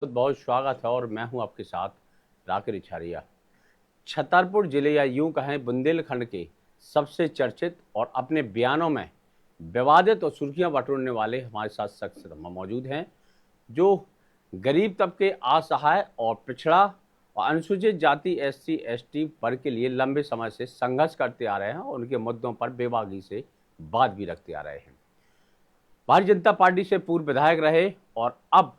बहुत बहुत स्वागत है और मैं हूं आपके साथ राकेश इछारिया। छतरपुर जिले या यूं कहें बुंदेलखंड के सबसे चर्चित और अपने बयानों में विवादित और सुर्खियां बटोरने वाले हमारे साथ शख्स मौजूद हैं जो गरीब तबके, असहाय और पिछड़ा और अनुसूचित जाति एससी एसटी वर्ग के लिए लंबे समय से संघर्ष करते आ रहे हैं और उनके मुद्दों पर बेबाकी से बात भी रखते आ रहे हैं। भारतीय जनता पार्टी से पूर्व विधायक रहे और अब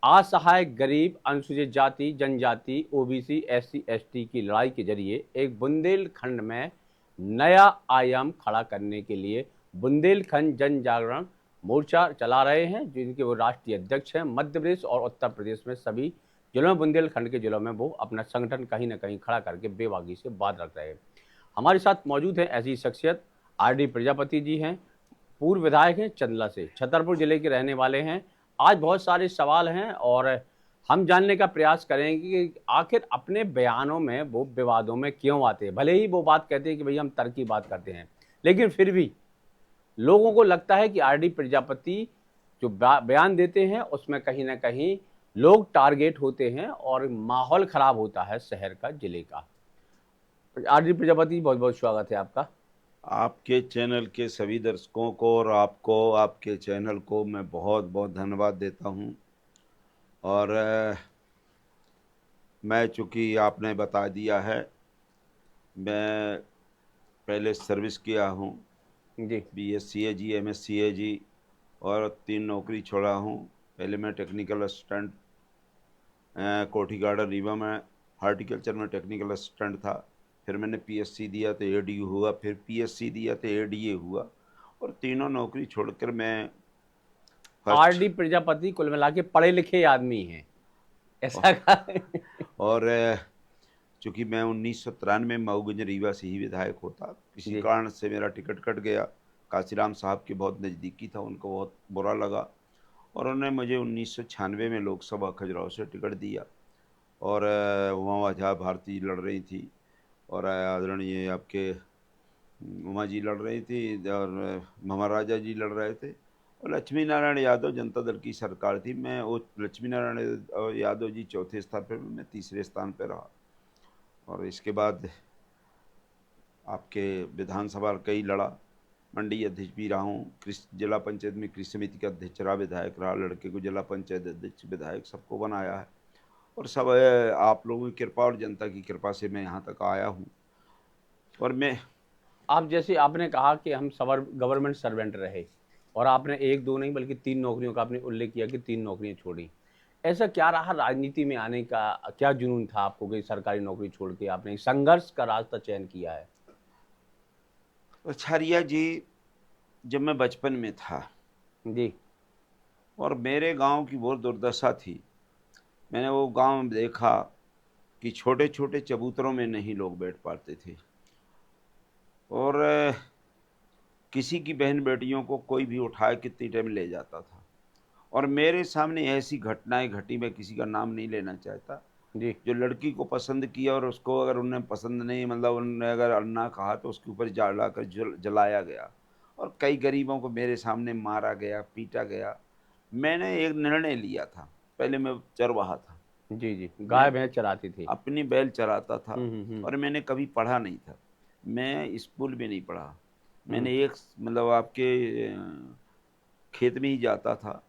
असहाय, गरीब, अनुसूचित जाति, जनजाति, ओबीसी, एससी एसटी की लड़ाई के जरिए एक बुंदेलखंड में नया आयाम खड़ा करने के लिए बुंदेलखंड जन जागरण मोर्चा चला रहे हैं, जिनके वो राष्ट्रीय अध्यक्ष हैं। मध्य प्रदेश और उत्तर प्रदेश में सभी जिलों में, बुंदेलखंड के जिलों में वो अपना संगठन कहीं ना कहीं खड़ा करके बेबाकी से बात रख रहे हैं। हमारे साथ मौजूद है ऐसी शख्सियत आर.डी. प्रजापति जी हैं, पूर्व विधायक हैं चंदला से, छतरपुर जिले के रहने वाले हैं। आज बहुत सारे सवाल हैं और हम जानने का प्रयास करेंगे कि आखिर अपने बयानों में वो विवादों में क्यों आते हैं। भले ही वो बात कहते हैं कि भैया हम तर्क की बात करते हैं, लेकिन फिर भी लोगों को लगता है कि आर.डी. प्रजापति जो बयान देते हैं उसमें कहीं ना कहीं लोग टारगेट होते हैं और माहौल खराब होता है शहर का, जिले का। आर.डी. प्रजापति, बहुत बहुत स्वागत है आपका। आपके चैनल के सभी दर्शकों को और आपको, आपके चैनल को मैं बहुत बहुत धन्यवाद देता हूं। और मैं, चूँकि आपने बता दिया है, मैं पहले सर्विस किया हूं, जी BSc MSc और 3 नौकरी छोड़ा हूं। पहले मैं टेक्निकल असिस्टेंट कोठी गार्डन रीवा में हार्टिकल्चर में टेक्निकल असिस्टेंट था। फिर मैंने PSc दिया तो ADU हुआ, फिर PSc दिया तो ADA हुआ, और तीनों नौकरी छोड़कर मैं फर्स्ट आर.डी. प्रजापति कुल मिला के पढ़े लिखे आदमी हैं, ऐसा और चूँकि मैं 1993 में मऊगंज रीवा से ही विधायक होता, किसी जी कारण से मेरा टिकट कट गया। काशीराम साहब के बहुत नज़दीकी था, उनको बहुत बुरा लगा और उन्होंने मुझे 1996 में लोकसभा खजुराहो से टिकट दिया। और उमा झा भारती लड़ रही थी और आदरणीय आपके उमा जी लड़ रही थी और ममा राजा जी लड़ रहे थे और लक्ष्मी नारायण यादव जनता दल की सरकार थी। मैं वो लक्ष्मी नारायण यादव जी चौथे स्थान पर, मैं तीसरे स्थान पर रहा। और इसके बाद आपके विधानसभा कई लड़ा, मंडी अध्यक्ष भी रहा हूँ, जिला पंचायत में कृषि समिति का अध्यक्ष रहा, विधायक रहा, लड़के को जिला पंचायत अध्यक्ष विधायक सबको बनाया है। और सब आप लोगों की कृपा और जनता की कृपा से मैं यहाँ तक आया हूँ। और मैं आप जैसे आपने कहा कि हम गवर्नमेंट सर्वेंट रहे और आपने एक दो नहीं बल्कि 3 नौकरियों का आपने उल्लेख किया कि 3 नौकरियां छोड़ी। ऐसा क्या रहा राजनीति में आने का, क्या जुनून था आपको कि सरकारी नौकरी छोड़ के आपने संघर्ष का रास्ता चयन किया है? छारिया जी, जब मैं बचपन में था जी और मेरे गांव की बहुत दुर्दशा थी, मैंने वो गांव में देखा कि छोटे छोटे चबूतरों में नहीं लोग बैठ पाते थे और किसी की बहन बेटियों को कोई भी उठाए कितनी टाइम ले जाता था। और मेरे सामने ऐसी घटनाएं घटी, मैं किसी का नाम नहीं लेना चाहता, जी जो लड़की को पसंद किया और उसको अगर उन्हें पसंद नहीं, मतलब उन्होंने अगर अन्ना कहा तो उसके ऊपर जलाकर जलाया गया और कई गरीबों को मेरे सामने मारा गया, पीटा गया। मैंने एक निर्णय लिया था, पहले मैं चरवाहा था, जी जी, मैं गाय भैंस चराती थी। अपनी बैल चराता था हम्म। और मैंने कभी पढ़ा नहीं था, मैं स्कूल में नहीं पढ़ा। हम्म। मैंने एक मतलब आपके खेत में ही जाता था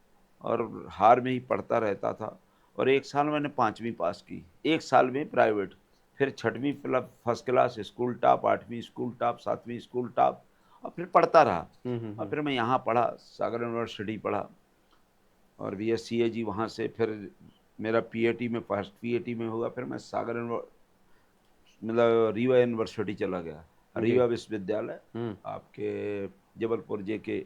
और हार में ही पढ़ता रहता था। और एक साल मैंने 5वीं पास की, एक साल में प्राइवेट, फिर 6वीं फर्स्ट क्लास स्कूल टॉप, 8वीं स्कूल टॉप, 7वीं स्कूल टॉप, और फिर पढ़ता रहा। और हम्म। फिर मैं यहाँ पढ़ा, सागर यूनिवर्सिटी पढ़ा और BSc वहाँ से फिर मेरा PAT में फर्स्ट PAT में हुआ। फिर मैं मतलब रीवा यूनिवर्सिटी चला गया, जी रीवा विश्वविद्यालय, हम्म। आपके जबलपुर JK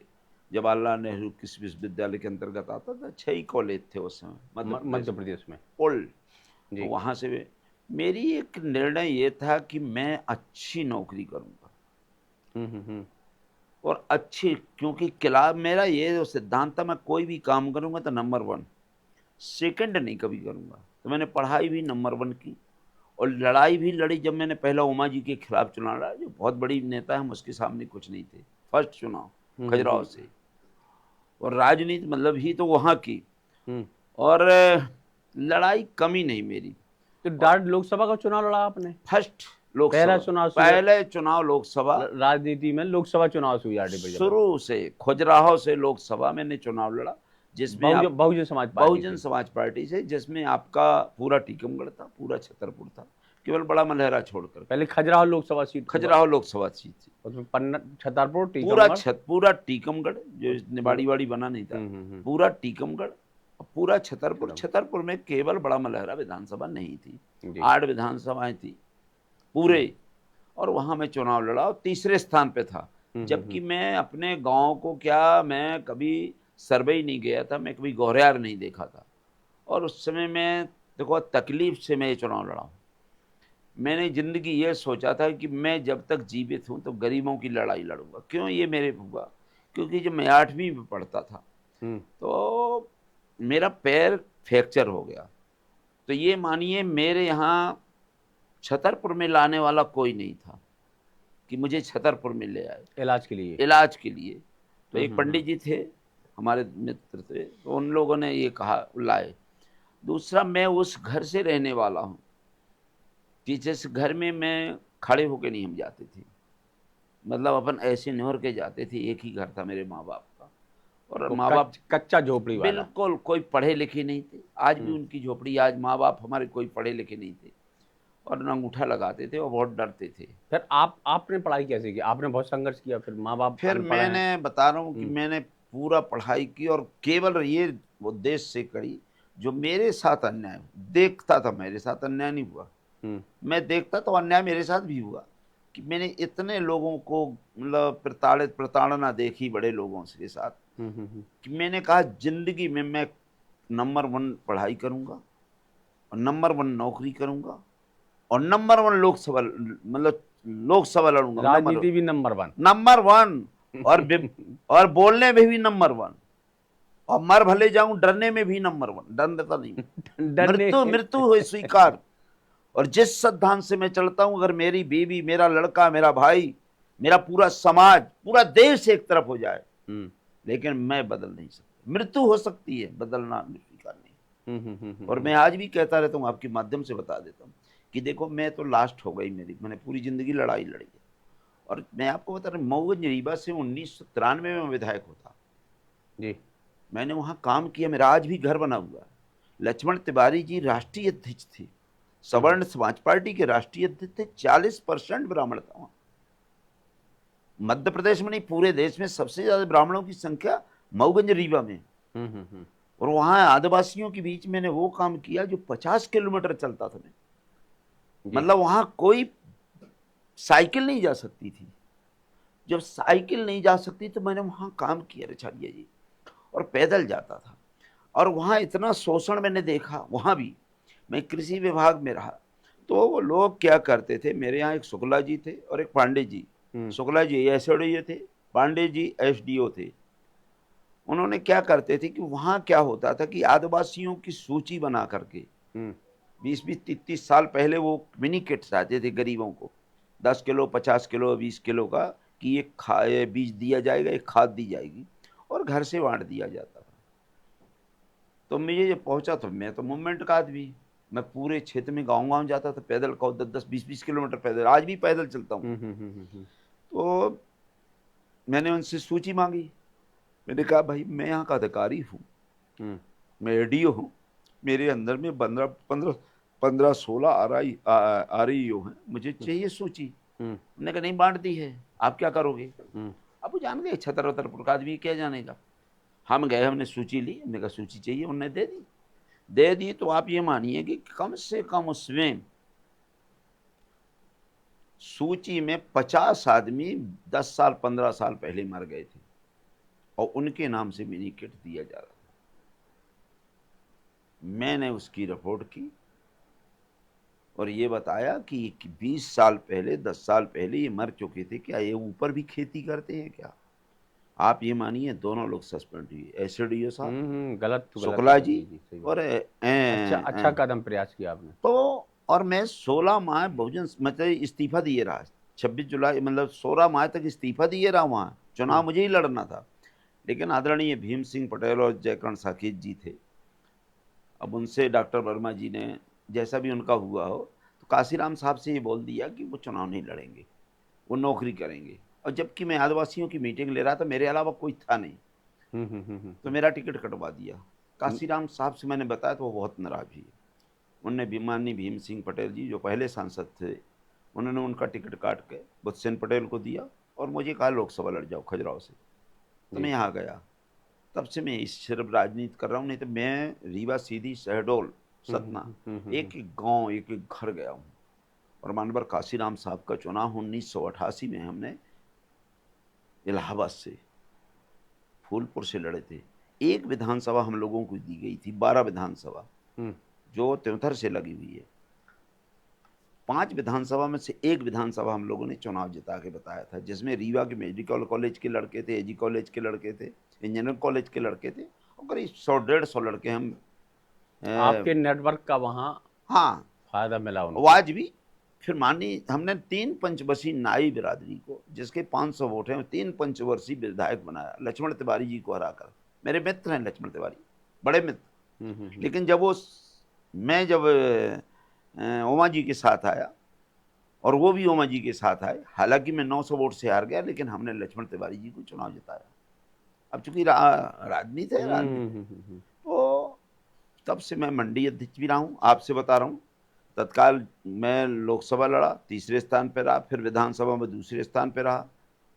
जवाहरलाल नेहरू कृषि विश्वविद्यालय के अंतर्गत आता था। 6 ही कॉलेज थे उस समय मध्य प्रदेश मध्य में, प्रदेश में। ओल्ड। तो जी वहाँ से मेरी एक निर्णय ये था कि मैं अच्छी नौकरी करूँगा हम्म। और अच्छी, क्योंकि क्लास मेरा ये जो सिद्धांत था, मैं कोई भी काम करूँगा तो नंबर 1, सेकंड नहीं कभी करूँगा। तो मैंने पढ़ाई भी नंबर 1 की और लड़ाई भी लड़ी। जब मैंने पहला उमा जी के खिलाफ चुनाव लड़ा, जो बहुत बड़ी नेता है, हम उसके सामने कुछ नहीं थे, फर्स्ट चुनाव खजुराहो से, और राजनीति मतलब ही तो वहाँ की। हम्म। और लड़ाई कमी नहीं मेरी। तो डार्ट लोकसभा का चुनाव लड़ा आपने? फर्स्ट लोकसभा, पहला चुनाव पहले चुनाव लोकसभा, राजनीति में लोकसभा चुनाव से हुई आरडी पर शुरू से खजुराहो से लोकसभा मैंने चुनाव लड़ा, जिसमें बहुजन समाज पार्टी, बहुजन समाज पार्टी से, जिसमें आपका पूरा टीकमगढ़ था, पूरा छतरपुर था, केवल बड़ा मलहरा छोड़कर। पहले खजुराहो लोकसभा सीट, खजुराहो लोकसभा सीट थी, उसमें छतरपुर, पूरा टीकमगढ़, जो निबाड़ी वाड़ी बना नहीं था, पूरा टीकमगढ़, पूरा छतरपुर। छतरपुर में केवल बड़ा मलहरा विधानसभा नहीं थी, 8 विधानसभाएं थी पूरे, और वहां मैं चुनाव लड़ा और तीसरे स्थान पे था। जबकि मैं अपने गांव को क्या, मैं कभी सर्वे ही नहीं गया था, मैं कभी गौरियार नहीं देखा था। और उस समय मैं देखो तकलीफ से मैं ये चुनाव लड़ा हूँ। मैंने जिंदगी ये सोचा था कि मैं जब तक जीवित हूँ तो गरीबों की लड़ाई लड़ूंगा। क्यों ये मेरे हुआ? क्योंकि जब मैं 8वीं में पढ़ता था तो मेरा पैर फ्रैक्चर हो गया। तो ये मानिए मेरे यहाँ छतरपुर में लाने वाला कोई नहीं था कि मुझे छतरपुर में ले आए इलाज के लिए। तो एक पंडित जी थे हमारे मित्र थे, तो उन लोगों ने ये कहा लाए। दूसरा, मैं उस घर से रहने वाला हूँ कि जिस घर में मैं खड़े होके नहीं हम जाते थे, मतलब अपन ऐसे निहर के जाते थे। एक ही घर था मेरे माँ बाप का, और माँ बाप कच्चा झोपड़ी वाला, बिल्कुल कोई पढ़े लिखे नहीं थे। आज भी उनकी झोपड़ी, आज माँ बाप हमारे कोई पढ़े लिखे नहीं थे और न अंगूठा लगाते थे और बहुत डरते थे। फिर आपने पढ़ाई कैसे की? आपने बहुत संघर्ष किया, फिर माँ बाप, फिर मैंने बता रहा हूँ कि मैंने पूरा पढ़ाई की, और केवल ये उद्देश्य से करी जो मेरे साथ अन्याय देखता था। मेरे साथ अन्याय नहीं हुआ, मैं देखता तो अन्याय मेरे साथ भी हुआ कि मैंने इतने लोगों को मतलब प्रताड़ना देखी बड़े लोगों के साथ कि मैंने कहा जिंदगी में मैं नंबर 1 पढ़ाई करूंगा और नंबर 1 नौकरी करूंगा और नंबर 1 लोकसभा लड़ूंगा, राजनीति भी नंबर 1 और बोलने में भी नंबर 1, और मर भले जाऊं डरने में भी नंबर 1, डरता नहीं। मृत्यु हो स्वीकार। और जिस सिद्धांत से मैं चलता हूं, अगर मेरी बीवी, मेरा लड़का, मेरा भाई, मेरा पूरा समाज, पूरा देश एक तरफ हो जाए, लेकिन मैं बदल नहीं सकता। मृत्यु हो सकती है, बदलना स्वीकार नहीं। और मैं आज भी कहता रहता हूँ, आपके माध्यम से बता देता हूँ कि देखो मैं तो लास्ट हो गई मेरी, मैंने पूरी जिंदगी लड़ाई लड़ी है। और मैं आपको बता रहा हूँ, मऊगंज रीवा से 1993 में विधायक होता जी, मैंने वहाँ काम किया, मेरा आज भी घर बना हुआ है। लक्ष्मण तिवारी जी राष्ट्रीय अध्यक्ष थे, सवर्ण समाज पार्टी के राष्ट्रीय अध्यक्ष थे। 40% ब्राह्मण था वहाँ। मध्य प्रदेश में नहीं, पूरे देश में सबसे ज्यादा ब्राह्मणों की संख्या मऊगंज रीवा में। और वहाँ आदिवासियों के बीच मैंने वो काम किया जो 50 किलोमीटर चलता था मैं, मतलब वहाँ कोई साइकिल नहीं जा सकती थी। जब साइकिल नहीं जा सकती तो मैंने वहाँ काम किया रछाड़िया जी, और पैदल जाता था। और वहाँ इतना शोषण मैंने देखा। वहाँ भी मैं कृषि विभाग में रहा, तो वो लोग क्या करते थे, मेरे यहाँ एक शुक्ला जी थे और एक पांडे जी। शुक्ला जी एसडीओ थे, पांडे जी एसडीओ थे। उन्होंने क्या करते थे कि वहाँ क्या होता था कि आदिवासियों की सूची बना करके 20-30 साल पहले वो मिनी किट्स आते थे गरीबों को, 10 किलो, 50 किलो, 20 किलो का, कि ये बीज दिया जाएगा, एक खाद दी जाएगी, और घर से बांट दिया जाता था। तो मुझे जब पहुंचा तो मैं तो मूवमेंट का आदमी, मैं पूरे क्षेत्र में गाँव जाता था पैदल, 10-20 किलोमीटर पैदल, आज भी पैदल चलता हूँ। तो मैंने उनसे सूची मांगी। मैंने कहा भाई मैं यहाँ का अधिकारी हूँ, मैं एडीओ हूँ, मेरे अंदर में 15-16 आरईओ हैं, मुझे चाहिए सूची। उन्होंने कहा नहीं बांट दी है, आप क्या करोगे? अब वो जान गए छतर का आदमी क्या जानेगा। हम गए, हमने सूची ली, हमने कहा सूची चाहिए, उन्होंने दे दी। तो आप ये मानिए कि कम से कम उसमें सूची में 50 आदमी 10 साल 15 साल पहले मर गए थे, और उनके नाम से मिनी किट दिया जा रहा था। मैंने उसकी रिपोर्ट की और ये बताया कि 20 साल पहले, 10 साल पहले ये मर चुके थे। क्या ये ऊपर भी खेती करते हैं क्या? आप ये मानिए दोनों लोग सस्पेंड हुए, एसडीओ साहब, गलत शुक्ला जी, और अच्छा कदम प्रयास किया आपने। तो और मैं 16 माह बहुजन मतलब इस्तीफा दिए रहा, 26 जुलाई मतलब 16 माह तक इस्तीफा दिए रहा। वहाँ चुनाव मुझे ही लड़ना था, लेकिन आदरणीय भीम सिंह पटेल और जयकर्ण साकेत जी थे, अब उनसे डॉक्टर वर्मा जी ने, जैसा भी उनका हुआ हो, तो काशीराम साहब से ये बोल दिया कि वो चुनाव नहीं लड़ेंगे, वो नौकरी करेंगे। और जबकि मैं आदिवासियों की मीटिंग ले रहा था, मेरे अलावा कोई था नहीं, तो मेरा टिकट कटवा दिया। काशीराम साहब से मैंने बताया तो वो बहुत नाराज हुए। उनने माननीय भीम सिंह पटेल जी जो पहले सांसद थे, उन्होंने उनका टिकट काट के बुधसेन पटेल को दिया और मुझे कहा लोकसभा लड़ जाओ खजुराहो से। तो मैं यहाँ गया। तब से मैं इस सिर्फ राजनीति कर रहा हूँ, नहीं तो मैं रीवा, सीधी, शहडोल, सतना, एक एक गांव, एक एक घर गया हूँ। और मानवर काशीराम साहब का चुनाव 1988 में हमने इलाहाबाद से, फूलपुर से लड़े थे। एक विधानसभा हम लोगों को दी गई थी, 12 विधानसभा जो त्योंथर से लगी हुई है। 5 विधानसभा में से एक विधानसभा हम लोगों ने चुनाव जिता के बताया था, जिसमें रीवा के मेडिकल कॉलेज के लड़के थे, एजी कॉलेज के लड़के थे, इंजीनियरिंग कॉलेज के लड़के थे, और करीब 100-150 लड़के हम। आपके नेटवर्क का वहाँ हाँ, फायदा मिला उनको। वो आज भी। फिर मानी हमने 3 पंचवर्षीय नाई बिरादरी को, जिसके 500 वोट हैं, 3 पंचवर्षीय विधायक बनाया, लक्ष्मण तिवारी जी को हराकर। मेरे मित्र हैं लक्ष्मण तिवारी, बड़े मित्र। लेकिन जब मैं जब उमा जी के साथ आया और वो भी उमा जी के साथ आए, हालांकि मैं 900 वोट से हार गया, लेकिन हमने लक्ष्मण तिवारी जी को चुनाव जिताया। अब चूंकि राजनीति है, राजनीति, तो तब से मैं मंडी अध्यक्ष भी रहा हूँ। आपसे बता रहा हूँ, तत्काल मैं लोकसभा लड़ा, तीसरे स्थान पर रहा, फिर विधानसभा में दूसरे स्थान पर रहा,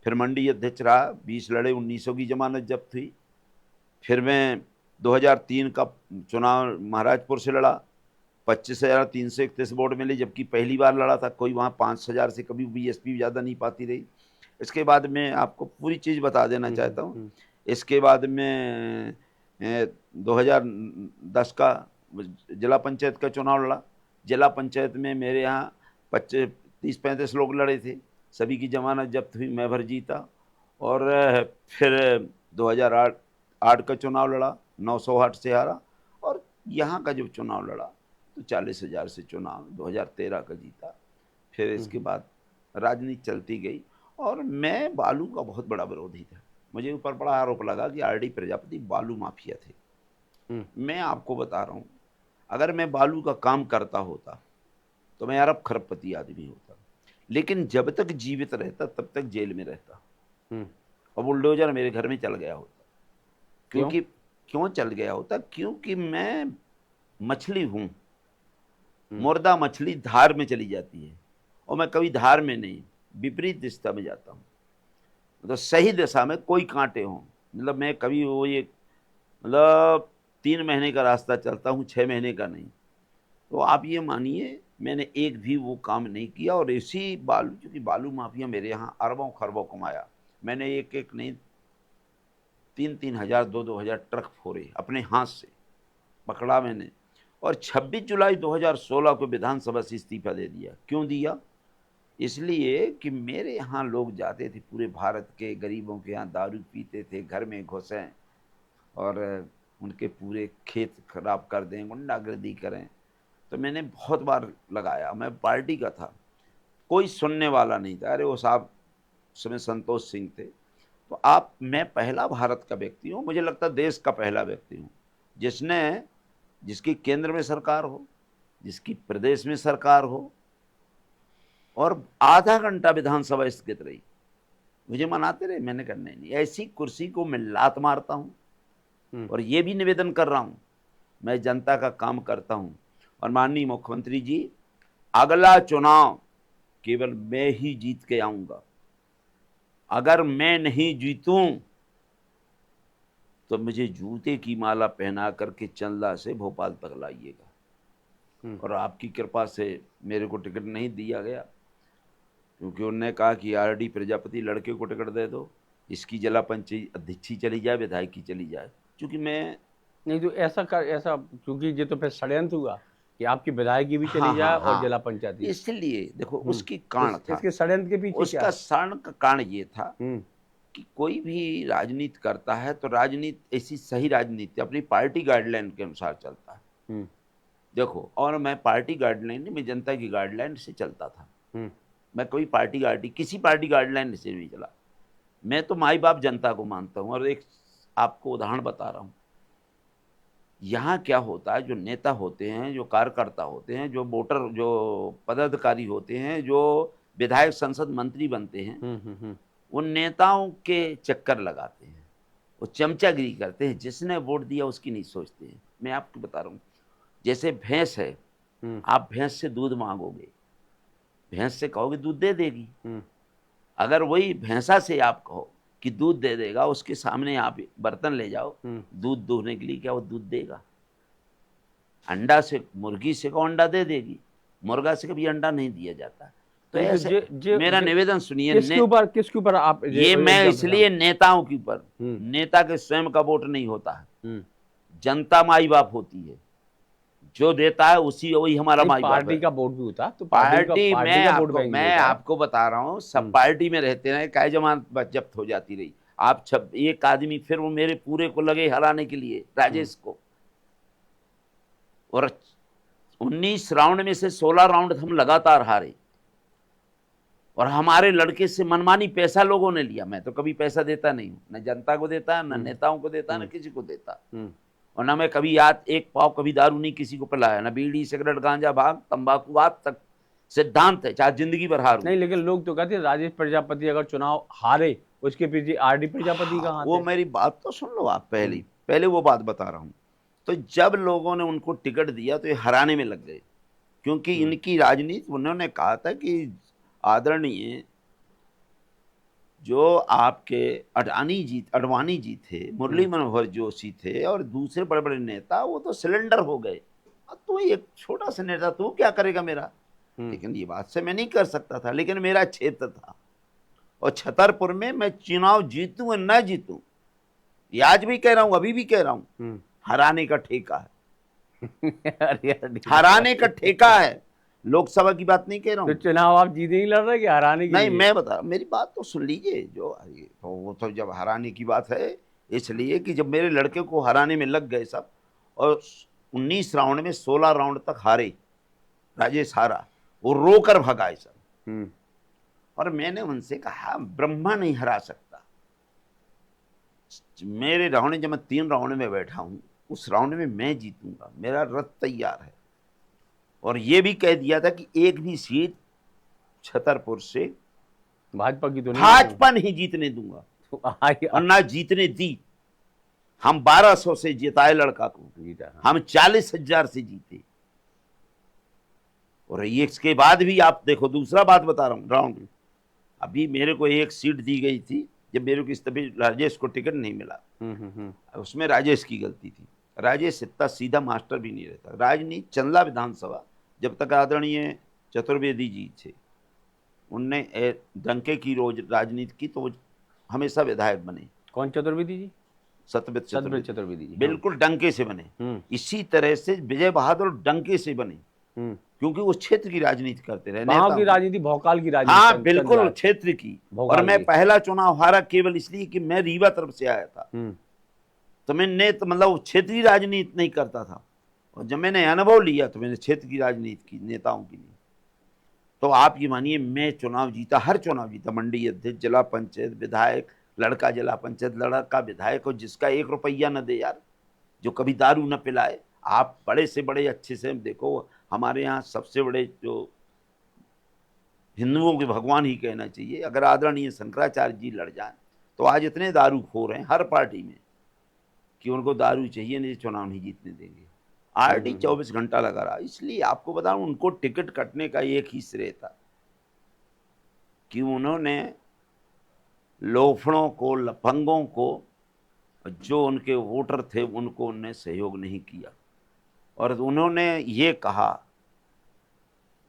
फिर मंडी अध्यक्ष रहा, 20 लड़े, 1900 की जमानत जब्त हुई। फिर मैं 2003 का चुनाव महाराजपुर से लड़ा, 25,331 वोट मिले, जबकि पहली बार लड़ा था। कोई वहाँ 5,000 से कभी बीएसपी ज़्यादा नहीं पाती रही। इसके बाद मैं आपको पूरी चीज़ बता देना चाहता हूँ। इसके बाद में 2010 का जिला पंचायत का चुनाव लड़ा। जिला पंचायत में मेरे यहाँ 30-35 लोग लड़े थे, सभी की जमानत जब्त हुई, मैं भर जीता। और फिर 2008 का चुनाव लड़ा, 908 से हारा। और यहाँ का जो चुनाव लड़ा तो 40,000 से चुनाव 2013 का जीता। फिर इसके बाद राजनीति चलती गई। और मैं बालू का बहुत बड़ा विरोधी था। मुझे ऊपर बड़ा आरोप लगा कि आरडी प्रजापति बालू माफिया थे। मैं आपको बता रहा हूँ, अगर मैं बालू का काम करता होता तो मैं अरब खरबपति आदमी होता, लेकिन जब तक जीवित रहता तब तक जेल में रहता। और बुलडोजर मेरे घर में चल गया होता। क्योंकि क्यों चल गया होता? क्योंकि मैं मछली हूं, मुर्दा मछली धार में चली जाती है, और मैं कभी धार में नहीं, विपरीत दिशा में जाता हूं। तो सही दिशा में कोई कांटे हों, मतलब मैं कभी वो ये मतलब 3 महीने का रास्ता चलता हूँ, 6 महीने का नहीं। तो आप ये मानिए मैंने एक भी वो काम नहीं किया। और इसी बालू, क्योंकि बालू माफिया मेरे यहाँ अरबों खरबों कमाया। मैंने एक एक नहीं 3-3 हज़ार 2-2 हज़ार ट्रक फोड़े अपने हाथ से, पकड़ा मैंने। और 26 जुलाई 2016 को विधानसभा से इस्तीफा दे दिया। क्यों दिया? इसलिए कि मेरे यहाँ लोग जाते थे, पूरे भारत के गरीबों के यहाँ दारू पीते थे, घर में घुसें और उनके पूरे खेत खराब कर दें, गुंडागर्दी करें। तो मैंने बहुत बार लगाया, मैं पार्टी का था, कोई सुनने वाला नहीं था। अरे वो साहब समय संतोष सिंह थे। तो मैं पहला भारत का व्यक्ति हूँ, मुझे लगता है देश का पहला व्यक्ति हूँ, जिसकी केंद्र में सरकार हो, जिसकी प्रदेश में सरकार हो, और आधा घंटा विधानसभा स्थगित रही। मुझे मनाते रहे, मैंने कहा नहीं, ऐसी कुर्सी को मैं लात मारता हूँ। और ये भी निवेदन कर रहा हूँ, मैं जनता का काम करता हूँ। और माननीय मुख्यमंत्री जी, अगला चुनाव केवल मैं ही जीत के आऊंगा। अगर मैं नहीं जीतूं तो मुझे जूते की माला पहना करके चंदा से भोपाल तक लाइएगा। और आपकी कृपा से मेरे को टिकट नहीं दिया गया, क्योंकि उन्होंने कहा कि आरडी प्रजापति लड़के को टिकट दे दो, इसकी जिला पंचायत अध्यक्ष चली जाए, विधायक की चली जाए। क्योंकि मैं नहीं, तो ऐसा क्योंकि ये तो फिर षड्यंत्र हुआ कि आपकी विधायकी भी चली जाए और जिला पंचायत। इसलिए देखो उसकी कारण था, इसके षड्यंत्र के पीछे उसका षड्यंत्र का कारण ये था कि कोई भी राजनीति करता है तो राजनीति ऐसी सही राजनीति अपनी पार्टी गाइडलाइन के अनुसार चलता है। देखो, और मैं पार्टी गाइडलाइन नहीं, मैं जनता की गाइडलाइन से चलता था। मैं कोई किसी पार्टी गाइडलाइन से नहीं चला। मैं तो माई बाप जनता को मानता हूँ। और एक आपको उदाहरण बता रहा हूँ, यहाँ क्या होता है, जो नेता होते हैं, जो कार्यकर्ता होते हैं, जो वोटर, जो पदाधिकारी होते हैं, जो विधायक, संसद, मंत्री बनते हैं, उन नेताओं के चक्कर लगाते हैं, वो चमचागिरी करते हैं, जिसने वोट दिया उसकी नहीं सोचते हैं। मैं आपको बता रहा हूँ, जैसे भैंस है, आप भैंस से दूध मांगोगे, भैंस से कहोगे दूध दे देगी। अगर वही भैंसा से आप कहो कि दूध दे देगा, उसके सामने आप बर्तन ले जाओ दूध दूहने के लिए, क्या वो दूध देगा? अंडा से, मुर्गी से कहो अंडा दे देगी, मुर्गा से कभी अंडा नहीं दिया जाता। तो ऐसे मेरा निवेदन सुनिए, किसके ऊपर आप ये मैं इसलिए नेताओं के ऊपर, नेता के स्वयं का वोट नहीं होता है, जनता माई बाप होती है, जो देता है उसी, वही हमारा माई बाप है। पार्टी का वोट भी होता है, तो पार्टी मैं आपको बता रहा हूँ, सब पार्टी में रहते रहे, काय जमानत जब्त हो जाती रही। आप एक आदमी, फिर वो मेरे पूरे को लगे हराने के लिए, राजेश को, और 19 राउंड में से 16 राउंड हम लगातार हारे, और हमारे लड़के से मनमानी पैसा लोगों ने लिया। मैं तो कभी पैसा देता नहीं हूं, न जनता को देता, न नेताओं को देता, न किसी को देता, और ना मैं कभी एक पाव कभी दारू नहीं किसी को पिलाया, ना बीड़ी, सिगरेट, गांजा, भांग, तंबाकू, आज तक सिद्धांत है, चाहे जिंदगी भर हारू। नहीं, लेकिन लोग तो कहते हैं राजेश प्रजापति अगर चुनाव हारे, उसके पीछे आरडी प्रजापति का हाथ है। वो मेरी बात तो सुन लो आप, पहले वो बात बता रहा हूं। तो जब लोगों ने उनको टिकट दिया तो ये हराने में लग गए, क्योंकि इनकी राजनीति, उन्होंने कहा था कि आदरणीय जो आपके अडवाणी जी थे, मुरली मनोहर जोशी थे, और दूसरे बड़े बड़े नेता, वो तो सिलेंडर हो गए। तो एक छोटा सा नेता, तू क्या करेगा मेरा? लेकिन ये बात से मैं नहीं कर सकता था, लेकिन मेरा क्षेत्र था, और छतरपुर में मैं चुनाव जीतूं या न जीतूं, ये आज भी कह रहा हूं, अभी भी कह रहा हूं, हराने का ठेका है। हराने का ठेका है, लोकसभा की बात नहीं कह रहा हूँ। तो चुनाव आप जीते ही लड़ रहे कि हराने की? नहीं, मैं बता, मेरी बात तो सुन लीजिए। जो तो वो तो जब हराने की बात है, इसलिए कि जब मेरे लड़के को हराने में लग गए सब, और 19 राउंड में 16 राउंड तक हारे, राजेश हारा, वो रोकर भगाए सब। और मैंने उनसे कहा, ब्रह्मा नहीं हरा सकता। मेरे राउंड, जब मैं 3 राउंड में बैठा हूं, उस राउंड में मैं जीतूंगा, मेरा रथ तैयार है। और ये भी कह दिया था कि एक भी सीट छतरपुर से भाजपा की तो नहीं, भाजपा नहीं जीतने दूंगा, और ना जीतने दी। हम 1200 से जिताए लड़का को, हम 40,000 से जीते। और इसके बाद भी आप देखो, दूसरा बात बता रहा हूं, राउंड में अभी मेरे को एक सीट दी गई थी, जब मेरे को इस तभी राजेश को टिकट नहीं मिला, उसमें राजेश की गलती थी। राजेश इतना सीधा मास्टर भी नहीं रहता। राजनीति, चंदला विधानसभा, जब तक आदरणीय चतुर्वेदी जी थे, उनने डंके की रोज राजनीति की, तो वो हमेशा विधायक बने। कौन चतुर्वेदी जी? सत्यव्रत चतुर्वेदी जी, बिल्कुल डंके से बने। इसी तरह से विजय बहादुर डंके से बने, क्योंकि वो क्षेत्र की राजनीति करते रहे, वहां की राजनीति, भोकाल की राजनीति। हाँ, बिल्कुल क्षेत्र की। और मैं पहला चुनाव हारा केवल इसलिए कि मैं रीवा तरफ से आया था, तो मैंने तो मतलब क्षेत्रीय राजनीति नहीं करता था। और जब मैंने अनुभव लिया, तो मैंने क्षेत्र की राजनीति की, नेताओं के लिए। तो आप ये मानिए, मैं चुनाव जीता, हर चुनाव जीता, मंडी अध्यक्ष, जिला पंचायत, विधायक, लड़का जिला पंचायत, लड़का विधायक, और जिसका 1 रुपया न दे यार, जो कभी दारू न पिलाए। आप बड़े से बड़े अच्छे से देखो, हमारे यहाँ सबसे बड़े जो हिंदुओं के भगवान ही कहना चाहिए, अगर आदरणीय शंकराचार्य जी लड़ जाए, तो आज इतने दारू खोर हैं हर पार्टी में कि उनको दारू चाहिए, नहीं चुनाव नहीं जीतने देंगे। आरडी 24 घंटा लगा रहा। इसलिए आपको बताऊं, उनको टिकट कटने का एक ही श्रेय था कि उन्होंने लोफड़ों को, लफंगों को, जो उनके वोटर थे, उनको उन्होंने सहयोग नहीं किया। और उन्होंने ये कहा,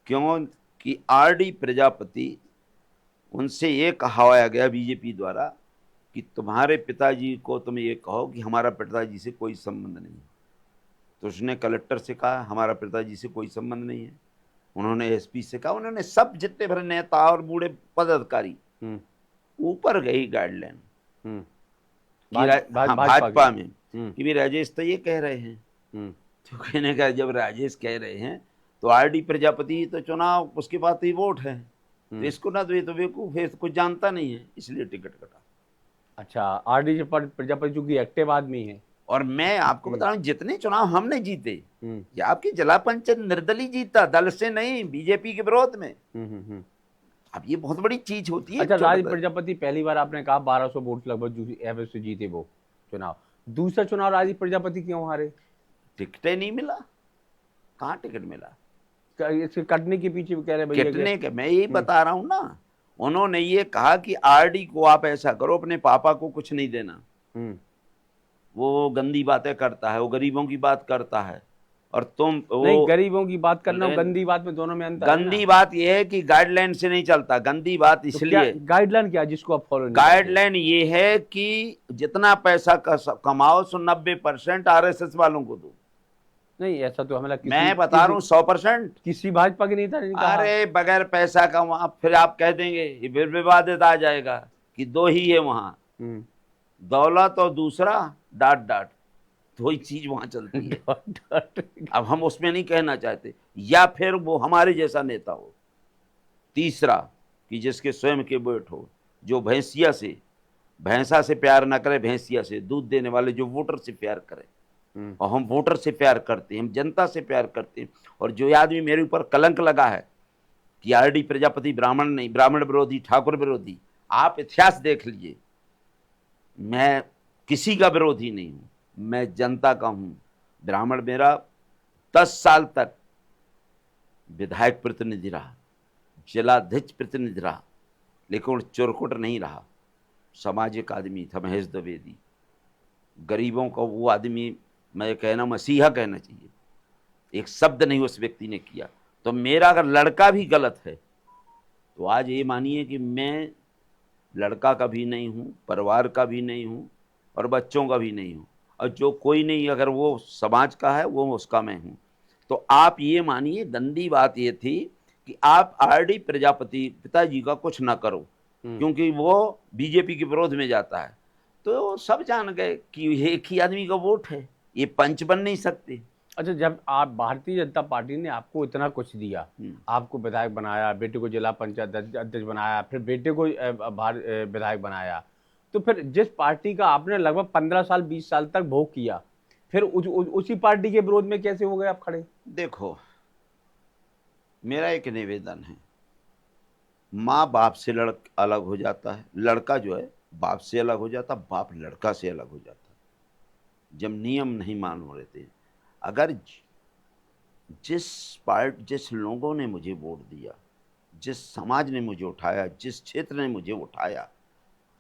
क्यों कि आरडी प्रजापति, उनसे ये कहाया गया बीजेपी द्वारा कि तुम्हारे पिताजी को तुम ये कहो कि हमारा पिताजी से कोई संबंध नहीं है। तो उसने कलेक्टर से कहा, हमारा पिताजी से कोई संबंध नहीं है। उन्होंने एसपी से कहा, उन्होंने सब जितने भरे नेता और बूढ़े पदाधिकारी ऊपर गई गाइडलाइन भाजपा में कि भी राजेश तो ये कह रहे हैं। तो कहने का, जब राजेश कह रहे हैं तो आरडी प्रजापति तो चुनाव, उसके बाद ही वोट है, तो इसको ना तो बेवकूफ है, कुछ जानता नहीं है, इसलिए टिकट कटा। अच्छा, आरडी प्रजापति चूंकि एक्टिव आदमी है, और मैं आपको बता रहा हूं जितने चुनाव हमने जीते, हम्म, ये आपकी जिला पंचायत निर्दलीय जीता, दल से नहीं, बीजेपी के विरोध में। हम्म। अब ये बहुत बड़ी चीज होती है। अच्छा, छोटा राज प्रजापति पहली बार आपने कहा 1200 वोट लगभग जो एवरेज से जीते वो चुनाव, दूसरा चुनाव राजीव प्रजापति क्यों हारे? टिकट नहीं मिला। कहाँ टिकट मिला? इसके कटने के पीछे वो कह रहे हैं भैया कितने के, मैं यही बता रहा हूं ना। उन्होंने ये कहा कि आरडी को आप ऐसा करो, अपने पापा को कुछ नहीं देना। वो गंदी बातें करता है, वो गरीबों की बात करता है, और तुम वो नहीं, गरीबों की बात करना और गंदी बात में दोनों में अंतर है ना। गंदी बात यह है कि गाइडलाइन से नहीं चलता। गंदी बात तो इसलिए गाइडलाइन क्या है जिसको आप फॉलो नहीं करते? गाइडलाइन ये है कि जितना पैसा कमाओ सो 90% आरएसएस वालों को दो। नहीं, ऐसा तो हमें मैं बता रहा हूं 100%। किसी भाजपा के नेता ने कहा। अरे बगैर पैसा का वहां फिर आप कह देंगे, ये फिर विवादित आ जाएगा कि दो ही है वहां, दौलत और दूसरा डाट डाट, दो ही चीज वहां चलती है। अब हम उसमें नहीं कहना चाहते, या फिर वो हमारे जैसा नेता हो। तीसरा कि जिसके स्वयं के वोट हो, जो भैंसा से प्यार ना करे, भैंसिया से, दूध देने वाले जो वोटर से प्यार करे। और हम वोटर से प्यार करते हैं, हम जनता से प्यार करते हैं। और जो आदमी मेरे ऊपर कलंक लगा है कि आरडी प्रजापति ब्राह्मण नहीं, ब्राह्मण विरोधी, ठाकुर विरोधी, आप इतिहास देख लीजिए। मैं किसी का विरोधी नहीं हूं, मैं जनता का हूं। ब्राह्मण मेरा 10 साल तक विधायक प्रतिनिधि रहा, जिलाध्यक्ष प्रतिनिधि रहा, लेकिन चुरकुट नहीं रहा। सामाजिक आदमी था महेश द्विवेदी, गरीबों का वो आदमी, मैं कहना मसीहा कहना चाहिए, एक शब्द नहीं उस व्यक्ति ने किया। तो मेरा अगर लड़का भी गलत है तो आज ये मानिए कि मैं लड़का का भी नहीं हूँ, परिवार का भी नहीं हूँ, और बच्चों का भी नहीं हूँ, और जो कोई नहीं, अगर वो समाज का है वो उसका मैं हूँ। तो आप ये मानिए, गंदी बात ये थी कि आप आरडी प्रजापति पिताजी का कुछ ना करो, क्योंकि वो बीजेपी के विरोध में जाता है। तो सब जान गए कि एक ही आदमी का वोट है, ये पंच बन नहीं सकते। अच्छा, जब आप भारतीय जनता पार्टी ने आपको इतना कुछ दिया, आपको विधायक बनाया, बेटे को जिला पंचायत अध्यक्ष बनाया, फिर बेटे को विधायक बनाया, तो फिर जिस पार्टी का आपने लगभग 15 साल 20 साल तक भोग किया, फिर उसी पार्टी के विरोध में कैसे हो गए आप खड़े? देखो, मेरा एक निवेदन है, माँ बाप से अलग हो जाता है, लड़का जो है बाप से अलग हो जाता, बाप लड़का से अलग हो जाता, जब नियम नहीं मालूम रहते। अगर जिस लोगों ने मुझे वोट दिया, जिस समाज ने मुझे उठाया, जिस क्षेत्र ने मुझे उठाया,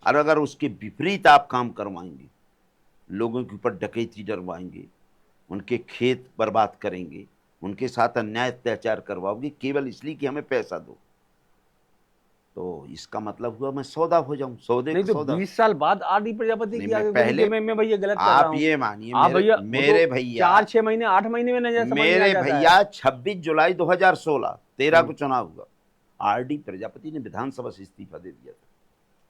और अगर उसके विपरीत आप काम करवाएंगे, लोगों के ऊपर डकैती डरवाएंगे, उनके खेत बर्बाद करेंगे, उनके साथ अन्याय अत्याचार करवाओगे केवल इसलिए कि हमें पैसा दो, तो इसका मतलब हुआ मैं सौदा हो जाऊं। सौदे नहीं, का तो सौदा 20 साल बाद आरडी प्रजापति की आगे पहले मैं भैया गलत कर आप रहा हूं। ये मानिए, आप भैया मेरे भैया 4-6 महीने 8 महीने में नजर समझ में आ मेरे जाता है। भैया 26 जुलाई 2016 13 को चुनाव हुआ, आरडी प्रजापति ने विधानसभा से इस्तीफा दे दिया था।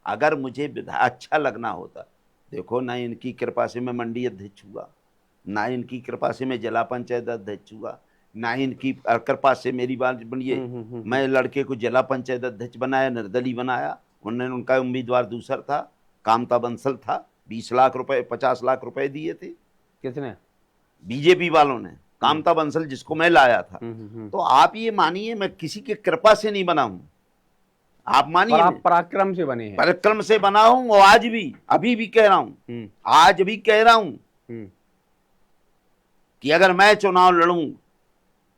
अगर मुझे अच्छा लगना होता, देखो, ना इनकी कृपा से मैं मंडी अध्यक्ष हुआ, ना इनकी कृपा से मैं जिला पंचायत अध्यक्ष हुआ, ना इनकी कृपा से मेरी बात बनिए, मैं लड़के को जिला पंचायत अध्यक्ष बनाया, निर्दलीय बनाया। उन्होंने, उनका उम्मीदवार दूसरा था, कामता बंसल था, 20 लाख रुपए 50 लाख रुपए दिए थे। कितने? बीजेपी वालों ने। कामता बंसल जिसको मैं लाया था। तो आप ये मानिए, मैं किसी की कृपा से नहीं बना हूं, आप मानिए, आप पराक्रम से बने हैं। पराक्रम से बना हूं, और आज भी, अभी भी कह रहा हूं, आज भी कह रहा हूं कि अगर मैं चुनाव लड़ूं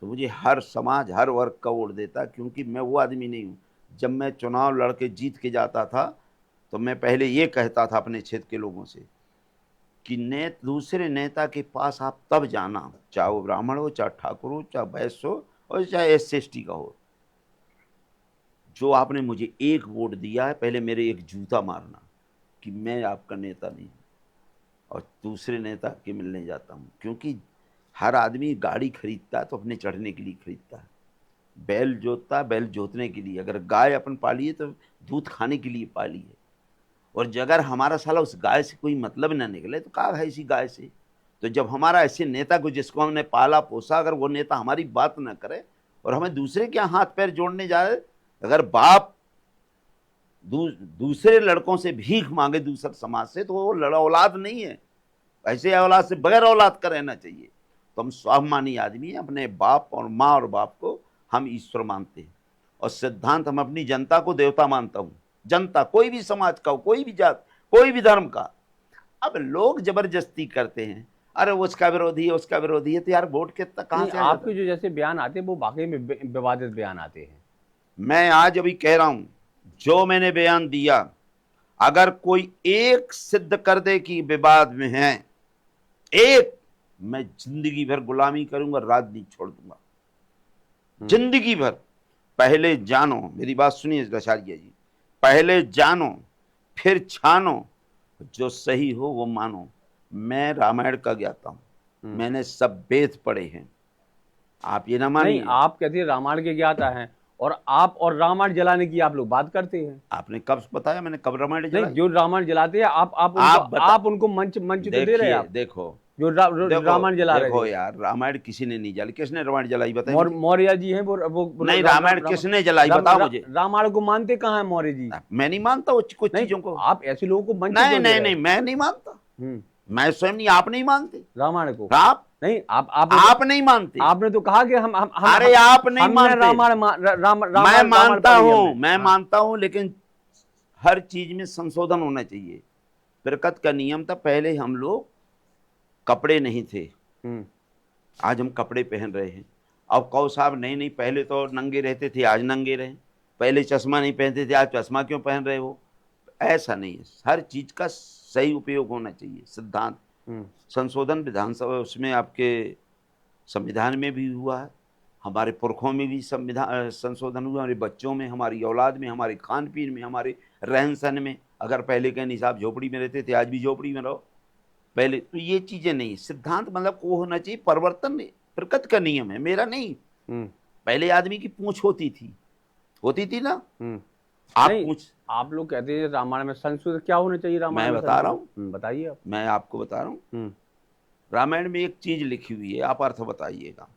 तो मुझे हर समाज, हर वर्ग का वोट देता, क्योंकि मैं वो आदमी नहीं हूं। जब मैं चुनाव लड़के जीत के जाता था तो मैं पहले ये कहता था अपने क्षेत्र के लोगों से कि दूसरे नेता के पास आप तब जाना, चाहे वो ब्राह्मण हो, चाहे ठाकुर हो, चाहे वैश्य हो, और चाहे SC/ST का हो, जो आपने मुझे एक वोट दिया है, पहले मेरे एक जूता मारना कि मैं आपका नेता नहीं, और दूसरे नेता के मिलने जाता हूँ। क्योंकि हर आदमी गाड़ी खरीदता है तो अपने चढ़ने के लिए खरीदता है, बैल जोतता है बैल जोतने के लिए, अगर गाय अपन पाली है तो दूध खाने के लिए पाली है। और अगर हमारा साला उस गाय से कोई मतलब ना निकले तो क्या है इसी गाय से। तो जब हमारा ऐसे नेता को, जिसको हमने पाला पोसा, अगर वो नेता हमारी बात ना करे और हमें दूसरे के हाथ पैर जोड़ने जाए, अगर बाप दूसरे लड़कों से भीख मांगे दूसरे समाज से, तो वो औलाद नहीं है, ऐसे औलाद से बगैर औलाद का रहना चाहिए। तो हम स्वाभिमानी आदमी हैं, अपने बाप और माँ और बाप को हम ईश्वर मानते हैं, और सिद्धांत हम अपनी जनता को देवता मानता हूँ। जनता कोई भी समाज का हो, कोई भी जात, कोई भी धर्म का। अब लोग जबरदस्ती करते हैं, अरे वो उसका विरोधी है, उसका विरोधी है, तो यार वोट कितना कहाँ नहीं, से आ जाता आपके है? जो जैसे बयान आते हैं वो वाकई में विवादित बयान आते हैं। मैं आज अभी कह रहा हूं, जो मैंने बयान दिया, अगर कोई एक सिद्ध कर दे कि विवाद में है, एक, मैं जिंदगी भर गुलामी करूंगा, राजनीति छोड़ दूंगा, जिंदगी भर। पहले जानो, मेरी बात सुनिए रसारिया जी, पहले जानो फिर छानो, जो सही हो वो मानो। मैं रामायण का ज्ञाता हूं, मैंने सब वेद पढ़े हैं, आप ये ना नहीं, मानिए। आप कहते हैं रामायण के ज्ञाता हैं, और आप और रामायण जलाने की आप लोग बात करते हैं। आपने कब बताया मैंने कब रामायण नहीं, जलाई? जो रामायण जलाते हैं आप बता, आप उनको मंच मंच तो दे रहे हैं। देखिए, आप देखो जो देखो रामायण जला रहे देखो थे। यार, रामायण किसी ने नहीं जलाई। किसने रामायण जलाई बताइए मुझे? मौर्य जी हैं वो नहीं, रामायण किसने जलाई बताओ मुझे। रामायण को मानते कहाँ है मौर्य जी? मैं नहीं मानता कुछ नहीं, चीजों को। आप ऐसे लोगों को मंच नहीं क्यों दे नहीं रहे नहीं, हैं? मैं नहीं मानता। हम्म। मैं स्वयं नहीं, आप नहीं मानते। रामायण को आप नहीं, आप नहीं मानते। आपने तो कहा कि हम अरे आप नहीं हमने मानते। रामायण मैं मानता पढ़ी हूं, हमने। मैं हाँ। मानता हूं, लेकिन हर चीज में संशोधन होना चाहिए। बरकत का नियम था, पहले हम लोग कपड़े नहीं थे, हम्म। आज हम कपड़े पहन रहे हैं। अब कहो साहब नहीं नहीं, पहले तो नंगे रहते थे, आज नंगे रहे। पहले चश्मा नहीं पहनते थे, आज चश्मा क्यों पहन रहे हो? ऐसा नहीं है, हर चीज का सही उपयोग होना चाहिए। सिद्धांत संशोधन विधानसभा उसमें आपके संविधान में भी हुआ है, हमारे पुरखों में भी संविधान संशोधन हुआ, हमारे बच्चों में, हमारी औलाद में, हमारे खान पीन में, हमारे रहन सहन में। अगर पहले कहीं साहब झोपड़ी में रहते थे, आज भी झोपड़ी में रहो पहले, तो ये चीजें नहीं। सिद्धांत मतलब वो होना चाहिए, परिवर्तन नहीं, प्रकृति का नियम है, मेरा नहीं। पहले आदमी की पूंछ होती थी ना, आप नहीं, पूछ। आप लोग कहते हैं रामायण में संशोधन क्या होना चाहिए? रामायण मैं में बता रहा हूँ, बताइए आप। मैं आपको बता रहा हूँ, रामायण में एक चीज लिखी हुई है, आप अर्थ बताइएगा।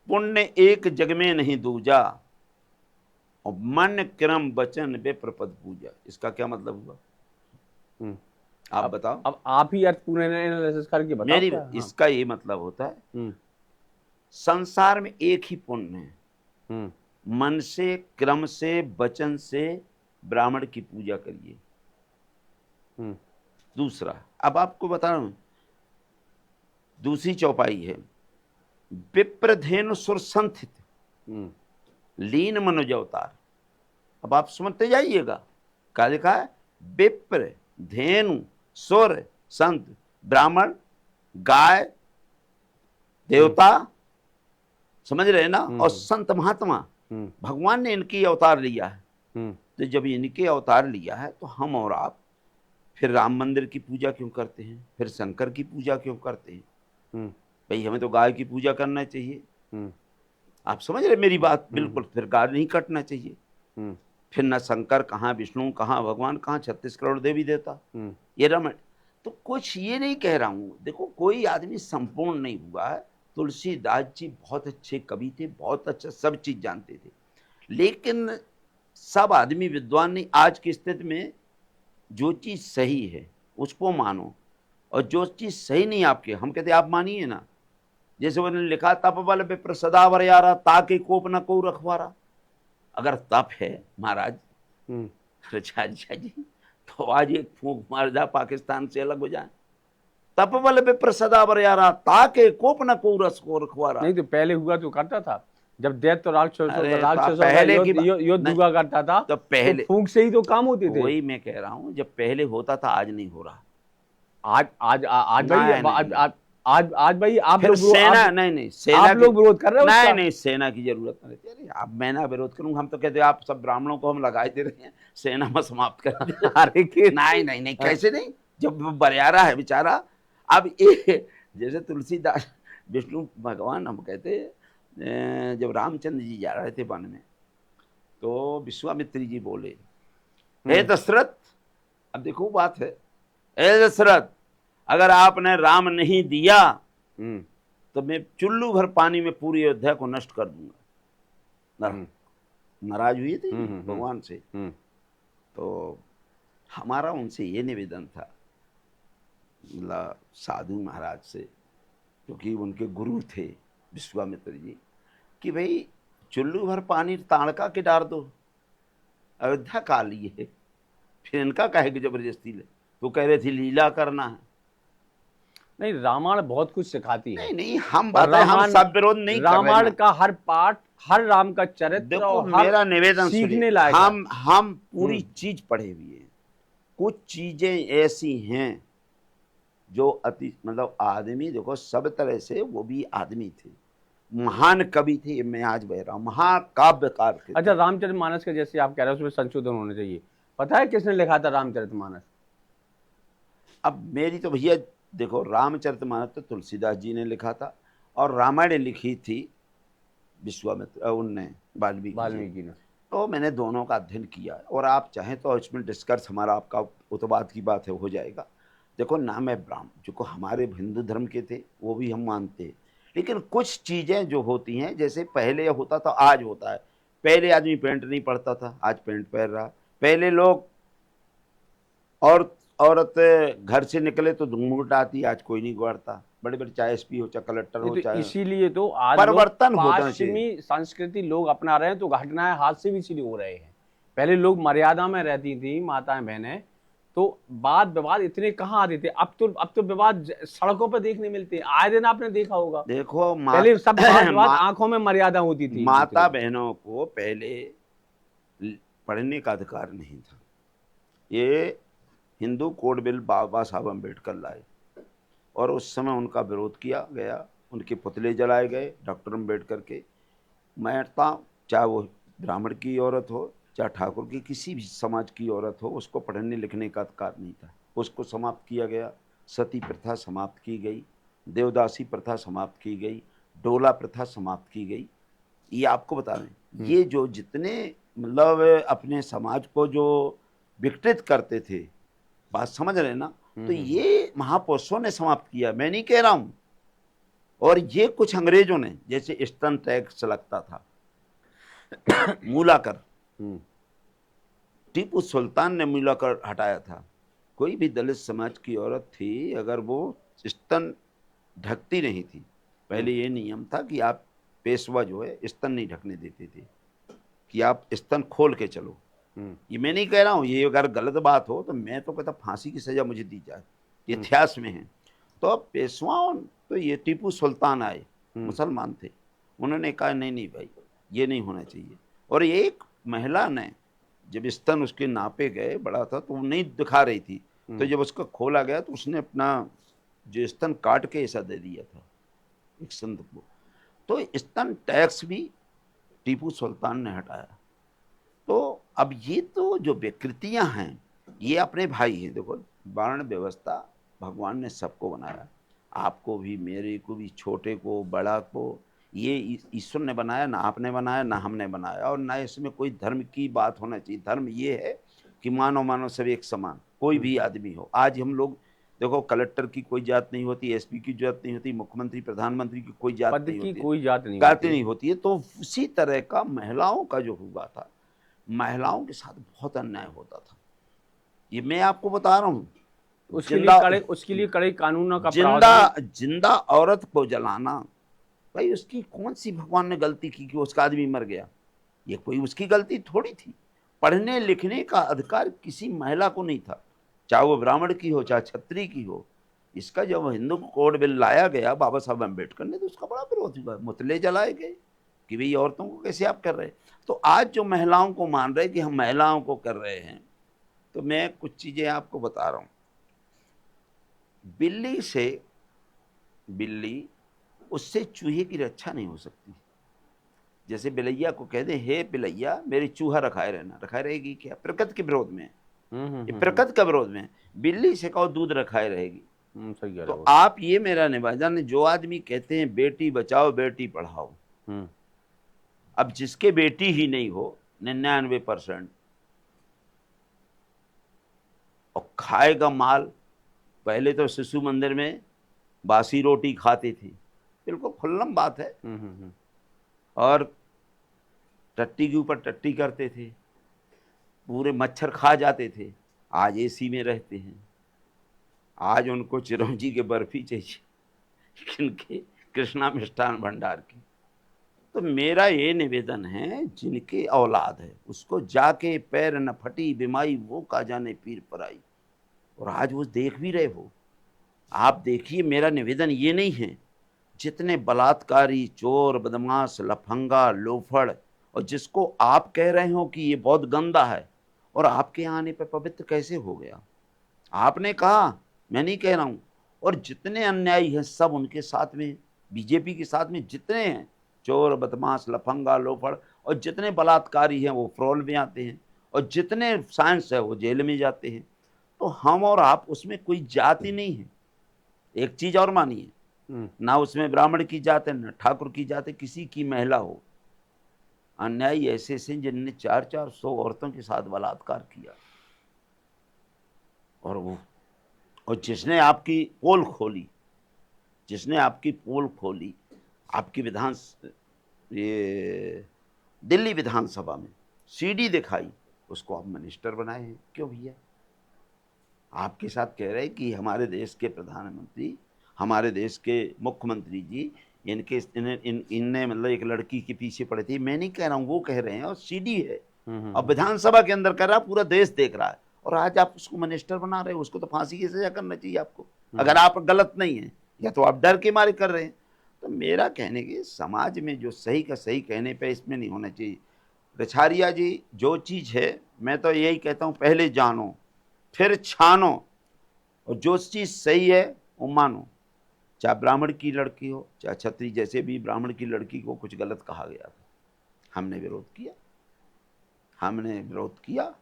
पुण्य एक जग में नहीं दूजा, और मन क्रम वचन विप्रपद पूजा। इसका क्या मतलब हुआ? आप बताओ। अब आप ही अर्थ पूरे एनालिसिस करके बताओ। मेरी क्या? हाँ। इसका ये मतलब होता है, संसार में एक ही पुण्य है, मन से, क्रम से, वचन से ब्राह्मण की पूजा करिए। दूसरा, अब आपको बता रहा हूं, दूसरी चौपाई है, विप्रधेनु सुर संथित लीन मनुज अवतार। अब आप समझते जाइएगा, क्या लिखा है? विप्र, धेनु, सुर, संत, ब्राह्मण, गाय, देवता, समझ रहे ना, और संत महात्मा, भगवान ने इनकी अवतार लिया है। तो जब इनके अवतार लिया है, तो हम और आप फिर राम मंदिर की पूजा क्यों करते हैं, फिर शंकर की पूजा क्यों करते हैं? भाई हमें तो गाय की पूजा करना चाहिए। आप समझ रहे मेरी बात? बिल्कुल, फिर गाय नहीं कटना चाहिए। फिर न शंकर कहाँ, विष्णु कहाँ, भगवान कहाँ, 36 करोड़ देवी देवता, ये रामायण। तो कुछ ये नहीं कह रहा हूं, देखो कोई आदमी संपूर्ण नहीं हुआ है। तुलसीदास जी बहुत अच्छे कवि थे, बहुत अच्छा सब चीज जानते थे, लेकिन सब आदमी विद्वान नहीं। आज की स्थिति में जो चीज सही है उसको मानो, और जो चीज सही नहीं आपके, हम कहते आप मानिए ना। जैसे उन्होंने लिखा, तप बल विप्र सदा वरयारा, ताके कोप न को रखवारा। अगर तप है महाराज रचार्या जी, तो आज एक फूंक मार जा, पाकिस्तान से अलग हो जाए। तप बल विप्र सदा वरयारा, ताके कोप न को रखवारा। नहीं, तो पहले हुआ तो करता था, जब दैत्य राक्षसों पहले की युद्ध हुआ करता था, तो पहले फूंक से ही तो काम होते थे। वही मैं कह रहा हूं, जब पहले होता था, आज नहीं हो रहा। आज भाई, आज भाई आप लोग सेना नहीं सेना, आप लोग विरोध कर रहे हो उसका? नहीं, सेना की जरूरत नहीं रहती। अब मैं ना विरोध करूंगा, हम तो कहते हैं आप सब ब्राह्मणों को हम लगाए दे रहे हैं, सेना में समाप्त करा दे। अरे नहीं, कैसे नहीं, जब बरियारा है बेचारा। अब ये जैसे तुलसीदास, विष्णु भगवान, हम कहते हैं जब रामचंद्र जी जा रहे थे वन में, तो विश्वामित्र जी बोले, हे दशरथ, अब देखो बात है, हे दशरथ, अगर आपने राम नहीं दिया तो मैं चुल्लू भर पानी में पूरी अयोध्या को नष्ट कर दूंगा। नाराज हुए थे भगवान से। तो हमारा उनसे ये निवेदन था मतलब साधु महाराज से, क्योंकि उनके गुरु थे विश्वामित्र जी, कि भाई चुल्लू भर पानी ताड़का के डार दो, अयोध्या काली है, फिर इनका काहे की जबरदस्ती ले। तो कह रहे थे लीला करना है। नहीं, रामायण बहुत कुछ सिखाती है। नहीं नहीं, हम और बात है, हम रामायण सब विरोध नहीं कर रहे रामायण ना। का हर पाठ, हर राम का चरित्र देखो और हर मेरा निवेदन सुनिए, सीखने लायक है। हम पूरी चीज पढ़े हुए हैं। कुछ चीजें ऐसी हैं जो अति मतलब आदमी, देखो सब तरह से वो भी आदमी थे, महान कवि थे, मैं आज बह रहा हूँ, महाकाव्यकार थे। अच्छा, रामचरितमानस के जैसे आप कह रहे हो उसमें संशोधन होने चाहिए। पता है किसने लिखा था रामचरितमानस? अब मेरी तो भैया देखो, रामचरितमानस तो तुलसीदास जी ने लिखा था, और रामायण लिखी थी विश्वामित्र उनने, वाल्मीकि ने। तो मैंने दोनों का अध्ययन किया, और आप चाहें तो इसमें डिस्कस हमारा आपका उतबाद की बात है, हो जाएगा। देखो ना, मैं ब्राह्मण जो हमारे हिंदू धर्म के थे वो भी हम मानते हैं, लेकिन कुछ चीज़ें जो होती हैं, जैसे पहले होता था आज होता है। पहले आदमी पैंट नहीं पहनता था, आज पैंट पहन रहा। पहले लोग और औरत घर से निकले तो घूंघट आती, आज कोई नहीं गुड़ता। बड़े बड़े चाहे एसपी हो, चाहे कलेक्टर नहीं हो, तो चाहे इसीलिए तो आज लोग परिवर्तन होना चाहिए। पश्चिमी संस्कृति लोग अपना रहे हैं, तो घटनाएं हाथ से भी इसीलिए हो रहे हैं। पहले लोग मर्यादा में रहती थी माताएं बहनें, तो वाद विवाद इतने कहाँ आते थे। अब तो विवाद सड़कों पर देखने मिलते हैं, आए दिन आपने देखा होगा। देखो पहले सब वाद विवाद आंखों में मर्यादा होती थी। माता बहनों को पहले पढ़ने का अधिकार नहीं था। ये हिंदू कोड बिल बाबा साहब अम्बेडकर लाए, और उस समय उनका विरोध किया गया, उनके पुतले जलाए गए डॉक्टर अम्बेडकर के। महत्ता, चाहे वो ब्राह्मण की औरत हो, चाहे ठाकुर की किसी भी समाज की औरत हो, उसको पढ़ने लिखने का अधिकार नहीं था, उसको समाप्त किया गया। सती प्रथा समाप्त की गई, देवदासी प्रथा समाप्त की गई, डोला प्रथा समाप्त की गई। ये आपको बता रहे, ये जो जितने मतलब अपने समाज को जो विकृत करते थे, बात समझ रहे ना, तो ये महापुरुषों ने समाप्त किया, मैं नहीं कह रहा हूं। और ये कुछ अंग्रेजों ने, जैसे स्तन टैक्स लगता था, मूलाकर, टीपू सुल्तान ने मूलाकर हटाया था। कोई भी दलित समाज की औरत थी, अगर वो स्तन ढकती नहीं थी, पहले ये नियम था कि आप पेशवा जो है स्तन नहीं ढकने देते थे, कि आप स्तन खोल के चलो। ये मैं नहीं कह रहा हूँ, ये अगर गलत बात हो तो मैं तो कहता फांसी की सजा मुझे दी जाए, ये इतिहास में है। तो अब पेशवाओं, तो ये टीपू सुल्तान आए, मुसलमान थे, उन्होंने कहा नहीं नहीं भाई, ये नहीं होना चाहिए। और एक महिला ने, जब स्तन उसके नापे गए, बड़ा था तो वो नहीं दिखा रही थी, तो जब उसका खोला गया तो उसने अपना जो स्तन काट के ऐसा दे दिया था एक संत को। तो स्तन टैक्स भी टीपू सुल्तान ने हटाया। तो अब ये तो जो विकृतियां हैं, ये अपने भाई हैं। देखो वर्ण व्यवस्था भगवान ने सबको बनाया, आपको भी, मेरे को भी, छोटे को, बड़ा को, ये ईश्वर ने बनाया, ना आपने बनाया ना हमने बनाया। और ना इसमें कोई धर्म की बात होना चाहिए। धर्म ये है कि मानव मानव सब एक समान, कोई भी आदमी हो। आज हम लोग देखो, कलेक्टर की कोई जात नहीं होती, एसपी की जात नहीं होती, मुख्यमंत्री प्रधानमंत्री की कोई जात पद नहीं की होती, कोई जात नहीं जात होती। नहीं होती है। तो उसी तरह का महिलाओं का जो हुआ था, महिलाओं के साथ बहुत अन्याय होता था, ये मैं आपको बता रहा हूँ। उसके लिए कड़े कानूनों का प्रावधान। जिंदा औरत को जलाना, भाई उसकी कौन सी भगवान ने गलती की कि उसका आदमी मर गया? ये कोई उसकी गलती थोड़ी थी। पढ़ने लिखने का अधिकार किसी महिला को नहीं था, चाहे वो ब्राह्मण की हो, चाहे क्षत्रिय की हो। इसका जब हिंदू कोड बिल लाया गया बाबा साहब अम्बेडकर ने, तो उसका बड़ा विरोध हुआ, मुतले जलाए गए कि भाई औरतों को कैसे आप कर रहे हैं। तो आज जो महिलाओं को मान रहे कि हम महिलाओं को कर रहे हैं, तो मैं कुछ चीजें आपको बता रहा हूं। बिल्ली उससे चूहे की रक्षा नहीं हो सकती। जैसे बिलैया को कह दे, हे बिलैया मेरी चूहा रखाए रहना, रखाए रहेगी क्या? प्रकृति के विरोध में, ये प्रकृति का विरोध में। बिल्ली से कहो दूध रखाए रहेगी। सही तो आप ये मेरा निवेदन, जो आदमी कहते हैं बेटी बचाओ बेटी पढ़ाओ, अब जिसके बेटी ही नहीं हो 99%, और खाएगा माल। पहले तो शिशु मंदिर में बासी रोटी खाते थे, बिल्कुल खुल्लम बात है, और टट्टी के ऊपर टट्टी करते थे, पूरे मच्छर खा जाते थे। आज एसी में रहते हैं, आज उनको चिरौंजी की बर्फी चाहिए, किनके? कृष्णा मिष्ठान भंडार की। तो मेरा ये निवेदन है, जिनके औलाद है उसको जाके पैर न फटी बिमाई वो का जाने पीर पराई, और आज वो देख भी रहे हो। आप देखिए, मेरा निवेदन ये नहीं है, जितने बलात्कारी, चोर, बदमाश, लफंगा, लोफड़, और जिसको आप कह रहे हो कि ये बहुत गंदा है, और आपके यहाँ आने पर पवित्र कैसे हो गया? आपने कहा, मैं नहीं कह रहा हूं। और जितने अन्यायी हैं सब उनके साथ में, बीजेपी के साथ में जितने हैं, चोर, बदमाश, लफंगा, लोफड़, और जितने बलात्कारी हैं वो फ्रोल में आते हैं, और जितने साइंस है वो जेल में जाते हैं। तो हम और आप, उसमें कोई जाति नहीं है। एक चीज और मानिए, ना उसमें ब्राह्मण की जात है, ना ठाकुर की जात है, किसी की महिला हो। अन्यायी ऐसे ऐसे जिनने 400 औरतों के साथ बलात्कार किया, और जिसने आपकी पोल खोली, आपकी ये दिल्ली विधानसभा में सीडी दिखाई, उसको आप मिनिस्टर बनाए हैं। क्यों भैया? आपके साथ कह रहे हैं कि हमारे देश के प्रधानमंत्री, हमारे देश के मुख्यमंत्री जी, इनने मतलब एक लड़की के पीछे पड़े थे। मैं नहीं कह रहा हूँ, वो कह रहे हैं, और सीडी है, और विधानसभा के अंदर कर रहा, पूरा देश देख रहा है, और आज आप उसको मिनिस्टर बना रहे हो। उसको तो फांसी की सजा करना चाहिए आपको, अगर आप गलत नहीं है, या तो आप डर के मारे कर रहे हैं। तो मेरा कहने के, समाज में जो सही का सही कहने पे इसमें नहीं होना चाहिए। रिछारिया जी, जो चीज़ है, मैं तो यही कहता हूँ, पहले जानो फिर छानो, और जो चीज़ सही है वो मानो। चाहे ब्राह्मण की लड़की हो, चाहे छत्री, जैसे भी ब्राह्मण की लड़की को कुछ गलत कहा गया था, हमने विरोध किया।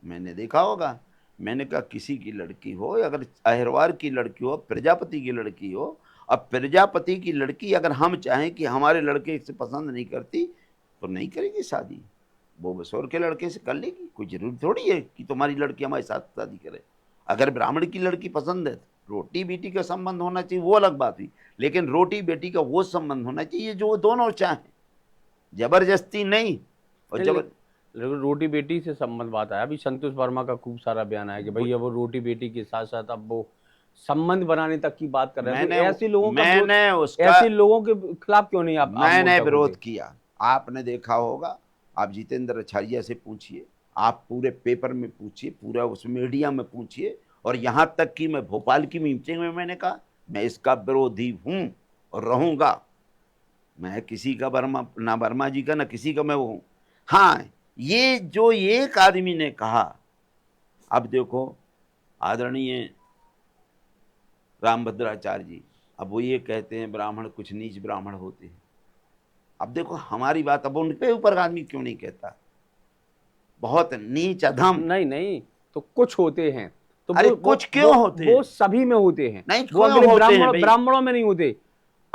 मैंने देखा होगा, मैंने कहा किसी की लड़की हो, अगर अहिरवार की लड़की हो, प्रजापति की लड़की हो, अब प्रजापति की लड़की अगर हम चाहें कि हमारे लड़के से पसंद नहीं करती तो नहीं करेगी शादी, वो बसौर के लड़के से कर लेगी। कोई जरूरी थोड़ी है कि तुम्हारी लड़की हमारे साथ शादी करे। अगर ब्राह्मण की लड़की पसंद है, रोटी बेटी का संबंध होना चाहिए, वो अलग बात हुई, लेकिन रोटी बेटी का वो संबंध होना चाहिए जो दोनों चाहें, जबरदस्ती नहीं। और लेकिन रोटी बेटी से संबंध बात आया, अभी संतोष वर्मा का खूब सारा बयान आया कि भैया वो रोटी बेटी के साथ साथ अब वो संबंध बनाने तक की बात कर रहे हैं। तो ऐसे लोगों के खिलाफ क्यों नहीं मैंने विरोध किया। आपने देखा होगा, आप जितेंद्र रिछारिया से पूछिए, आप पूरे पेपर में पूछिए, पूरा उस मीडिया में पूछिए, और यहाँ तक कि मैं भोपाल की मीटिंग में मैंने कहा मैं इसका विरोधी हूँ और रहूँगा। मैं किसी का ना वर्मा जी का, ना किसी का मैं वो हूँ। हाँ, ये जो एक आदमी ने कहा, अब देखो आदरणीय रामभद्राचार्य जी, अब वो ये कहते हैं ब्राह्मण कुछ नीच ब्राह्मण होते हैं। अब देखो हमारी बात, अब उनके ऊपर आदमी क्यों नहीं कहता बहुत नीच अधम? नहीं, तो कुछ होते हैं। तो अरे कुछ क्यों होते हैं? वो सभी में होते हैं, नहीं, वो ब्राह्मणों में नहीं होते।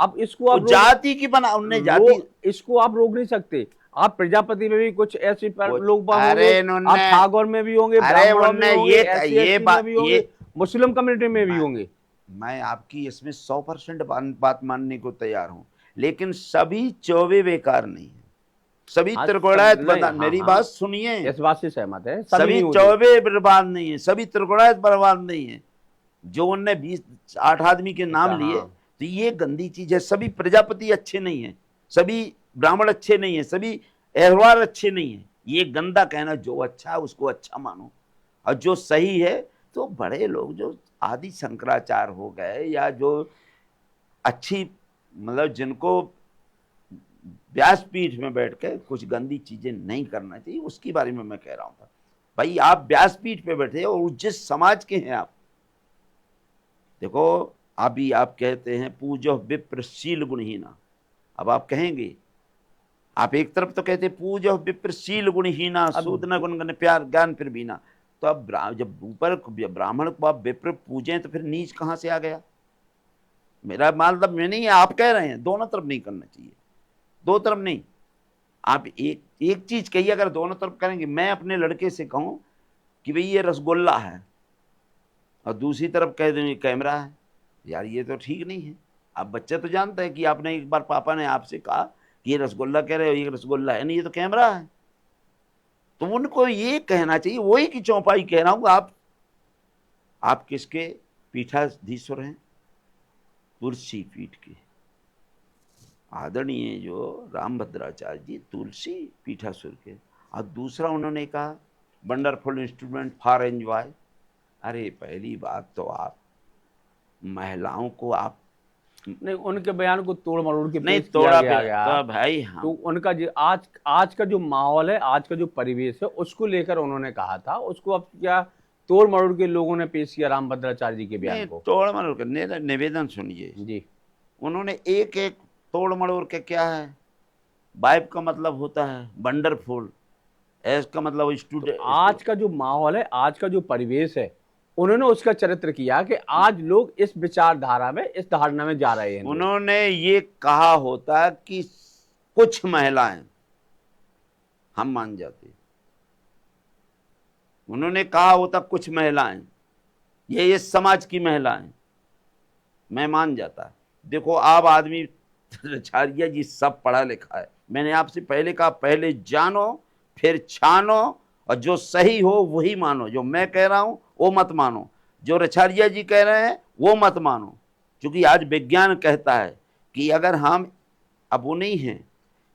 अब इसको आप जाति की बना, उनने जाति, इसको आप रोक नहीं सकते। आप प्रजापति में भी कुछ ऐसे लोग होंगे, आप ठाकुर में भी होंगे, ब्राह्मणों में भी होंगे, मुस्लिम कम्युनिटी में भी होंगे। मैं आपकी इसमें 100% बात मानने को तैयार हूं, लेकिन सभी चौबे बेकार नहीं है, सभी त्रिकोणायत बर्बाद। मेरी बात सुनिए, इस बात से सहमत है, सभी चौबे बर्बाद नहीं है, सभी त्रिकोणायत बर्बाद नहीं है। जो उनने 28 आदमी के नाम लिए, तो ये गंदी चीज है। सभी प्रजापति अच्छे नहीं है, सभी ब्राह्मण अच्छे नहीं है, सभी अहिरवार अच्छे नहीं है। ये गंदा कहना, जो अच्छा है उसको अच्छा मानो, और जो सही है तो बड़े लोग जो आदि शंकराचार्य हो गए, या जो अच्छी मतलब जिनको व्यासपीठ में बैठ के कुछ गंदी चीजें नहीं करना चाहिए, उसके बारे में मैं कह रहा हूं। भाई आप व्यासपीठ पे बैठे और जिस समाज के हैं आप, देखो अभी आप कहते हैं पूजो विप्रशील गुणहीना। अब आप कहेंगे, आप एक तरफ तो कहते पूजो विप्रशील गुणहीना, सूद न गुण गण प्यार ज्ञान फिर बीना। तो अब जब ऊपर ब्राह्मण को आप विप्र पूजे तो फिर नीच कहां से आ गया? मेरा मतलब मैं नहीं है, आप कह रहे हैं दोनों तरफ नहीं करना चाहिए, दो तरफ नहीं। आप एक चीज कहिए, अगर दोनों तरफ करेंगे, मैं अपने लड़के से कहूं कि भाई ये रसगुल्ला है, और दूसरी तरफ कह दें कैमरा है, यार ये तो ठीक नहीं है। अब बच्चे तो जानते हैं कि आपने एक बार पापा ने आपसे कहा कि ये रसगुल्ला कह रहे हो, ये रसगुल्ला है नहीं, ये तो कैमरा है। तो उनको ये कहना चाहिए, वही की चौपाई कह रहा हूं, आप किसके पीठाधीश्वर हैं तुलसी पीठ के, आदरणीय जो रामभद्राचार्य जी तुलसी पीठाधीश्वर के। और दूसरा उन्होंने कहा वंडरफुल इंस्ट्रूमेंट फॉर एंजॉय। अरे पहली बात तो आप महिलाओं को आप नहीं, उनके बयान को तोड़ मरोड़ के नहीं पेश तोड़ा किया गया। तो भाई हम तो उनका जो आज का जो माहौल है, आज का जो परिवेश है, उसको लेकर उन्होंने कहा था, उसको अब क्या तोड़ मरोड़ के लोगों ने पेश किया रामभद्राचार्य जी के बयान नहीं को। तोड़ मरोड़ के निवेदन सुनिए जी, उन्होंने एक एक तोड़ मरोड़ के क्या है। वाइब का मतलब होता है वंडरफुल, एस का मतलब तो स्टूडेंट। आज का जो माहौल है, आज का जो परिवेश है, उन्होंने उसका चरित्र किया कि आज लोग इस विचारधारा में, इस धारणा में जा रहे हैं। उन्होंने ये कहा होता कि कुछ महिलाएं, हम मान जाते। उन्होंने कहा होता कुछ महिलाएं, ये इस समाज की महिलाएं, मैं मान जाता। देखो आप आदमी आचार्य जी सब पढ़ा लिखा है। मैंने आपसे पहले कहा पहले जानो फिर छानो और जो सही हो वही मानो। जो मैं कह रहा हूं वो मत मानो, जो आचार्य जी कह रहे हैं वो मत मानो। क्योंकि आज विज्ञान कहता है कि अगर हम, अब वो नहीं है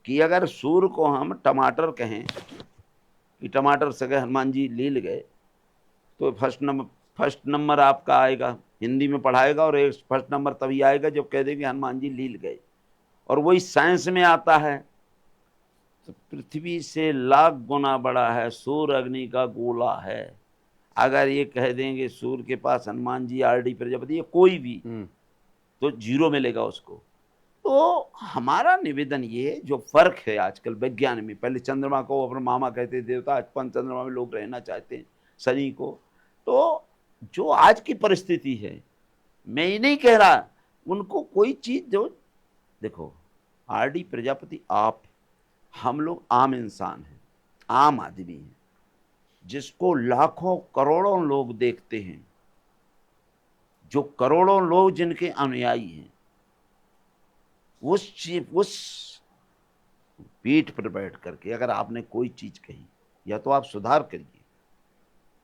कि अगर सूर्य को हम टमाटर कहें कि टमाटर से गए हनुमान जी लील गए, तो फर्स्ट नंबर आपका आएगा, हिंदी में पढ़ाएगा, और एक फर्स्ट नंबर तभी आएगा जब कह देंगे हनुमान जी लील गए। और वही साइंस में आता है, तो पृथ्वी से लाख गुना बड़ा है सूर्य, अग्नि का गोला है। अगर ये कह देंगे सूर्य के पास हनुमान जी, आर डी प्रजापति, कोई भी, तो जीरो मिलेगा उसको। तो हमारा निवेदन ये, जो फर्क है आजकल विज्ञान में, पहले चंद्रमा को अपना मामा कहते देवता, आज चंद्रमा में लोग रहना चाहते हैं, शनि को। तो जो आज की परिस्थिति है, मैं ये नहीं कह रहा उनको कोई चीज जो, देखो आर डी प्रजापति, आप, हम लोग आम इंसान हैं, आम आदमी हैं, जिसको लाखों करोड़ों लोग देखते हैं, जो करोड़ों लोग जिनके अनुयायी हैं, उस पीठ पर बैठ करके अगर आपने कोई चीज कही, या तो आप सुधार करिए।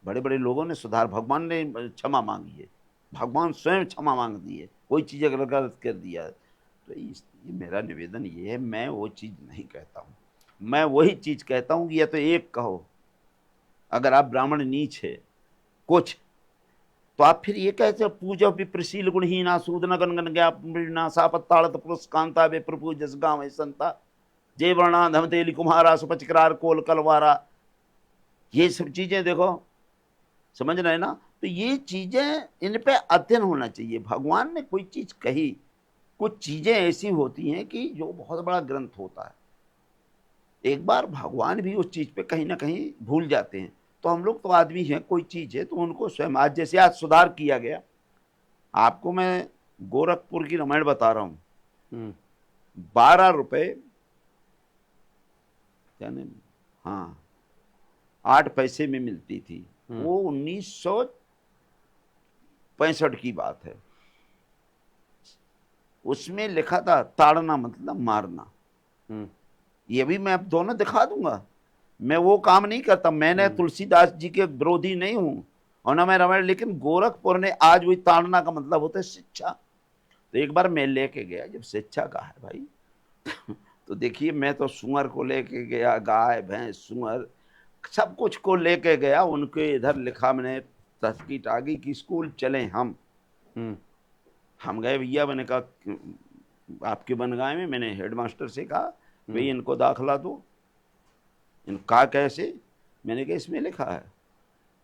बड़े बड़े लोगों ने सुधार, भगवान ने क्षमा मांगी है, भगवान स्वयं क्षमा मांग दी है, कोई चीज अगर गलत कर दिया। तो ये मेरा निवेदन ये है, मैं वो चीज नहीं कहता हूँ, मैं वही चीज कहता हूँ कि या तो एक कहो, अगर आप ब्राह्मण नीच है कुछ, तो आप फिर ये कहते पूजा विप्रशील गुणहीना सूदन गण ज्ञापना सापत्ताड़त पुरस्कांता वे प्रभु जस गाँव संता जय वर्णा धम तेली कुम्हारा सुपचक्रार कोल कलवारा। ये सब चीजें देखो, समझ रहे ना। तो ये चीजें, इन पे अध्ययन होना चाहिए। भगवान ने कोई चीज कही, कुछ चीजें ऐसी होती हैं कि जो बहुत बड़ा ग्रंथ होता है, एक बार भगवान भी उस चीज पे कहीं ना कहीं भूल जाते हैं। तो हम लोग तो आदमी हैं, कोई चीज है तो उनको स्वयं, आज जैसे आज सुधार किया गया, आपको मैं गोरखपुर की रामायण बता रहा हूं, 12 रुपए यानी, हाँ 8 पैसे में मिलती थी, वो 1965 की बात है। उसमें लिखा था ताड़ना मतलब मारना। ये भी मैं अब दोनों दिखा दूंगा, मैं वो काम नहीं करता। मैंने तुलसीदास जी के विरोधी नहीं हूं और ना मैं रामायण, लेकिन गोरखपुर ने आज वही ताड़ना का मतलब होता है शिक्षा। तो एक बार मैं लेके गया, जब शिक्षा का है भाई तो देखिए, मैं तो सुअर को लेके गया, गाय भैंस सुअर सब कुछ को लेके गया। उनके इधर लिखा, मैंने तस्कीट आ गई कि स्कूल चलें हम गए भैया। मैंने कहा आपके बनगांव में, मैंने हेडमास्टर से कहा भाई इनको दाखला दो। इनका कैसे? मैंने कहा इसमें लिखा है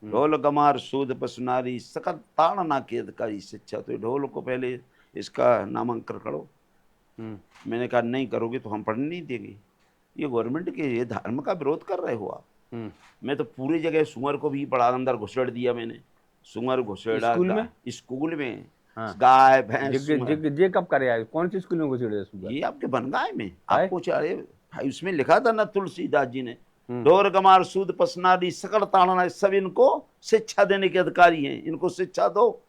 ढोल गमार सूद पसुनारी सकल ताड़ना की अधिकारी शिक्षा, तो ढोल को पहले इसका नामांकन करो। मैंने कहा नहीं करोगे तो हम पढ़ने नहीं देंगे। ये गवर्नमेंट के, ये धर्म का विरोध कर रहे हो आप। मैं तो पूरी जगह सुअर को भी बड़ा अंदर घुसेड़ दिया मैंने, सुअर घुसेड़ा स्कूल में, गाय भैंस। ये कब करे, कौन सी स्कूल में घुसेड़े? ये आपके बनगाय में। आपको अरे भाई उसमें लिखा था ना तुलसीदास जी ने, ढोर गमार सूद पसनारी सकल ताड़ना, सब इनको शिक्षा देने के अधिकारी हैं, इनको शिक्षा दो,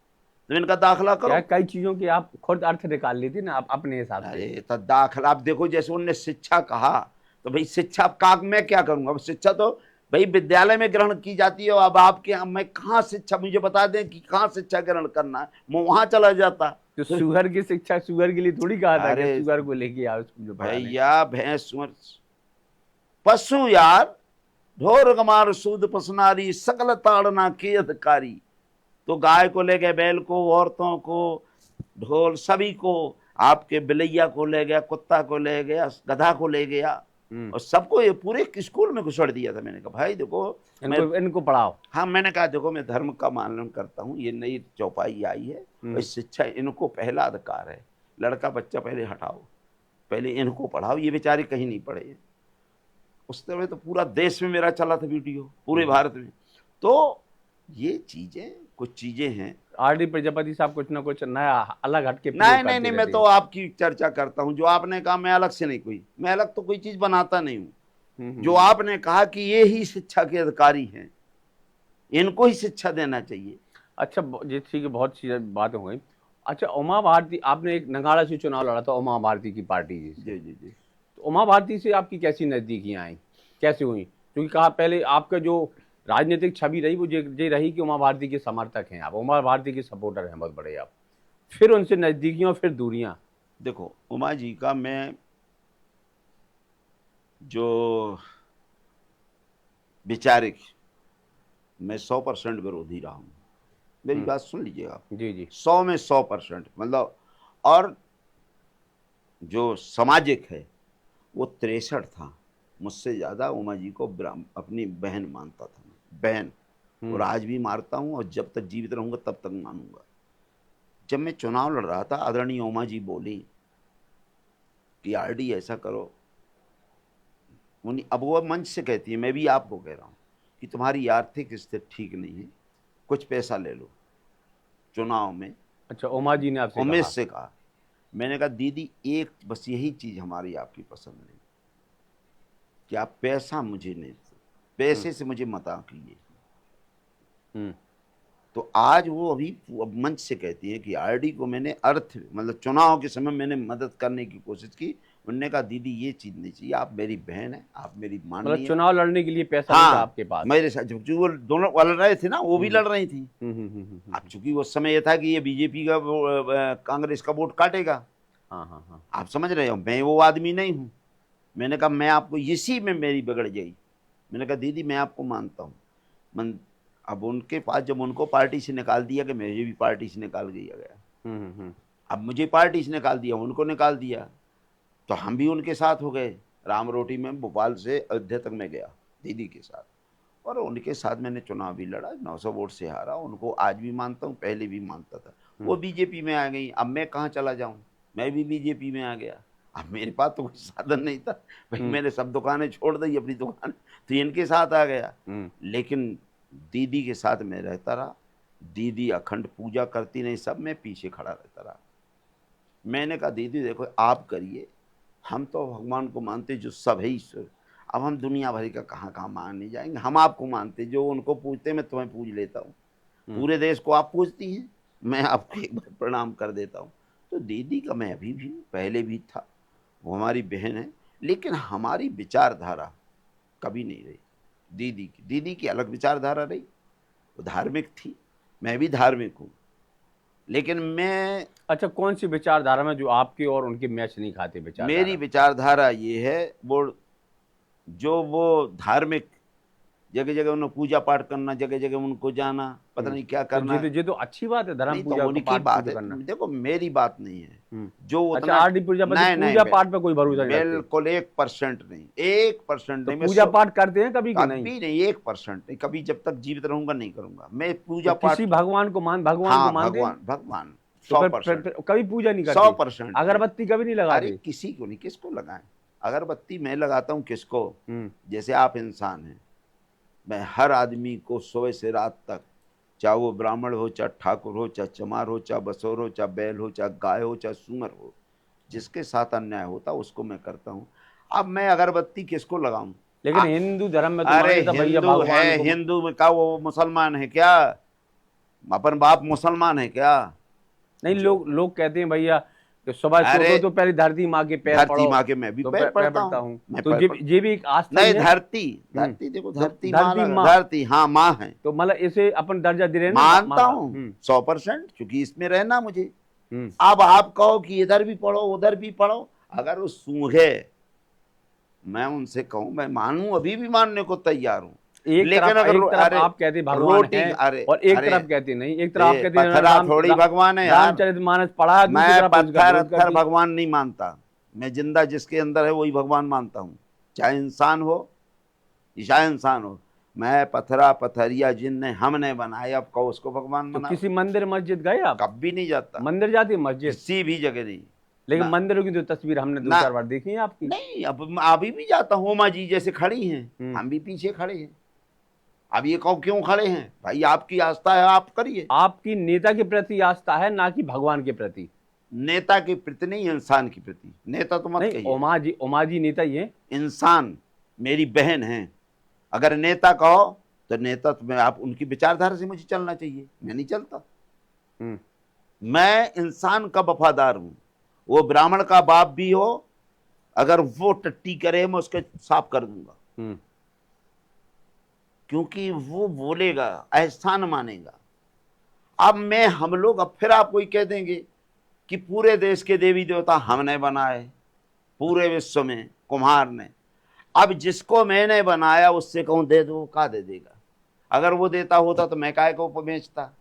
तो इनका दाखला करो। कई चीजों की आप खुद अर्थ निकाल ली थी ना आप अपने हिसाब से। अरे तो दाखला, आप देखो जैसे उन्होंने शिक्षा कहा, तो भाई शिक्षा का मैं क्या करूंगा? अब शिक्षा तो भाई विद्यालय में ग्रहण की जाती है, अब आपके यहाँ मैं कहाँ शिक्षा, मुझे बता दें कि कहाँ शिक्षा ग्रहण करना है, मैं वहां चला जाता। तो शुगर की शिक्षा शुगर के लिए थोड़ी कहा था कि अरे शुगर को लेके आओ स्कूल पढ़ाने। भैया भैंस पशु यार, ढोर गमार सूद पसनारी सकल ताड़ना के अधिकारी। तो गाय को ले गए, बैल को, औरतों को, ढोल सभी को, आपके बिलैया को ले गया, कुत्ता को ले गया, गधा को ले गया, और सबको ये पूरे स्कूल में घुसड़ दिया था। मैंने कहा भाई देखो इनको पढ़ाओ। हाँ, मैंने कहा देखो मैं धर्म का पालन करता हूँ, ये नई चौपाई आई है और शिक्षा इनको पहला अधिकार है। लड़का बच्चा पहले हटाओ, पहले इनको पढ़ाओ, ये बेचारे कहीं नहीं पढ़े। उस समय तो पूरा देश में मेरा चला था वीडियो, पूरे भारत में। तो ये चीजें कुछ चीजें हैं। आर.डी. प्रजापति साहब कुछ ना कुछ नया अलग हटके नहीं, मैं तो आपकी चर्चा करता हूँ। जो आपने कहा मैं अलग से नहीं, मैं अलग तो कोई चीज बनाता नहीं हूँ। जो आपने कहा कि ये ही शिक्षा के अधिकारी हैं, इनको ही शिक्षा देना चाहिए। अच्छा जी, ठीक है, बहुत सी बातें हो गई। अच्छा, उमा भारती, आपने एक नगाड़ा से चुनाव लड़ा था उमा भारती की पार्टी जी। जी। तो उमा भारती से आपकी कैसी नजदीकियां आई, कैसे हुई? क्योंकि कहा पहले आपका जो राजनीतिक छवि रही वो ये रही कि उमा भारती के समर्थक हैं आप, उमा भारती के सपोर्टर हैं बहुत बड़े आप, फिर उनसे नजदीकियां, फिर दूरियां। देखो उमा जी का मैं जो विचारिक, मैं 100% विरोधी रहा हूँ। मेरी बात सुन लीजिए आप जी 100 में 100% मतलब। और जो सामाजिक है वो 63 था। मुझसे ज्यादा उमा जी को अपनी बहन मानता था, बहन। और आज भी मारता हूँ, और जब तक जीवित रहूंगा तब तक मानूंगा। जब मैं चुनाव लड़ रहा था, आदरणीय उमा जी बोली कि आर.डी. ऐसा करो। अब वो मंच से कहती है, मैं भी आपको कह रहा हूँ कि तुम्हारी आर्थिक स्थिति ठीक नहीं है, कुछ पैसा ले लो चुनाव में। अच्छा, उमा जी ने आपसे उमेश से कहा। मैंने कहा दीदी एक बस यही चीज हमारी आपकी पसंद नहीं कि आप पैसा मुझे नहीं, पैसे से मुझे मत कीजिए। तो आज वो अभी मंच से कहती है कि आर.डी. को मैंने मतलब चुनाव के समय मैंने मदद करने की कोशिश की। उन्होंने कहा दीदी ये चीज नहीं चाहिए, आप मेरी बहन है, आप मेरी माननीय। मतलब चुनाव लड़ने के लिए पैसा नहीं था आपके पास? मेरे साथ जो वो दोनों लड़ रहे थे ना, वो भी लड़ रही थी। अब चूंकि उस समय ये था कि ये बीजेपी का कांग्रेस का वोट काटेगा। हाँ। आप समझ रहे हो, मैं वो आदमी नहीं हूँ। मैंने कहा मैं आपको, इसी में मेरी बिगड़ गई। मैंने कहा दीदी मैं आपको मानता हूँ। अब उनके पास जब उनको पार्टी से निकाल दिया, कि मुझे भी पार्टी से निकाल दिया गया। अब मुझे पार्टी से निकाल दिया, उनको निकाल दिया, तो हम भी उनके साथ हो गए। राम रोटी में भोपाल से अयोध्या तक मैं गया दीदी के साथ, और उनके साथ मैंने चुनाव भी लड़ा, 900 वोट से हारा। उनको आज भी मानता हूँ, पहले भी मानता था। वो बीजेपी में आ गई, अब मैं कहाँ चला जाऊँ, मैं भी बीजेपी में आ गया। अब मेरे पास तो कोई साधन नहीं था भाई, मैंने सब दुकानें छोड़ दी, अपनी दुकान, तो इनके साथ आ गया। लेकिन दीदी के साथ मैं रहता रहा। दीदी अखंड पूजा करती नहीं, सब मैं पीछे खड़ा रहता रहा। मैंने कहा दीदी देखो आप करिए, हम तो भगवान को मानते जो सब है ईश्वर। अब हम दुनिया भरी का कहाँ मानने जाएंगे, हम आपको मानते, जो उनको पूछते मैं तुम्हें पूछ लेता हूँ। पूरे देश को आप पूछती हैं, मैं आपको एक बार प्रणाम कर देता हूँ। तो दीदी का मैं अभी भी, पहले भी था, वो हमारी बहन है, लेकिन हमारी विचारधारा कभी नहीं रही दीदी की अलग विचारधारा रही। वो धार्मिक थी, मैं भी धार्मिक हूँ, लेकिन मैं। अच्छा, कौन सी विचारधारा में जो आपकी और उनकी मैच नहीं खाती विचारधारा? मेरी विचारधारा ये है, वो धार्मिक, जगह जगह उन्हें पूजा पाठ करना, जगह जगह उनको जाना, पता नहीं क्या करना। ये तो अच्छी बात है, धर्म पूजा उनकी बात है। देखो मेरी बात नहीं है जो अच्छा, आर.डी. प्रजापति पूजा पाठ पे कोई भरोसा नहीं, बिल्कुल 1% नहीं, 1% नहीं। पूजा पाठ करते हैं कभी? कभी नहीं, 1% नहीं। कभी जब तक जीवित रहूंगा नहीं करूंगा मैं पूजा पाठ। किसी भगवान को मानते? भगवान 100%। कभी पूजा नहीं करते? 100%। अगरबत्ती कभी नहीं लगाते? अरे किसी को नहीं, किसको लगाएं अगरबत्ती? मैं लगाता हूँ किसको? जैसे आप इंसान हैं, मैं हर आदमी को सुबह से रात तक, चाहे वो ब्राह्मण हो, चाहे ठाकुर हो, चाहे चमार हो, चाहे बसोर हो, चाहे बैल हो, चाहे गाय हो, चाहे सूअर हो, जिसके साथ अन्याय होता उसको मैं करता हूँ। अब मैं अगरबत्ती किसको लगाऊं? लेकिन हिंदू धर्म में तो अरे हिंदू है, हिंदू में का वो मुसलमान है क्या? अपन बाप मुसलमान है क्या? नहीं, लोग कहते हैं भैया तो सुबह अरे सोचो तो पहले धरती माँ के पैर धरती पड़ो। माँ के मैं भी तो पैर पड़ता पड़ता हूँ, हूँ। मैं तो पैर पड़ता ये भी एक आस्था ही नहीं, है। धरती धरती देखो, तो धरती माँ धरती लगा, माँ, धरती हाँ माँ है, तो मतलब इसे अपन दर्जा दे रहे हैं ना मानता का। हूँ 100%, क्योंकि इसमें रहना मुझे। हम्म। अब आप कहो कि इधर भी पढ़ो उधर भी पढ़ो, अगर वो सूंघे, मैं उनसे कहूं, मैं मानूं, अभी भी मानने को तैयार हूं। एक लेकिन तरफ, अगर एक तरफ अरे आप कहते भगवान रोटी, है अरे और एक अरे तरफ कहते नहीं, एक तरफ आप कहते पत्थरा थोड़ी भगवान है यार, रामचरितमानस पढ़ा, दूसरी मैं तरफ उसका पत्थर विरोध अत्थर करती। भगवान नहीं मानता, मैं जिंदा जिसके अंदर है वही भगवान मानता हूँ, चाहे इंसान हो चाहे इंसान हो। मैं पत्थरा पत्थरिया जिनने हमने बनाया, अब कहो उसको भगवान तो बना। किसी मंदिर मस्जिद गए आप? कभी नहीं जाता, मंदिर जाती है मस्जिद? किसी भी जगह नहीं। लेकिन ना मंदिरों की तो तस्वीर हमने दो ना चार बार देखी है आपकी। नहीं, अब अभी भी जाता हूँ, माँ जी जैसे खड़ी हैं, हम्म। हम भी पीछे खड़े हैं। अब ये कहो क्यों खड़े हैं भाई, आपकी आस्था है आप करिए। आपकी नेता के प्रति आस्था है, ना कि भगवान के प्रति? नेता के प्रति नहीं, इंसान के प्रति। नेता तो मत नहीं, कहिए, उमा जी नेता ही है। इंसान मेरी बहन है। अगर नेता कहो तो नेता तो मैं, आप उनकी विचारधारा से मुझे चलना चाहिए, मैं नहीं चलता। मैं इंसान का वफादार हूं, वो ब्राह्मण का बाप भी हो, अगर वो टट्टी करे मैं उसके साफ कर दूंगा, क्योंकि वो बोलेगा, एहसान मानेगा। अब मैं, हम लोग, अब फिर आप कोई कह देंगे कि पूरे देश के देवी देवता हमने बनाए, पूरे विश्व में कुम्हार ने। अब जिसको मैंने बनाया उससे कहूं दे दो, का दे देगा? अगर वो देता होता तो मैं काय को बेचता।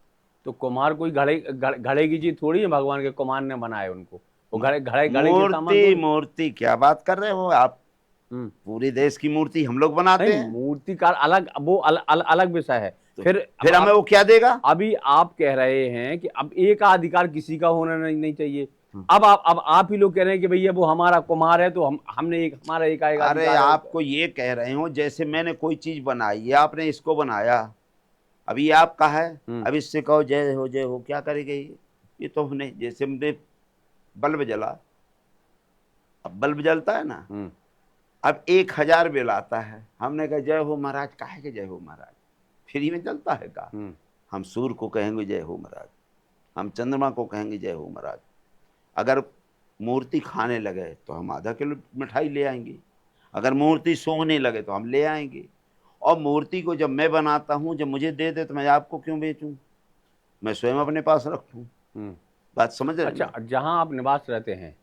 तो कुम्हार कोई घड़े की चीज थोड़ी है, भगवान के कुम्हार ने बनाए उनको, वो घड़े घड़े घड़े के सामान मूर्ति मूर्ति क्या बात कर रहे हो आप? पूरे देश की मूर्ति हम लोग बनाते हैं। मूर्तिकार अलग, वो अलग विषय है। तो फिर हमें वो क्या देगा? अभी आप कह रहे हैं कि अब एक अधिकार किसी का होना नहीं चाहिए। अब आप ही लोग कह रहे हैं कि भैया वो हमारा कुम्हार है तो हमने एक, हमारा एक आएगा। अरे आपको ये कह रहे हो जैसे मैंने कोई चीज बनाई है, आपने इसको बनाया, अभी ये आपका है, अब इससे कहो जय हो जय हो, क्या करेगा ये तो हमने, जैसे हमने बल्ब जला, अब बल्ब जलता है ना, अब 1000 बिल आता है, हमने कहा जय हो महाराज, काहे के जय हो महाराज, फ्री में जलता है का? हम सूर्य को कहेंगे जय हो महाराज, हम चंद्रमा को कहेंगे जय हो महाराज। अगर मूर्ति खाने लगे तो हम आधा किलो मिठाई ले आएंगे, अगर मूर्ति सूंघने लगे तो हम ले आएंगे। और मूर्ति को जब मैं बनाता हूँ, जब मुझे दे दे तो मैं आपको क्यों बेचूं, मैं स्वयं अपने पास रखूं। बात समझ रहे? अच्छा, जहाँ आप निवास रहते हैं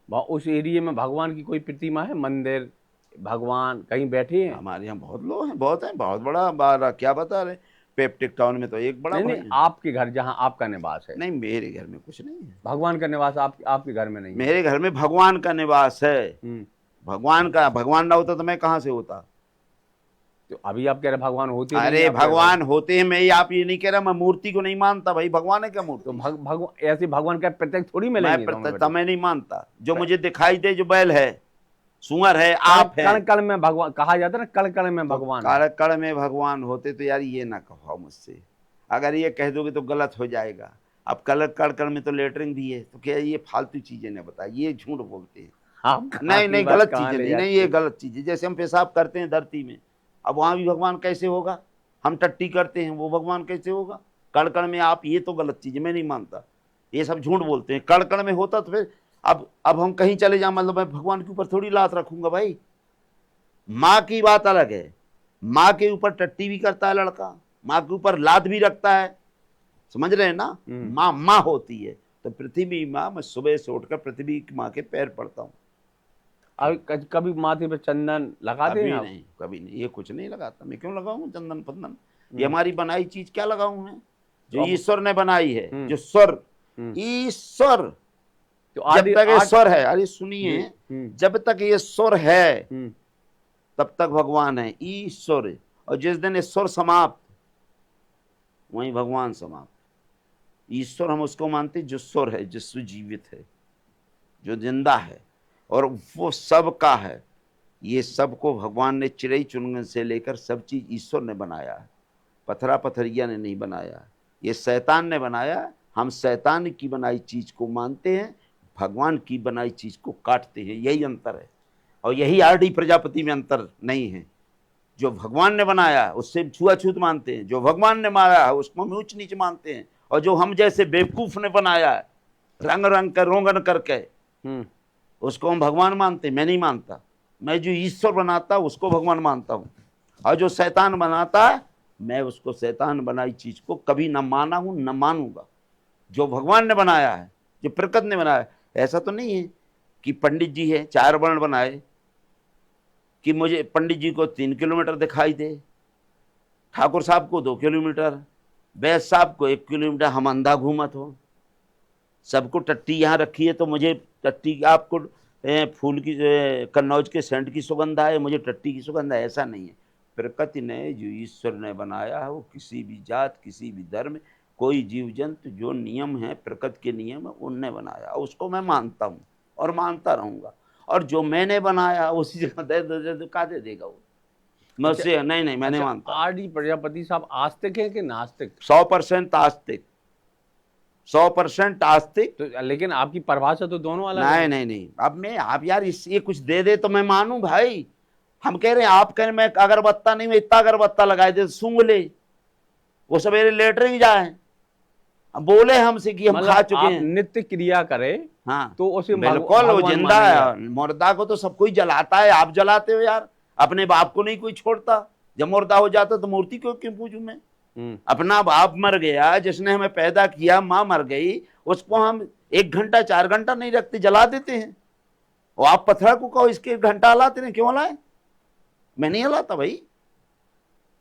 वहाँ उस एरिया में भगवान की कोई प्रतिमा है, मंदिर, भगवान कहीं बैठे हैं? हमारे यहाँ बहुत लोग हैं, बहुत हैं, बहुत बड़ा, क्या बता रहे, पेप्टिक टाउन में तो एक बड़ा नहीं, आपके घर जहाँ आपका निवास है? नहीं, मेरे घर में कुछ नहीं है। भगवान का निवास आपके घर में नहीं है? मेरे घर में भगवान का निवास है। भगवान ना होता तो मैं कहाँ से होता? तो अभी आप कह रहे भगवान होते अरे भगवान होते हैं, मैं आप ये नहीं कह रहा मैं मूर्ति को नहीं मानता भाई, भगवान है क्या मूर्ति? तो भगवान ऐसे भगवान का प्रत्यक्ष थोड़ी मिलेंगे। मैं नहीं मानता, जो मुझे दिखाई दे, जो बैल है, सुअर है, आप है, कण कण में भगवान कहा जाता है ना, कण कण में भगवान, कण कण में भगवान होते तो यार ये ना कहो मुझसे, अगर ये कह दोगे तो गलत हो जाएगा। अब कण कण में तो लेटरिन भी है, तो क्या ये फालतू चीजें ना बताइए, ये झूठ बोलते हैं। नहीं गलत चीजें नहीं, ये गलत चीजें। जैसे हम पेशाब करते हैं धरती में, अब वहां भी भगवान कैसे होगा? हम टट्टी करते हैं, वो भगवान कैसे होगा? कण कण में आप, ये तो गलत चीज है, मैं नहीं मानता, ये सब झूठ बोलते हैं। कण कण में होता तो फिर अब हम कहीं चले जाए, मतलब मैं भगवान के ऊपर थोड़ी लात रखूंगा भाई। माँ की बात अलग है, माँ के ऊपर टट्टी भी करता है लड़का, माँ के ऊपर लात भी रखता है, समझ रहे हैं ना? माँ होती है। तो पृथ्वी माँ, मैं सुबह से उठकर पृथ्वी की माँ के पैर पड़ता हूँ। कभी माथे पे चंदन लगाते हैं? नहीं, कभी नहीं, ये कुछ नहीं लगाता। मैं क्यों लगाऊं चंदन फंदन? ये हमारी बनाई चीज क्या लगाऊं मैं, जो ईश्वर ने बनाई है, जो स्वर, ईश्वर, जब तक ये स्वर है, अरे सुनिए, जब तक ये स्वर है तब तक भगवान है, ईश्वर। और जिस दिन ईश्वर समाप्त, वहीं भगवान समाप्त। ईश्वर हम उसको मानते जो स्वर है, जिससे जीवित है, जो जिंदा है, और वो सबका है। ये सबको भगवान ने चिड़ई चुनगन से लेकर सब चीज ईश्वर ने बनाया है, पथरा पथरिया ने नहीं बनाया, ये शैतान ने बनाया। हम शैतान की बनाई चीज को मानते हैं, भगवान की बनाई चीज को काटते हैं, यही अंतर है। और यही आरडी प्रजापति में अंतर नहीं है। जो भगवान ने बनाया उससे छुआछूत मानते हैं, जो भगवान ने मारा है उसको हम ऊंच नीच मानते हैं, और जो हम जैसे बेवकूफ ने बनाया है रंग रंग कर रोगन करके हम्म। उसको हम भगवान मानते? मैं नहीं मानता। मैं जो ईश्वर बनाता उसको भगवान मानता हूँ, और जो शैतान बनाता मैं उसको शैतान बनाई चीज को कभी न माना हूं न मानूंगा। जो भगवान ने बनाया है, जो प्रकृति ने बनाया है, ऐसा तो नहीं है कि पंडित जी है 4 वर्ण बनाए कि मुझे पंडित जी को 3 किलोमीटर दिखाई दे, ठाकुर साहब को 2 किलोमीटर, वैद्य साहब को 1 किलोमीटर, हम अंधा घूमत हो। सबको टट्टी यहाँ रखी है तो मुझे टट्टी, आपको फूल की कन्नौज के सेंट की सुगंध है, मुझे टट्टी की सुगंध है, ऐसा नहीं है। प्रकृति ने जो ईश्वर ने बनाया है वो किसी भी जात किसी भी धर्म कोई जीव जंतु जो नियम है प्रकृति के नियम है उनने बनाया, उसको मैं मानता हूँ और मानता रहूंगा। और जो मैंने बनाया उसी जगह दे का दे देगा वो, मैं अच्छा, उससे नहीं मैं नहीं अच्छा, मानता। आर.डी. प्रजापति साहब आस्तिक हैं कि नास्तिक? 100% आस्तिक, 100% आस्तिक। तो लेकिन आपकी परिभाषा तो दोनों अलग नहीं है। नहीं नहीं, अब मैं आप यार ये कुछ दे दे तो मैं मानूं भाई। हम कह रहे हैं, आप कह रहे मैं अगरबत्ता नहीं, मैं इतना अगरबत्ता लगाए दे सूंघ ले, वो सवेरे लेटरिंग जाए, अब बोले हमसे कि हम खा मतलब चुके आप हैं। नित्य क्रिया करें हाँ तो उसे बिल्कुल, वो भगवान जिंदा मानेंगे आप? है। मुर्दा को तो सब कोई जलाता है, आप जलाते हो यार, अपने बाप को नहीं कोई छोड़ता। जब मुर्दा हो जाता तो मूर्ति को क्यों पूजूं मैं? अपना बाप मर गया जिसने हमें पैदा किया, माँ मर गई, उसको हम 1 घंटा 4 घंटा नहीं रखते, जला देते हैं। और आप पत्थर को कहो इसके 1 घंटा हलाते हैं, क्यों हलाए? मैं नहीं हलाता भाई।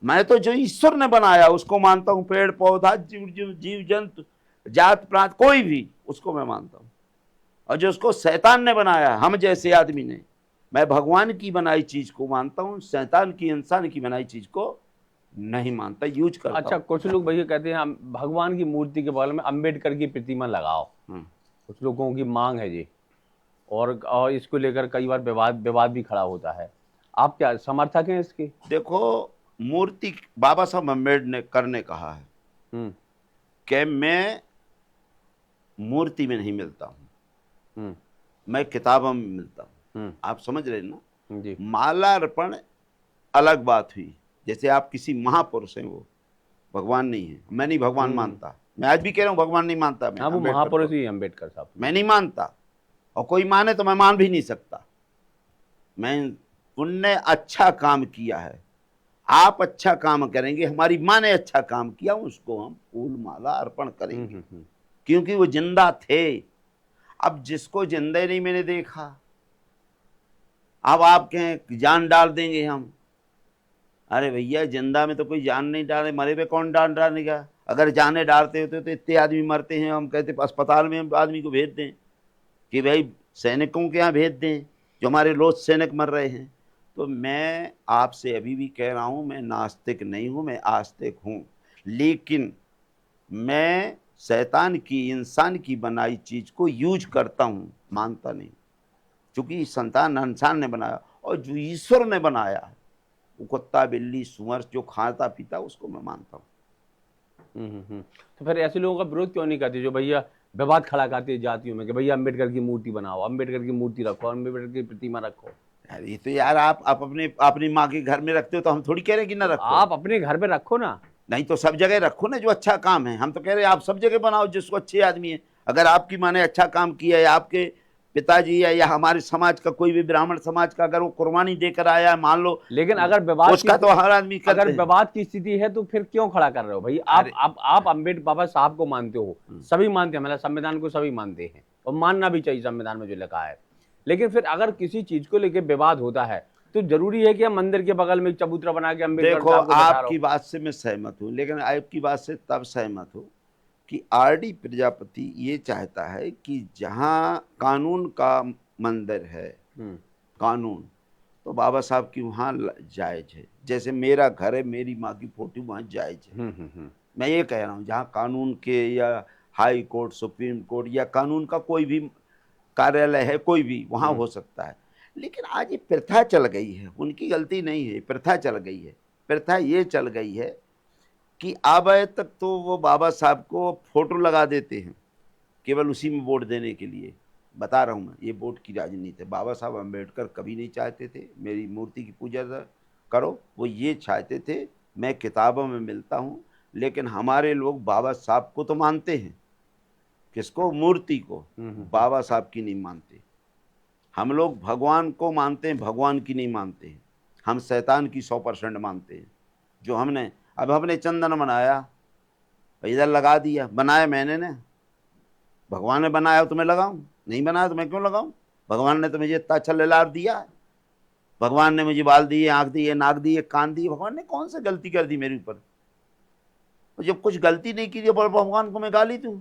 मैं तो जो ईश्वर ने बनाया उसको मानता हूं, पेड़ पौधा जीव जंतु जात प्रांत कोई भी, उसको मैं मानता हूं। और जो उसको शैतान ने बनाया हम जैसे आदमी ने, मैं भगवान की बनाई चीज को मानता हूं, शैतान की इंसान की बनाई चीज को नहीं मानता, यूज करता अच्छा, हूं। कुछ लोग भैया कहते हैं हम भगवान की मूर्ति के बगल में अंबेडकर की प्रतिमा लगाओ। कुछ लोगों की मांग है जी, और इसको लेकर कई बार विवाद विवाद भी खड़ा होता है। आप क्या समर्थक हैं इसके? देखो, मूर्ति बाबा साहब अम्बेडकर ने कहा है हम्म। कि मैं मूर्ति में नहीं मिलता हूं, हम्म। मैं किताबों में मिलता हूं। हम्म। आप समझ रहे हैं ना? जी। माला अर्पण अलग बात हुई, जैसे आप किसी महापुरुष हैं, वो भगवान नहीं है। मैं नहीं भगवान मानता, मैं आज भी कह रहा हूं भगवान नहीं मानता मैं हाँ, वो अम्बेडकर महापुरुष को, ही अम्बेडकर साहब। मैं नहीं मानता, और कोई माने तो मैं मान भी नहीं सकता। मैं उनने अच्छा काम किया है, आप अच्छा काम करेंगे, हमारी माँ ने अच्छा काम किया, उसको हम फूल माला अर्पण करेंगे क्योंकि वो जिंदा थे। अब जिसको जिंदा नहीं मैंने देखा, अब आप कहें जान डाल देंगे हम, अरे भैया जिंदा में तो कोई जान नहीं डाले, मरे पे कौन जान डालेगा? अगर जाने डालते होते तो इतने आदमी मरते हैं, हम कहते अस्पताल में हम आदमी को भेज दें कि भाई सैनिकों के यहाँ भेज दें, जो हमारे रोज सैनिक मर रहे हैं। तो मैं आपसे अभी भी कह रहा हूं, मैं नास्तिक नहीं हूं, मैं आस्तिक हूं, लेकिन मैं शैतान की इंसान की बनाई चीज को यूज करता हूं, मानता नहीं। क्योंकि संतान इंसान ने बनाया, और जो ईश्वर ने बनाया है वो कुत्ता बिल्ली सुअर जो खाता पीता उसको मैं मानता हूँ। तो फिर ऐसे लोगों का विरोध क्यों नहीं करते जो भैया विवाद खड़ा करते हैं जातियों में कि भैया अम्बेडकर की मूर्ति बनाओ, अम्बेडकर की मूर्ति रखो, अम्बेडकर की प्रतिमा रखो? यार ये तो यार आप अपनी माँ के घर में रखते हो तो हम थोड़ी कह रहे हैं कि ना तो रखो। आप अपने घर पे रखो ना। नहीं तो सब जगह रखो ना जो अच्छा काम है। हम तो कह रहे हैं आप सब जगह बनाओ जिसको अच्छे आदमी है। अगर आपकी माँ ने अच्छा काम किया है, आपके पिताजी या हमारे समाज का कोई भी ब्राह्मण समाज का अगर वो कुर्बानी देकर आया है, मान लो, लेकिन अगर विवाद उसका तो हर आदमी करते अगर हैं। विवाद की स्थिति है तो फिर क्यों खड़ा कर रहे हो भाई? आप अम्बेडकर बाबा साहब को मानते हो, सभी मानते हैं, मतलब संविधान को सभी मानते हैं और मानना भी चाहिए संविधान में जो लिखा है। लेकिन फिर अगर किसी चीज को लेकर विवाद होता है तो जरूरी है कि हम मंदिर के बगल में चबूतरा बना के अम्बेडकर देखो, साहब को बैठा आपकी बात से मैं सहमत हूँ, लेकिन आपकी बात से तब सहमत हूँ कि आर.डी. प्रजापति ये चाहता है कि जहाँ कानून का मंदिर है, कानून, तो बाबा साहब की वहाँ जायज है। जैसे मेरा घर है, मेरी माँ की फोटो वहाँ जायज है। मैं ये कह रहा हूँ जहाँ कानून के या हाई कोर्ट सुप्रीम कोर्ट या कानून का कोई भी कार्यालय है, कोई भी वहाँ हो सकता है। लेकिन आज ये प्रथा चल गई है, उनकी गलती नहीं है, प्रथा चल गई है। प्रथा ये चल गई है कि आबे तक तो वो बाबा साहब को फोटो लगा देते हैं केवल उसी में वोट देने के लिए। बता रहा हूँ मैं, ये वोट की राजनीति है। बाबा साहब अम्बेडकर कभी नहीं चाहते थे मेरी मूर्ति की पूजा करो, वो ये चाहते थे मैं किताबों में मिलता हूँ। लेकिन हमारे लोग बाबा साहब को तो मानते हैं, किसको? मूर्ति को। बाबा साहब की नहीं मानते। हम लोग भगवान को मानते हैं, भगवान की नहीं मानते हैं। हम शैतान की 100% मानते हैं। जो हमने चंदन बनाया, इधर लगा दिया, बनाया मैंने ने, भगवान ने बनाया तो मैं लगाऊं? नहीं बनाया तो मैं क्यों लगाऊं? भगवान ने तो मुझे इतना अच्छा लार दिया है। भगवान ने मुझे बाल दिए, आंख दिए, नाक दिए, कान दिए। भगवान ने कौन सा गलती कर दी मेरे ऊपर? जब कुछ गलती नहीं की पर भगवान को मैं गाली दूं?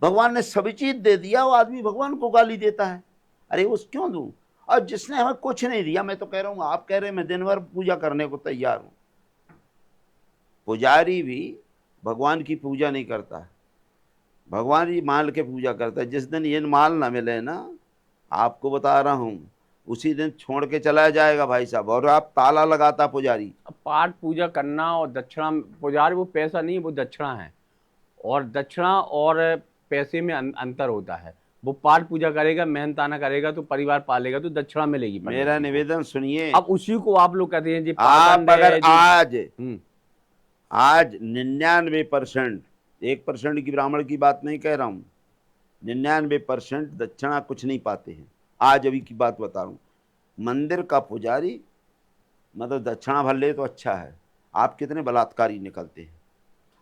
भगवान ने सभी चीज दे दिया, वो आदमी भगवान को गाली देता है। अरे उस क्यों दूं? और जिसने हमें कुछ नहीं दिया, मैं तो कह रहा हूं, आप कह रहे हैं मैं दिन भर पूजा करने को तैयार हूं। पुजारी भी भगवान की पूजा नहीं करता, भगवान ही माल के पूजा करता है। जिस दिन ये माल ना मिले ना, आपको बता रहा हूं, उसी दिन छोड़ के चला जाएगा भाई साहब। और आप ताला लगाता पुजारी। अब पाठ पूजा करना और दक्षिणा, पुजारी वो पैसा नहीं, वो दक्षिणा है। और दक्षिणा और पैसे में अंतर होता है। वो पाठ पूजा करेगा, मेहनताना करेगा तो परिवार पालेगा तो दक्षिणा मिलेगी। मेरा निवेदन सुनिए। अब उसी को आप लोग कहते हैं जी आप अगर आज आज 99%, 1% की ब्राह्मण की बात नहीं कह रहा हूं, 99% दक्षिणा कुछ नहीं पाते हैं। आज अभी की बात बता रहा हूं। मंदिर का पुजारी मतलब दक्षिणा भर ले तो अच्छा है। आप कितने बलात्कारी निकलते हैं।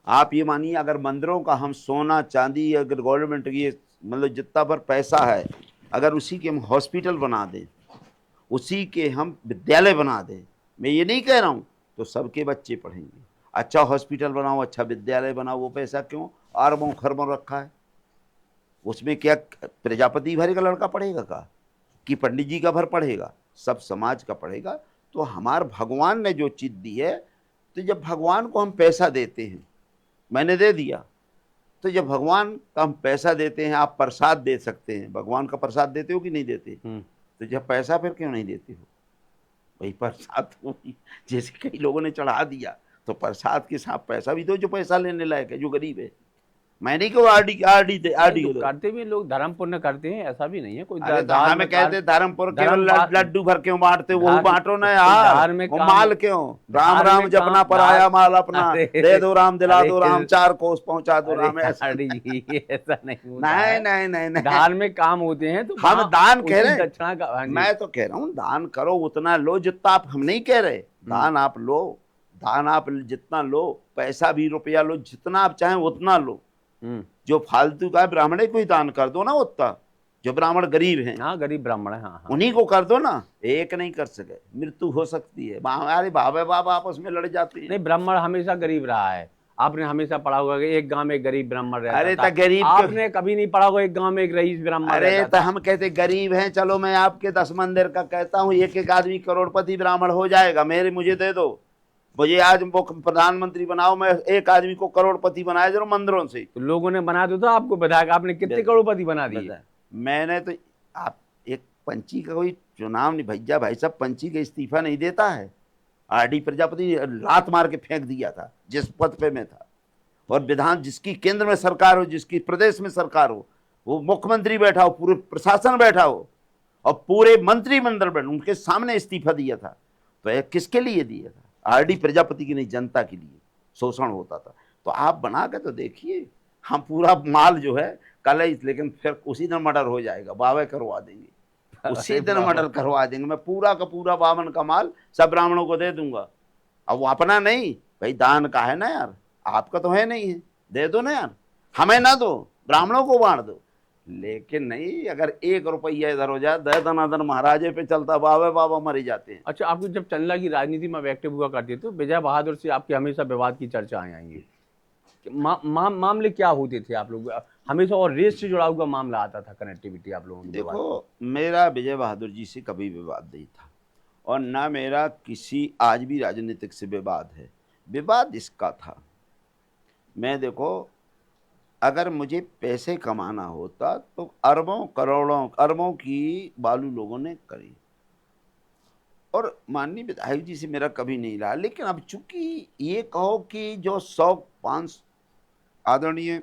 आप ये मानिए, अगर मंदिरों का हम सोना चांदी, अगर गवर्नमेंट की मतलब जितना पर पैसा है, अगर उसी के हम हॉस्पिटल बना दें, उसी के हम विद्यालय बना दें, मैं ये नहीं कह रहा हूं, तो सबके बच्चे पढ़ेंगे। अच्छा हॉस्पिटल बनाओ, अच्छा विद्यालय बनाओ, वो पैसा क्यों अरबों खरबों रखा है? उसमें क्या प्रजापति भरे का लड़का पढ़ेगा का, कि पंडित जी का भर पढ़ेगा? सब समाज का पढ़ेगा। तो हमारे भगवान ने जो चीज दी है, तो जब भगवान को हम पैसा देते हैं, मैंने दे दिया, तो जब भगवान का हम पैसा देते हैं, आप प्रसाद दे सकते हैं, भगवान का प्रसाद देते हो कि नहीं देते? तो जब पैसा फिर क्यों नहीं देते हो? वही प्रसाद जैसे कई लोगों ने चढ़ा दिया, तो प्रसाद के साथ पैसा भी दो, जो पैसा लेने लायक है, जो गरीब है। मैं नहीं कहूँ आरडी करते भी लोग धर्म पुण्य करते हैं, ऐसा भी नहीं है कोई। अरे तो हमें कहते धर्मपुर केवल लड्डू भर क्यों बांटते? वो बांटो ना यार, वो माल क्यों? राम राम जपना पर आया माल अपना, दे दो राम, दिला दो राम, 4 कोस पहुंचा दो राम। ऐसा नहीं, धार्मिक काम होते हैं तो हम दान कह रहे हैं। दक्षिणा का मैं तो कह रहा हूँ दान करो, उतना लो जितना आप, हम नहीं कह रहे दान आप लो, दान आप जितना लो, पैसा भी रुपया लो, जितना आप चाहें उतना लो। जो फालतू का ब्राह्मण को ही दान कर दो ना, उतना जो ब्राह्मण गरीब हैं, हाँ गरीब ब्राह्मण है, हाँ उन्हीं को कर दो ना। एक नहीं कर सके, मृत्यु हो सकती है। अरे बाबा बाबा आपस में लड़ जाते हैं। नहीं, ब्राह्मण हमेशा गरीब रहा है। आपने हमेशा पढ़ा होगा कि एक गांव में एक गरीब ब्राह्मण रहता था। अरे तो गरीब, आपने कभी नहीं पढ़ा होगा एक गांव में एक रईस ब्राह्मण रहता था। अरे तो हम कहते गरीब हैं, चलो मैं आपके 10 मंदिर का कहता हूँ, एक एक आदमी करोड़पति ब्राह्मण हो जाएगा। मुझे दे दो, मुझे आज प्रधानमंत्री बनाओ, मैं एक आदमी को करोड़पति बनाया जरूर मंदिरों से। तो लोगों ने बना दो तो आपको विधायक, आपने कितने करोड़पति बना दिए? मैंने तो, आप एक पंची का कोई चुनाव नहीं भैया, भाई साहब पंची का इस्तीफा नहीं देता है। आरडी प्रजापति लात मार के फेंक दिया था जिस पद पे मैं था। और विधान जिसकी केंद्र में सरकार हो, जिसकी प्रदेश में सरकार हो, वो मुख्यमंत्री बैठा हो, पूरे प्रशासन बैठा हो और पूरे मंत्रिमंडल बैठा, उनके सामने इस्तीफा दिया था। तो किसके लिए दिया था? आरडी प्रजापति की नहीं, जनता के लिए शोषण होता था। तो आप बना के तो देखिए, हम पूरा माल जो है कल ही, लेकिन फिर उसी दिन मर्डर हो जाएगा, बावे करवा देंगे, उसी दिन मर्डर करवा देंगे। मैं पूरा का पूरा 52 का माल सब ब्राह्मणों को दे दूंगा। अब वो अपना नहीं भाई, दान का है ना यार, आपका तो है नहीं है, दे दो ना यार, हमें ना दो, ब्राह्मणों को बांट दो। लेकिन नहीं, अगर 1 रुपया इधर हो जाए, दनादन महाराजे पे चलता, बाबा बाबा मरे जाते हैं। अच्छा, आपको जब चंदला की राजनीति में एक्टिव हुआ करती है तो विजय बहादुर से आपके हमेशा विवाद की चर्चाएं आएंगी। मामले क्या होते थे आप लोग हमेशा? और रेस से जुड़ा हुआ मामला आता था, कनेक्टिविटी आप लोगों की? देखो, मेरा विजय बहादुर जी से कभी विवाद नहीं था, और ना मेरा किसी आज भी राजनीतिक से विवाद है। विवाद इसका था, मैं देखो, अगर मुझे पैसे कमाना होता तो अरबों करोड़ों अरबों की बालू लोगों ने करी, और माननीय विधायक जी से मेरा कभी नहीं रहा। लेकिन अब चूंकि ये कहो कि जो 105 आदरणीय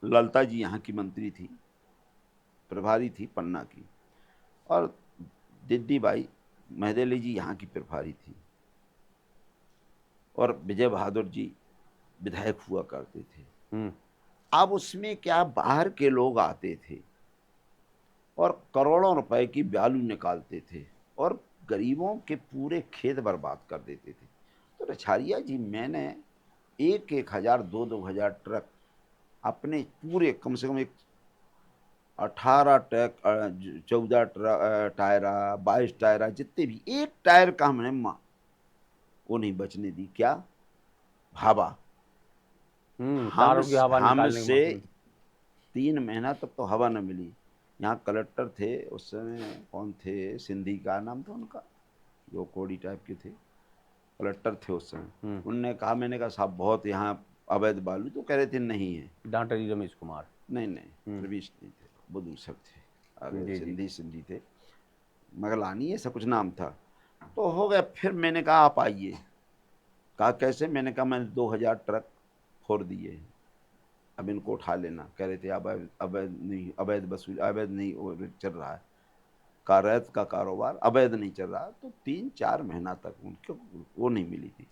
ललिता जी यहाँ की मंत्री थी, प्रभारी थी पन्ना की, और दिद्दी बाई महदेली जी यहाँ की प्रभारी थी, और विजय बहादुर जी विधायक हुआ करते थे। अब उसमें क्या, बाहर के लोग आते थे और करोड़ों रुपए की बालू निकालते थे और गरीबों के पूरे खेत बर्बाद कर देते थे। तो रछारिया जी, मैंने एक एक हजार, दो दो हजार ट्रक अपने पूरे, कम से कम एक 18 ट्रक, 14 टायरा, 22 टायरा, जितने भी, एक टायर का हमने वो नहीं बचने दी। क्या? हवा। तारों की हवा निकालने हमसे के 3 महीना तक तो हवा न मिली। यहाँ कलेक्टर थे उस समय, कौन थे, सिंधी का नाम था उनका, जो कोड़ी टाइप के थे, कलेक्टर थे उस समय। उनने कहा, मैंने कहा साहब बहुत यहाँ अवैध बालू, तो कह रहे थे नहीं है। डांटरी रमेश कुमार। नहीं, रवीश नहीं थे, वो दूसरे थे, आगे जी जी। सिंधी थे, मगलानी ऐसा कुछ नाम था। तो हो गया। फिर मैंने कहा आप आइए। कहा कैसे? मैंने कहा मैंने 2000 ट्रक फोड़ दिए, अब इनको उठा लेना। कह रहे थे अवैध, अवैध नहीं, अवैध वसूल, अवैध नहीं वो चल रहा है, रैत का कारोबार अवैध नहीं चल रहा। तो 3-4 महीना तक उनको वो नहीं मिली थी।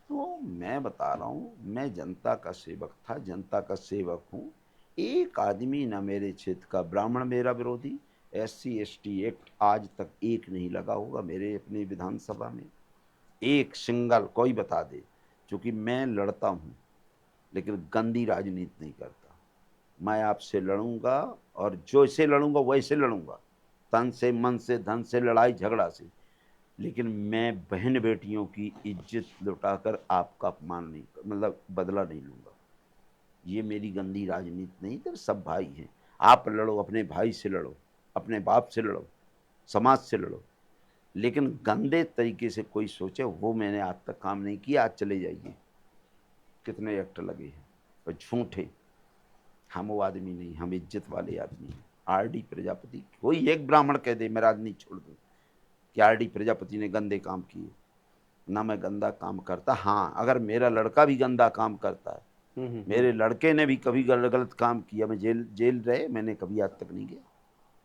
तो मैं बता रहा हूँ, मैं जनता का सेवक था, जनता का सेवक हूँ। एक आदमी ना मेरे क्षेत्र का, ब्राह्मण मेरा विरोधी, SC ST एक्ट आज तक एक नहीं लगा होगा मेरे अपने विधानसभा में, एक सिंगल कोई बता दे। क्योंकि मैं लड़ता हूँ लेकिन गंदी राजनीति नहीं करता। मैं आपसे लड़ूंगा और जो इसे लड़ूंगा वैसे लड़ूंगा, तन से, मन से, धन से, लड़ाई झगड़ा से। लेकिन मैं बहन बेटियों की इज्जत लुटाकर आपका अपमान नहीं, मतलब बदला नहीं लूंगा। ये मेरी गंदी राजनीति नहीं। तो सब भाई हैं, आप लड़ो, अपने भाई से लड़ो, अपने बाप से लड़ो, समाज से लड़ो, लेकिन गंदे तरीके से कोई सोचे वो मैंने आज तक काम नहीं किया। आज चले जाइए, कितने एक्ट लगे हैं, और झूठे। हम वो आदमी नहीं, हम इज्जत वाले आदमी हैं। RD प्रजापति, कोई एक ब्राह्मण कह दे मैं राजनीति छोड़ दूँ कि RD प्रजापति ने गंदे काम किए, ना मैं गंदा काम करता। हाँ, अगर मेरा लड़का भी गंदा काम करता है, मेरे लड़के ने भी कभी गलत काम किया, मैं जेल रहे, मैंने कभी आज तक नहीं गया,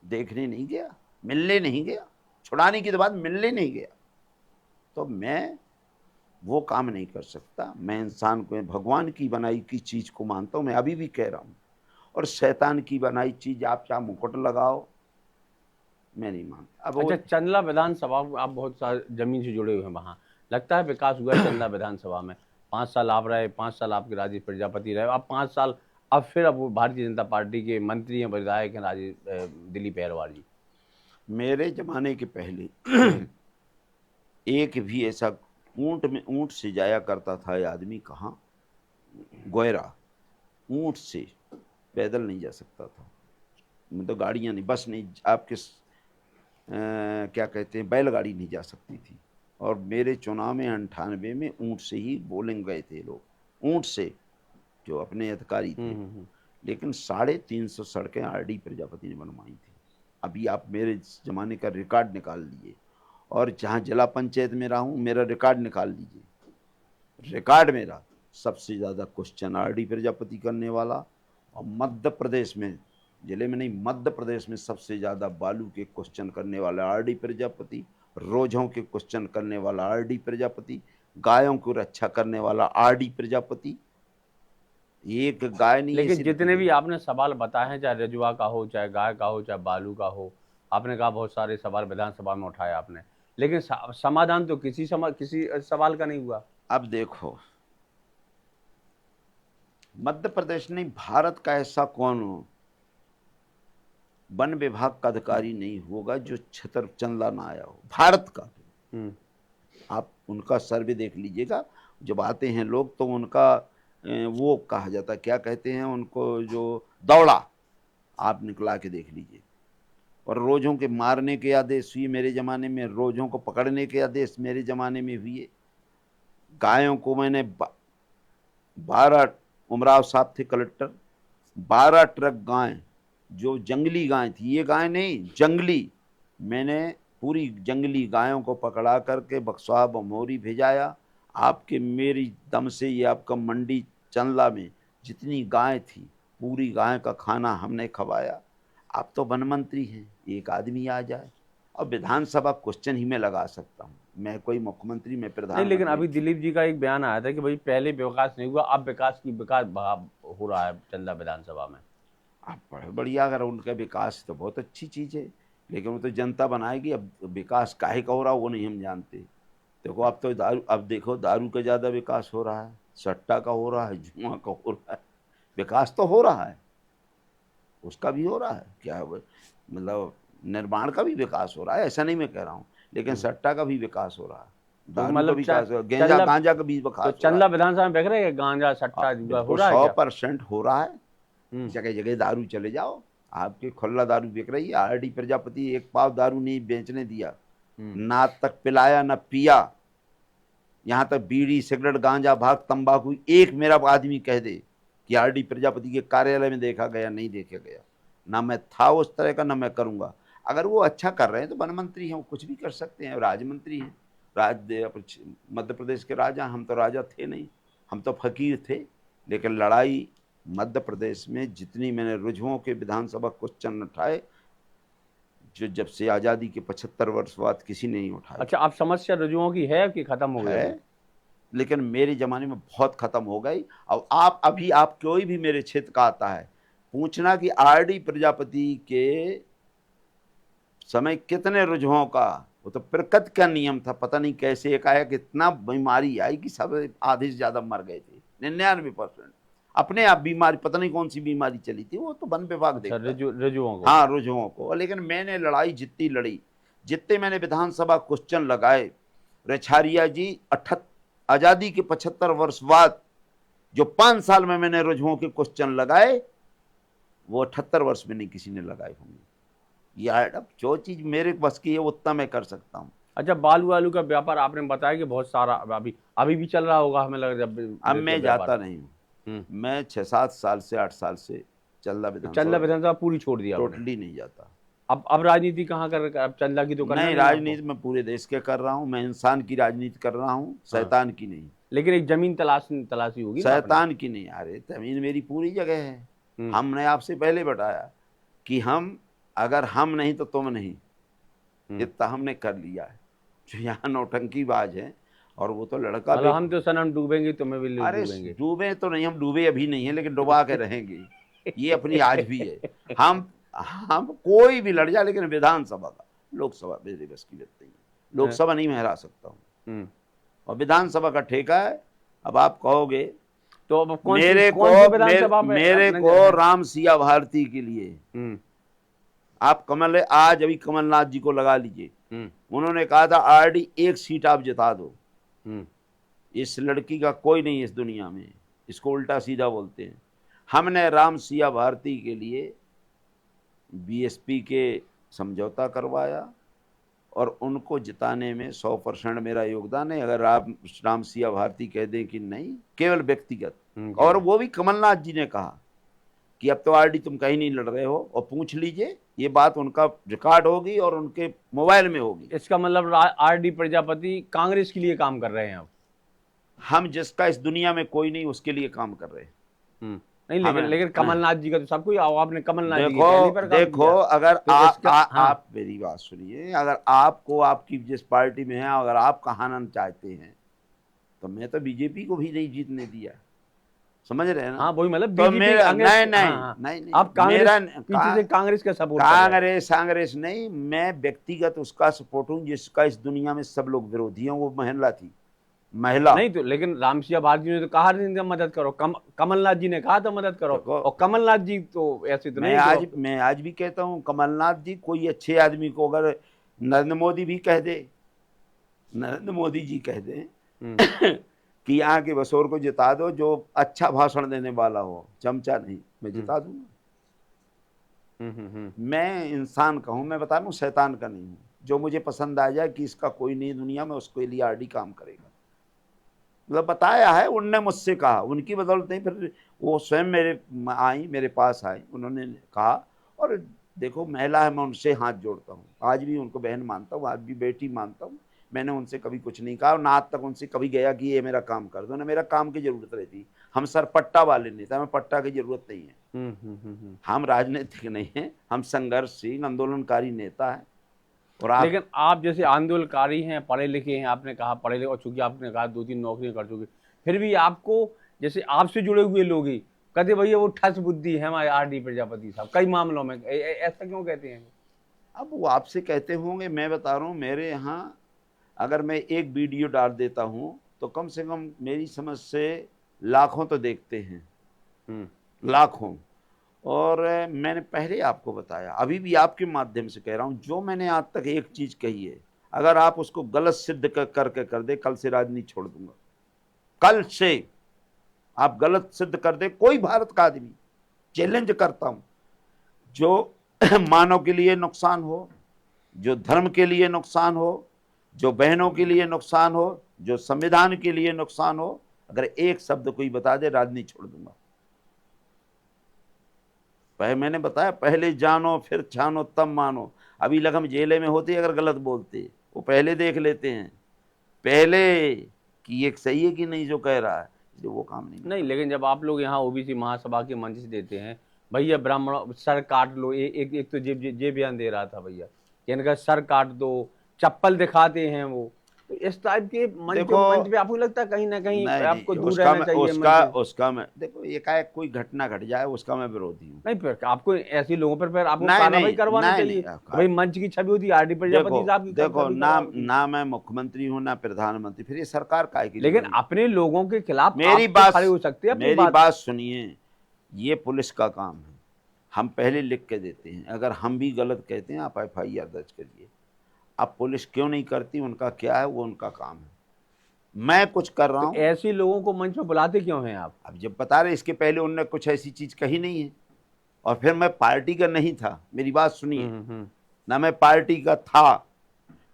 देखने नहीं गया, मिलने नहीं गया, छुड़ाने की तो बात, मिलने नहीं गया। तो मैं वो काम नहीं कर सकता। मैं इंसान को, भगवान की बनाई की चीज को मानता हूं, मैं अभी भी कह रहा हूं। और शैतान की बनाई चीज, आप चाहे मुकुट लगाओ, मैं नहीं मानता। अब वो अच्छा, चंदला विधानसभा, आप बहुत सारे जमीन से जुड़े हुए हैं वहाँ, लगता है विकास हुआ है चंदला विधानसभा में? 5 साल आप रहे, 5 साल आपके राजीव प्रजापति रहे, अब 5 साल, अब फिर अब वो भारतीय जनता पार्टी के मंत्री हैं, विधायक हैं, दिलीप अहरवाल जी। मेरे जमाने के पहले एक भी ऐसा ऊंट से जाया करता था ये आदमी, कहाँ, गोयरा, ऊंट से पैदल नहीं जा सकता था, मतलब गाड़ियां नहीं, बस नहीं, आपके क्या कहते हैं, बैलगाड़ी नहीं जा सकती थी। और मेरे चुनाव में 98 में ऊंट से ही बोलिंग गए थे लोग, ऊंट से, जो अपने अधिकारी थे। लेकिन 350 सड़कें RD प्रजापति ने बनवाई थी। अभी आप मेरे जमाने का रिकॉर्ड निकाल लीजिए, और जहाँ जिला पंचायत में रहा हूँ मेरा रिकॉर्ड निकाल लीजिए। रिकॉर्ड मेरा सबसे ज़्यादा क्वेश्चन RD प्रजापति करने वाला, और मध्य प्रदेश में, जिले में नहीं, मध्य प्रदेश में सबसे ज़्यादा बालू के क्वेश्चन करने वाला RD प्रजापति, रोजों के क्वेश्चन करने वाला RD प्रजापति, गायों की रक्षा करने वाला RD प्रजापति। एक गाय नहीं है लेकिन सिर्फ जितने भी ये। आपने सवाल बताए हैं, चाहे रजुआ का हो, चाहे गाय का हो, चाहे बालू का हो, आपने कहा बहुत सारे सवाल विधानसभा में उठाए आपने, लेकिन समाधान तो किसी सवाल का नहीं हुआ। अब देखो, मध्य प्रदेश नहीं, भारत का ऐसा कौन वन विभाग का अधिकारी नहीं होगा जो छतर चंदला ना आया हो, भारत का। आप उनका सर्वे देख लीजिएगा, जब आते हैं लोग तो उनका वो कहा जाता, क्या कहते हैं उनको, जो दौड़ा, आप निकला के देख लीजिए। और रोजों के मारने के आदेश हुए मेरे जमाने में, रोजों को पकड़ने के आदेश मेरे जमाने में हुए। गायों को मैंने 12, उमराव साहब थे कलेक्टर, 12 ट्रक गाय, जो जंगली गाय थी, ये गाय नहीं जंगली, मैंने पूरी जंगली गायों को पकड़ा करके बक्सवा बमोरी भेजाया। आपके मेरी दम से ये आपका मंडी चंदला में जितनी गाय थी, पूरी गाय का खाना हमने खवाया। आप तो वन मंत्री हैं, एक आदमी आ जाए, और विधानसभा क्वेश्चन ही मैं लगा सकता हूँ, मैं कोई मुख्यमंत्री, मैं नहीं, लेकिन प्रधानमंत्री। अभी दिलीप जी का एक बयान आया था कि भाई पहले विकास नहीं हुआ, अब विकास हो रहा है चंदा विधानसभा में? आप बढ़िया, अगर उनका विकास तो बहुत अच्छी चीज़ है, लेकिन वो तो जनता बनाएगी। अब विकास काहे का हो रहा वो नहीं हम जानते। देखो अब तो दारू, अब देखो दारू का ज़्यादा विकास हो रहा है, सट्टा का हो रहा है, जुआ का हो रहा है। विकास तो हो रहा है, उसका भी हो रहा है, क्या मतलब निर्माण का भी विकास हो रहा है, ऐसा नहीं मैं कह रहा हूँ, लेकिन सट्टा का भी विकास हो रहा है, तो दारू का मतलब विकास हो रहा है, चंदा गांजा का भी तो विकास हो रहा चंदा है। विधानसभा में देख रहे हैं गांजा सट्टा जुआ हो बिल्कुल रहा है क्या? 100% हो रहा है। हम्म। जगह जगह दारू चले जाओ, आपके खुला दारू बिक रही है। आरडी प्रजापति एक पाव दारू नहीं बेचने दिया, ना तक पिलाया ना पिया। यहाँ तक बीड़ी सिगरेट गांजा भाग तंबाकू एक मेरा आदमी कह दे कि आरडी प्रजापति के कार्यालय में देखा गया, नहीं देखा गया। ना मैं था उस तरह का, ना मैं करूंगा। अगर वो अच्छा कर रहे हैं तो वन मंत्री हैं, वो कुछ भी कर सकते हैं, राज्य मंत्री हैं, मध्य प्रदेश के राजा। हम तो राजा थे नहीं, हम तो फकीर थे। लेकिन लड़ाई मध्य प्रदेश में जितनी मैंने रुझुओं के विधानसभा क्वेश्चन उठाए, जो जब से आज़ादी के 75 वर्ष बाद किसी ने नहीं उठाया अच्छा, आप समस्या रजुओं की है कि खत्म हो गया? है। लेकिन मेरे ज़माने में बहुत ख़त्म हो गई। अब आप अभी आप कोई भी मेरे क्षेत्र का आता है, पूछना कि आरडी प्रजापति के समय कितने रुझुओं का, वो तो प्रकृति का नियम था, पता नहीं कैसे एकाएक इतना बीमारी आई कि सब आधे से ज़्यादा मर गए थे। 99% अपने आप बीमारी, पता नहीं कौन सी बीमारी चली थी, वो तो वन विभाग अच्छा, देखता है। रजुओं को? हाँ, रुझुओं को। लेकिन मैंने लड़ाई जितनी लड़ी, जितने मैंने विधानसभा क्वेश्चन लगाए, रेछारिया जी आज़ादी के 75 वर्ष बाद जो 5 साल में मैंने रुझुओं के क्वेश्चन लगाए, वो 78 वर्ष में नहीं किसी ने लगाए होंगे। यार अब जो चीज़ मेरे बस की है उतना मैं कर सकता हूँ। अच्छा, बालू आलू का व्यापार आपने बताया कि बहुत सारा अभी भी चल रहा होगा, हमें लग रहा है। अब मैं जाता नहीं हूँ। हम्म। मैं 6-7 साल से 8 साल से चंदा विधानसभा विधानसभा पूरी छोड़ दिया आपने? टोटली नहीं जाता। अब राजनीति कहाँ कर? अब चंदा की तो करना नहीं, नहीं आपको? राजनीति मैं पूरे देश के कर रहा हूँ। मैं इंसान की राजनीति कर रहा हूँ, शैतान की नहीं। लेकिन एक जमीन तलाशी होगी ना आपने? शैतान की नहीं। अरे जमीन मेरी पूरी जगह है। हमने आपसे पहले बताया कि हम, अगर हम नहीं तो तुम नहीं, इतना हमने कर लिया है। जो यहाँ नौटंकीबाज है, और वो तो लड़का मतलब हम तो सनम डूबेंगे, तुम्हें भी अरे डूबेंगे। डूबे तो नहीं, हम डूबे अभी नहीं है, लेकिन डुबा के रहेंगे। ये अपनी आज भी है। हम कोई भी लड़ जाए, लेकिन विधानसभा का, लोकसभा मेरे बस की बात नहीं है। लोकसभा नहीं मैं हरा सकता हूँ, और विधानसभा का ठेका है। अब आप कहोगे तो अब मेरे को राम सिया भारती के लिए आप आज अभी कमलनाथ जी को लगा लीजिए। उन्होंने कहा था आरडी 1 सीट आप जिता दो। इस लड़की का कोई नहीं इस दुनिया में, इसको उल्टा सीधा बोलते हैं। हमने राम सिया भारती के लिए बीएसपी के समझौता करवाया, और उनको जिताने में 100% मेरा योगदान है। अगर आप राम सिया भारती कह दें कि नहीं, केवल व्यक्तिगत, और वो भी कमलनाथ जी ने कहा कि अब तो आरडी तुम कहीं नहीं लड़ रहे हो, और पूछ लीजिए, ये बात उनका रिकॉर्ड होगी और उनके मोबाइल में होगी। इसका मतलब आरडी प्रजापति कांग्रेस के लिए काम कर रहे हैं अब? हम जिसका इस दुनिया में कोई नहीं उसके लिए काम कर रहे हैं। नहीं, लेकिन कमलनाथ जी का तो सब कुछ, आपने कमलनाथ जी देखो अगर तो आप मेरी बात सुनिए। अगर आपको आपकी जिस पार्टी में है, अगर आप कहाना चाहते हैं, तो मैं तो बीजेपी को भी नहीं जीतने दिया, समझ रहे हैं ना? हाँ, वही मतलब तो मेरा नहीं, आप कांग्रेस का सपोर्ट? कांग्रेस नहीं, मैं व्यक्तिगत उसका सपोर्ट हूँ जिसका इस दुनिया में सब लोग विरोधी हैं। वो महिला नहीं तो, लेकिन रामसिया भारती ने तो कहा नहीं मदद करो, कमलनाथ जी ने कहा था मदद करो, और कमलनाथ जी तो ऐसे तो नहीं। मैं आज भी कहता हूँ, कमलनाथ जी कोई अच्छे आदमी को अगर नरेंद्र मोदी भी कह दे, नरेंद्र मोदी जी कह दें कि यहाँ के बसोर को जिता दो, जो अच्छा भाषण देने वाला हो, चमचा नहीं, मैं जिता दूंगा। मैं इंसान का हूँ, मैं बता रहा हूँ, शैतान का नहीं हूँ। जो मुझे पसंद आ जाए कि इसका कोई नहीं दुनिया में, उसके लिए आरडी काम करेगा। मतलब बताया है, उनने मुझसे कहा, उनकी बदौलत नहीं, फिर वो स्वयं मेरे पास आई, उन्होंने कहा। और देखो महिला है, मैं उनसे हाथ जोड़ता हूँ, आज भी उनको बहन मानता हूँ, आज भी बेटी मानता हूँ। मैंने उनसे कभी कुछ नहीं कहा, और ना आज तक उनसे कभी गया कि ये मेरा काम कर दो, ना मेरा काम की जरूरत रहती। हम सर पट्टा वाले नेता, हमें पट्टा की जरूरत नहीं है। हम राजनीतिक नहीं है, हम संघर्षशील आंदोलनकारी नेता है। और लेकिन आप जैसे आंदोलनकारी हैं, पढ़े लिखे हैं, आपने कहा पढ़े लिखे, और चूंकि आपने कहा 2-3 नौकरियां कर चुके, फिर भी आपको, जैसे आपसे जुड़े हुए लोग ही कहते भैया वो ठस बुद्धि है हमारे आरडी प्रजापति साहब, कई मामलों में ऐसा क्यों कहते हैं? अब वो आपसे कहते होंगे, मैं बता रहा हूँ मेरे यहाँ अगर मैं एक वीडियो डाल देता हूँ तो कम से कम मेरी समझ से लाखों तो देखते हैं, लाखों। और मैंने पहले आपको बताया, अभी भी आपके माध्यम से कह रहा हूँ, जो मैंने आज तक एक चीज कही है, अगर आप उसको गलत सिद्ध करके कर दे, कल से राजनीति छोड़ दूंगा। कल से आप गलत सिद्ध कर दे, कोई भारत का आदमी, चैलेंज करता हूं, जो मानव के लिए नुकसान हो, जो धर्म के लिए नुकसान हो, जो बहनों के लिए नुकसान हो, जो संविधान के लिए नुकसान हो, अगर एक शब्द कोई बता दे, राजनीति छोड़ दूंगा। पहले मैंने बताया, पहले जानो फिर छानो तब मानो। अभी लग हम जेले में होते अगर गलत बोलते, वो पहले देख लेते हैं पहले कि ये सही है कि नहीं जो कह रहा है, जो वो काम नहीं। लेकिन जब आप लोग यहाँ ओबीसी महासभा के मंच से देते हैं, भैया ब्राह्मण सर काट लो, एक तो ये बयान दे रहा था भैया कि इनका सर काट दो, चप्पल दिखाते हैं वो, तो इस टाइप के मंच पे आपको लगता है कहीं ना कहीं आपको दूर रहना चाहिए? उसका मैं देखो, एकाएक कोई घटना घट जाए उसका मैं विरोधी हूँ। नहीं, फिर आपको ऐसे लोगों पर फिर आपको कार्रवाई करवानी चाहिए। भाई मंच की छवि होती है आरडी प्रजापति साहब की। देखो ना मैं मुख्यमंत्री हूँ ना प्रधानमंत्री, फिर ये सरकार काहे की? लेकिन अपने लोगों के खिलाफ मेरी बात खड़े हो सकते हैं। मेरी बात सुनिए, ये पुलिस का काम है, हम पहले लिख के देते हैं, अगर हम भी गलत कहते हैं आप FIR दर्ज करिए। अब पुलिस क्यों नहीं करती, उनका क्या है, वो उनका काम है। मैं कुछ कर रहा हूँ, ऐसे लोगों को मंच में बुलाते क्यों हैं आप? अब जब बता रहे, इसके पहले उनने कुछ ऐसी चीज कही नहीं है, और फिर मैं पार्टी का नहीं था, मेरी बात सुनिए, ना मैं पार्टी का था,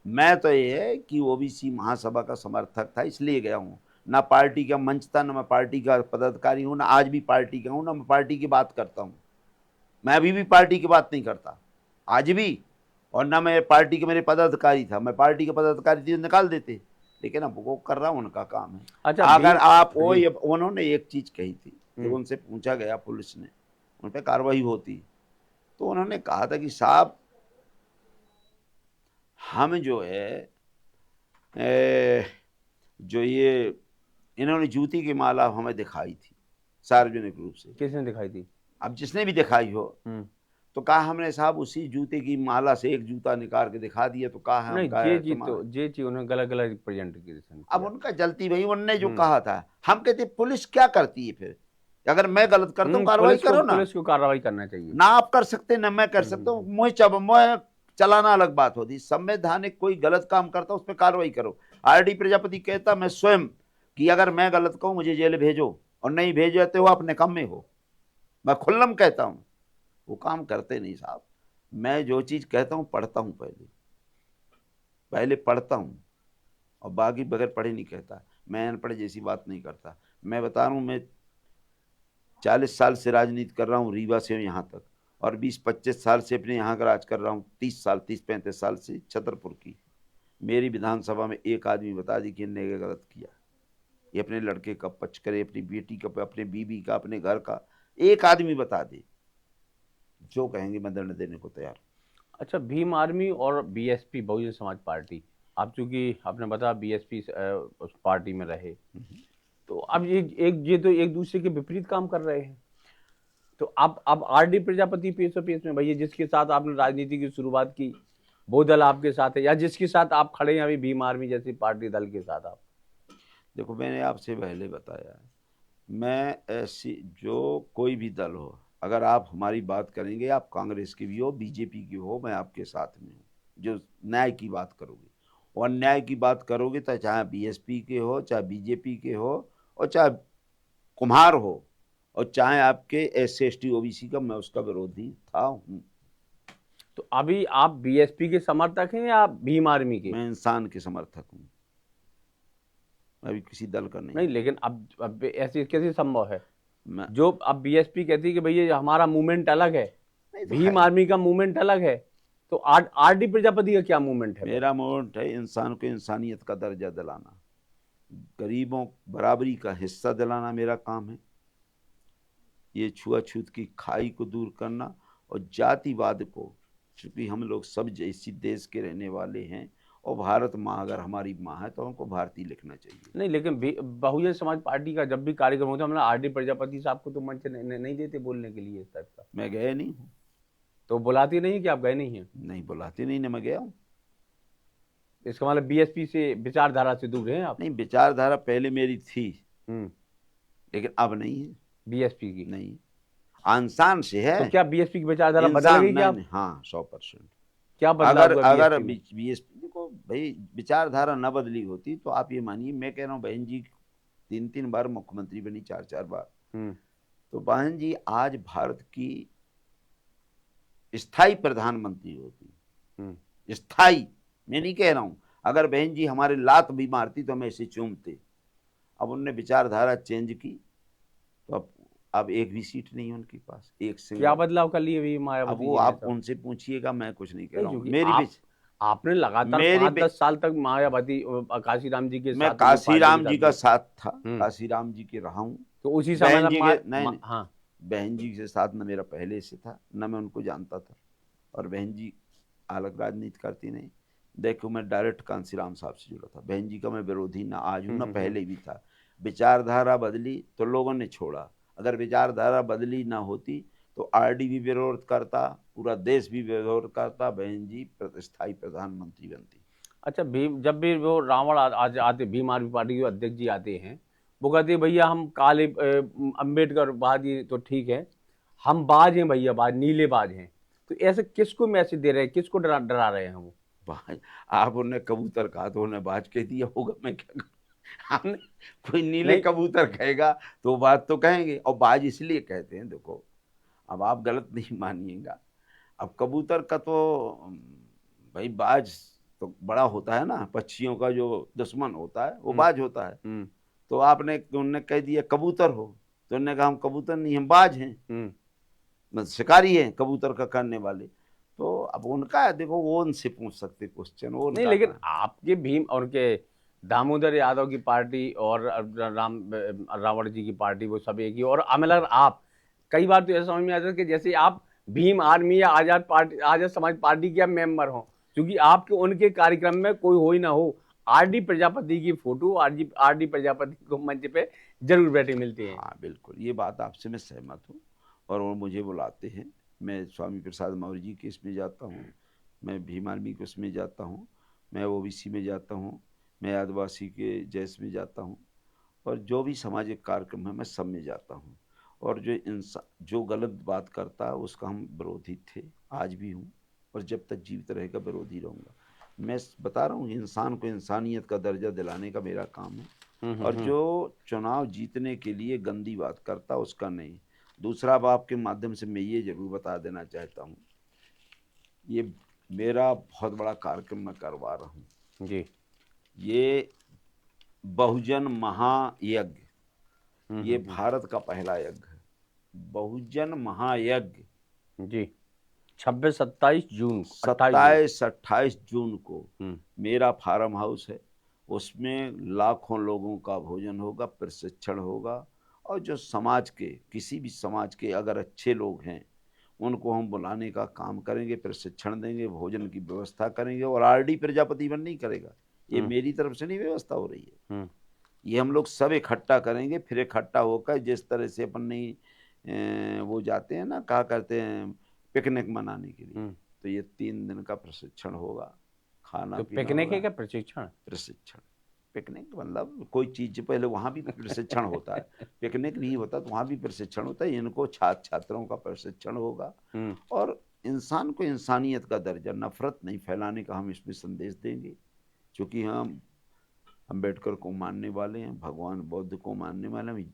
मैं तो ये है कि ओबीसी महासभा का समर्थक था इसलिए गया हूँ, ना पार्टी का मंच था, ना मैं पार्टी का पदाधिकारी हूँ, ना आज भी पार्टी का हूँ, ना मैं पार्टी की बात करता हूँ। मैं अभी भी पार्टी की बात नहीं करता आज भी, और ना मैं पार्टी के मेरे पदाधिकारी था, मैं पार्टी के पदाधिकारी थी निकाल देते, लेकिन अब वो कर रहा हूँ, उनका काम है। अच्छा, अगर आप वो उन्होंने एक चीज कही थी, जब उनसे पूछा गया पुलिस ने, उन पर कार्रवाई होती, तो उन्होंने कहा था कि साहब हम जो है जो ये इन्होंने जूती की माला हमें दिखाई थी सार्वजनिक रूप से। किसने दिखाई थी? अब जिसने भी दिखाई हो, तो कहा हमने साहब उसी जूते की माला से एक जूता निकाल के दिखा दिया, तो कहा हम ये चीज उन्होंने गलत गलत रिप्रेजेंट किया। अब उनका जलती भाई, उनने जो कहा था, हम कहते पुलिस क्या करती है फिर? अगर मैं गलत करता हूँ कार्रवाई करो ना, पुलिस को कार्रवाई करना चाहिए। ना आप कर सकते ना मैं कर सकता हूँ, मुझे चलाना अलग बात होती, संवैधानिक कोई गलत काम करता उस पर कार्रवाई करो। आरडी प्रजापति कहता मैं स्वयं कि अगर मैं गलत कहूं मुझे जेल भेजो, और नहीं भेजते हो अपने काम में हो, मैं खुल्लम कहता हूं। वो काम करते नहीं साहब। मैं जो चीज कहता हूं पढ़ता हूं, पहले पढ़ता हूं, और बाकी बगैर पढ़े नहीं कहता। मैं अनपढ़ जैसी बात नहीं करता। मैं बता रहा हूं, मैं 40 साल से राजनीति कर रहा हूं, रीवा से यहाँ तक, और 20-25 साल से अपने यहाँ का राज कर रहा हूँ, 30-35 साल से छतरपुर की। मेरी विधानसभा में एक आदमी बता दी कि इनने गलत किया, ये अपने लड़के का पक्ष करे, अपनी बेटी का, अपने बीबी का, अपने घर का, एक आदमी बता दे, जो कहेंगे मैं दंड देने को तैयार। अच्छा, भीम आर्मी और बीएसपी बहुजन समाज पार्टी, आप चूंकि आपने बताया बीएसपी उस पार्टी में रहे, तो अब ये तो एक दूसरे के विपरीत काम कर रहे हैं। तो अब आरडी प्रजापति पेश में भैया, जिसके साथ आपने राजनीति की शुरुआत की, वो दल आपके साथ है, या जिसके साथ आप खड़े हैं अभी भीम आर्मी जैसी पार्टी दल के साथ आप? देखो, मैंने आपसे पहले बताया, मैं ऐसी जो कोई भी दल हो, अगर आप हमारी बात करेंगे, आप कांग्रेस की भी हो, बीजेपी की हो, मैं आपके साथ में हूँ। जो न्याय की बात करोगे और अन्याय की बात करोगे, तो चाहे बीएसपी के हो, चाहे बीजेपी के हो, और चाहे कुम्हार हो, और चाहे आपके SC/ST OBC का, मैं उसका विरोधी था हूँ। तो अभी आप बीएसपी के समर्थक हैं या भीम आर्मी के? मैं इंसान के समर्थक हूँ, अभी किसी दल का नहीं। लेकिन अब ऐसी कैसे संभव है जो अब बीएसपी कहती है कि भैया हमारा मूवमेंट अलग है, भीम आर्मी का मूवमेंट अलग है, तो आरडी प्रजापति का क्या मूवमेंट है? मेरा मूवमेंट है इंसान को इंसानियत का दर्जा दिलाना, गरीबों बराबरी का हिस्सा दिलाना मेरा काम है। ये छुआछूत की खाई को दूर करना, और जातिवाद को, चूंकि हम लोग सब इसी देश के रहने वाले हैं, और भारत माँ अगर हमारी माँ है तो हमको भारतीय लिखना चाहिए। नहीं, लेकिन बहुजन समाज पार्टी का जब भी कार्यक्रम होता है, हमने आर डी प्रजापति साहब को तो मंच नहीं देते बोलने के लिए इस टाइप का। मैं गया नहीं हूँ। तो बुलाती नहीं कि आप गए नहीं हैं? नहीं बुलाते नहीं ना, मैं गया हूँ। इसका मतलब बीएसपी से, विचारधारा से दूर हैं आप? नहीं, विचारधारा पहले मेरी थी, हम्म। लेकिन अब नहीं है। बीएसपी की? नहीं, इंसान से है। तो क्या बीएसपी की विचारधारा बदल इंसान गई क्या? नहीं, हाँ 100%। क्या बदलाव अगर हुआ अगर बीएसपी में? बीएसपी को भाई विचारधारा न बदली होती तो आप ये मानिए, मैं कह रहा हूँ बहन जी 3-3 बार मुख्यमंत्री बनी, 4-4 बार। हम्म। तो बहन जी आज भारत की स्थायी प्रधानमंत्री होती, स्थायी, मैं नहीं कह रहा हूं अगर बहन जी हमारे लात भी मारती तो हम ऐसे चूमते। अब उनने विचारधारा चेंज की, तो अब एक भी सीट नहीं है उनके पास, एक क्या सिंगल। बदलाव कर लिए अभी अब मायावती वो जी ने आप सब? उनसे पूछिएगा, मैं कुछ नहीं कह नहीं, रहा हूँ। क्योंकि मेरी आपने लगातार मेरी 5-10 साल तक मायावती काशीराम जी के मैं साथ उनकी पार्टी के काशीराम जी साथ का रहे। साथ था, हम्म। काशीराम जी के रहा हूँ। तो उसी समय बहन तक जी के नहीं, हाँ। बहन जी के साथ न मेरा पहले से था, न मैं उनको जानता था, और बहन जी अलग राजनीति करती नहीं। देखो मैं डायरेक्ट कांसीराम साहब से जुड़ा था, बहन जी का मैं विरोधी ना आज हूँ ना पहले भी था। विचारधारा बदली तो लोगों ने छोड़ा, अगर विचारधारा बदली ना होती तो आरडी भी विरोध करता, पूरा देश भी विरोध करता, बहन जी स्थायी प्रधानमंत्री बनती। अच्छा, भीम जब भी वो रावण आज आते, भीम आर्मी पार्टी के अध्यक्ष जी आते हैं, वो कहते हैं भैया हम काले अंबेडकर बाज ही तो ठीक है, हम बाज हैं भैया, बाज नीले बाज हैं। तो ऐसे किसको मैसेज दे रहे हैं, किसको डरा डरा रहे हैं वो? बाज, आप उन्हें कबूतर कहा तो उन्हें बाज कह दिया होगा, मैं क्या करूं। हमने कोई नीले नहीं, कबूतर कहेगा तो बात तो कहेंगे, और बाज इसलिए कहते हैं, देखो अब आप गलत नहीं मानिएगा। अब कबूतर का तो भाई बाज तो बड़ा होता है ना, पक्षियों का जो दुश्मन होता है वो बाज होता है। हम्म। तो उनने कह दिया कबूतर हो, तो उन्होंने कहा हम कबूतर नहीं, हम बाज हैं, हम्म। मतलब शिकारी हैं कबूतर का करने वाले। तो अब उनका है, देखो वो उनसे पूछ सकते क्वेश्चन, वो नहीं, उनका लेकिन कहा। आपके भीम और उनके दामोदर यादव की पार्टी और रावण जी की पार्टी, वो सब एक ही। और हमें लग रहा आप, कई बार तो ऐसा समझ में आता है कि जैसे आप भीम आर्मी या आजाद समाज पार्टी के मेंबर हो, क्योंकि आपके उनके कार्यक्रम में कोई हो ही ना हो, आरडी प्रजापति की फोटो, आरडी प्रजापति को मंच पे जरूर बैठे मिलते हैं। हाँ बिल्कुल, ये बात आपसे मैं सहमत हूँ, और वो मुझे बुलाते हैं। मैं स्वामी प्रसाद मौर्य जी के इसमें जाता हूँ, मैं भीम आर्मी के उसमें जाता हूँ, मैं ओबीसी में जाता हूँ, मैं आदिवासी के जैस में जाता हूँ, और जो भी सामाजिक कार्यक्रम है मैं सब में जाता हूँ। और जो इंसान जो गलत बात करता है उसका हम विरोधी थे, आज भी हूँ, और जब तक जीवित रहेगा विरोधी रहूँगा। मैं बता रहा हूँ, इंसान को इंसानियत का दर्जा दिलाने का मेरा काम है, और जो चुनाव जीतने के लिए गंदी बात करता उसका नहीं। दूसरा बाप के माध्यम से मैं ये जरूर बता देना चाहता हूँ, ये मेरा बहुत बड़ा कार्यक्रम मैं करवा रहा हूँ। जी। ये बहुजन महायज्ञ, ये भारत का पहला यज्ञ है, बहुजन महायज्ञ। जी। 26-27 जून, 28 जून। 27-28 जून को मेरा फार्म हाउस है, उसमें लाखों लोगों का भोजन होगा, प्रशिक्षण होगा, और जो समाज के किसी भी समाज के अगर अच्छे लोग हैं उनको हम बुलाने का काम करेंगे, प्रशिक्षण देंगे, भोजन की व्यवस्था करेंगे, और आरडी प्रजापति बन नहीं करेगा, ये मेरी तरफ से नहीं व्यवस्था हो रही है, ये हम लोग सब इकट्ठा करेंगे। फिर इकट्ठा होकर जिस तरह से अपन नहीं वो जाते हैं ना, कहा करते हैं पिकनिक मनाने के लिए, तो ये 3 दिन का प्रशिक्षण होगा, खाना तो पीना पिकनिक होगा। है क्या प्रशिक्षण? प्रशिक्षण, पिकनिक मतलब कोई चीज पहले वहां भी प्रशिक्षण होता है, पिकनिक नहीं होता तो वहां भी प्रशिक्षण होता है। इनको छात्र छात्रों का प्रशिक्षण होगा, और इंसान को इंसानियत का दर्जा, नफरत नहीं फैलाने का हम इसमें संदेश देंगे। क्योंकि हम अम्बेडकर को मानने वाले हैं, भगवान बुद्ध को मानने वाले हैं,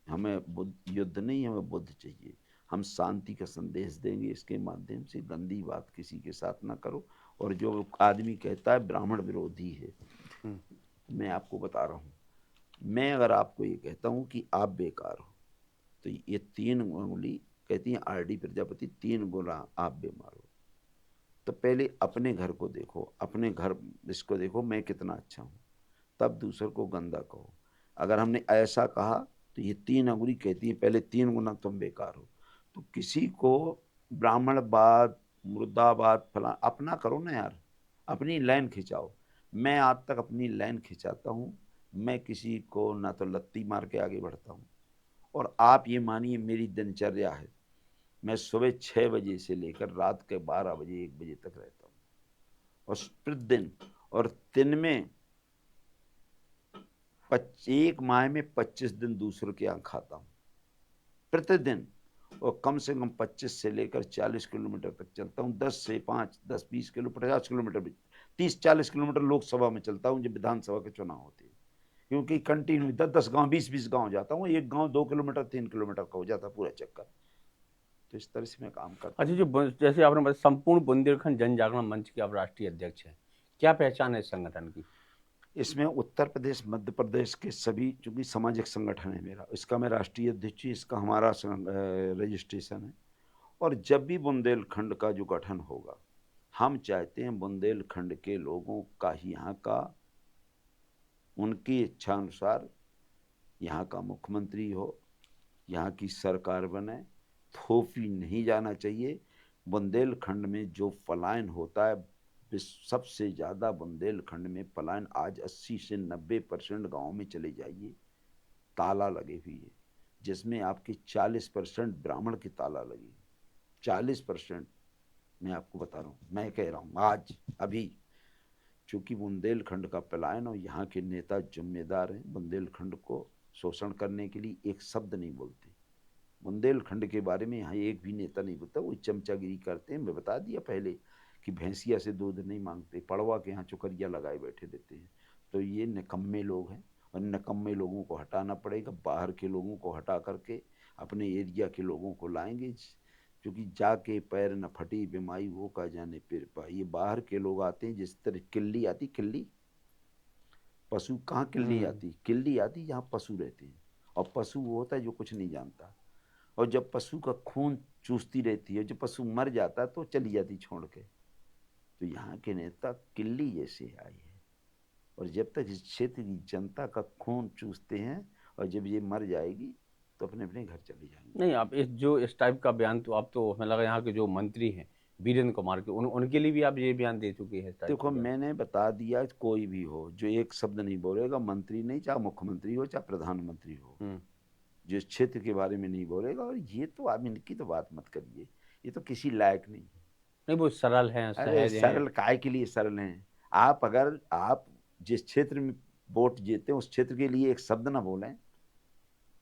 हमें बुद्ध युद्ध नहीं, हमें बुद्ध चाहिए। हम शांति का संदेश देंगे इसके माध्यम से, गंदी बात किसी के साथ ना करो। और जो आदमी कहता है ब्राह्मण विरोधी है, मैं आपको बता रहा हूँ, मैं अगर आपको ये कहता हूँ कि आप बेकार हो, तो ये 3 उंगली कहती है आरडी प्रजापति, 3 गुना आप बेमार हो। तो पहले अपने घर को देखो, अपने घर इसको देखो मैं कितना अच्छा हूँ, तब दूसरे को गंदा कहो। अगर हमने ऐसा कहा तो ये 3 अंगुली कहती है पहले 3 गुना तुम बेकार हो। तो किसी को ब्राह्मणवाद, मुर्दाबाद फला अपना करो ना यार, अपनी लाइन खिंचाओ। मैं आज तक अपनी लाइन खिंचाता हूँ, मैं किसी को ना तो लत्ती मार के आगे बढ़ता हूँ। और आप ये मानिए मेरी दिनचर्या है, मैं सुबह 6 बजे से लेकर रात के 12 बजे 1 बजे तक रहता हूँ, और प्रतिदिन, और दिन में एक माह में 25 दिन दूसरों के यहाँ खाता हूँ प्रतिदिन, और कम से कम 25 से लेकर 40 किलोमीटर तक चलता हूँ। 10 से 5, 10, 20 किलो, 50 किलोमीटर भी, 30-40 किलोमीटर लोकसभा में चलता हूँ जब विधानसभा के चुनाव होते हैं, क्योंकि कंटिन्यू 10-10 गांव, 20-20 गांव जाता हूँ। एक गांव 2 किलोमीटर 3 किलोमीटर का हो जाता पूरा चक्कर। तो इस तरह से मैं काम करता हूँ। अच्छा, जैसे आपने बताया संपूर्ण बुंदेलखंड जन जागरण मंच के आप राष्ट्रीय अध्यक्ष हैं, क्या पहचान है इस संगठन की? इसमें उत्तर प्रदेश, मध्य प्रदेश के सभी, चूंकि सामाजिक संगठन है मेरा, इसका मैं राष्ट्रीय अध्यक्ष, इसका हमारा रजिस्ट्रेशन है। और जब भी बुंदेलखंड का जो गठन होगा, हम चाहते हैं बुंदेलखंड के लोगों का ही यहाँ का, उनकी इच्छा अनुसार यहाँ का मुख्यमंत्री हो, यहाँ की सरकार बने। थोपी नहीं जाना चाहिए। बुंदेलखंड में जो पलायन होता है, सबसे ज़्यादा बुंदेलखंड में पलायन आज 80 से 90% गाँव में चले जाइए, ताला लगे हुई है, जिसमें आपके 40% ब्राह्मण की ताला लगी, 40%। मैं आपको बता रहा हूँ, मैं कह रहा हूँ आज अभी, चूंकि बुंदेलखंड का पलायन, और यहाँ के नेता जिम्मेदार हैं बुंदेलखंड को शोषण करने के लिए, एक शब्द नहीं बोलते बुंदेलखंड के बारे में। यहाँ एक भी नेता नहीं बोलता, वो चमचागिरी करते हैं। मैं बता दिया पहले कि भैंसिया से दूध नहीं मांगते, पड़वा के यहाँ चुकरिया लगाए बैठे देते हैं। तो ये निकम्मे लोग हैं, और निकम्मे लोगों को हटाना पड़ेगा। बाहर के लोगों को हटा करके अपने एरिया के लोगों को लाएंगे, क्योंकि जाके पैर न फटी बीमारी वो का जाने फिर पाई। ये बाहर के लोग आते हैं, जिस तरह किल्ली आती, किल्ली पशु, कहाँ किल्ली आती, किल्ली आती जहाँ पशु रहते हैं, और पशु वो होता है जो कुछ नहीं जानता। और जब पशु का खून चूसती रहती है, जब पशु मर जाता है तो चली जाती छोड़ के। तो यहाँ के नेता किल्ली जैसे आए हैं, और जब तक इस क्षेत्र की जनता का खून चूसते हैं, और जब ये मर जाएगी तो अपने अपने घर चले जाएंगे। नहीं, आप इस टाइप का बयान तो आप तो हमें लगा यहाँ के जो मंत्री हैं वीरेंद्र कुमार के, उनके लिए भी आप ये बयान दे चुके हैं इस टाइप देखो का बयान? मैंने बता दिया, कोई भी हो जो एक शब्द नहीं बोलेगा, मंत्री नहीं, चाहे मुख्यमंत्री हो चाहे प्रधानमंत्री हो, जो इस क्षेत्र के बारे में नहीं बोलेगा। और ये तो आप इनकी तो बात मत करिए, ये तो किसी लायक नहीं है। नहीं, वो सरल हैं, अरे सहज हैं। सरल काय के लिए सरल हैं? आप अगर आप जिस क्षेत्र में वोट जीते हैं उस क्षेत्र के लिए एक शब्द ना बोलें।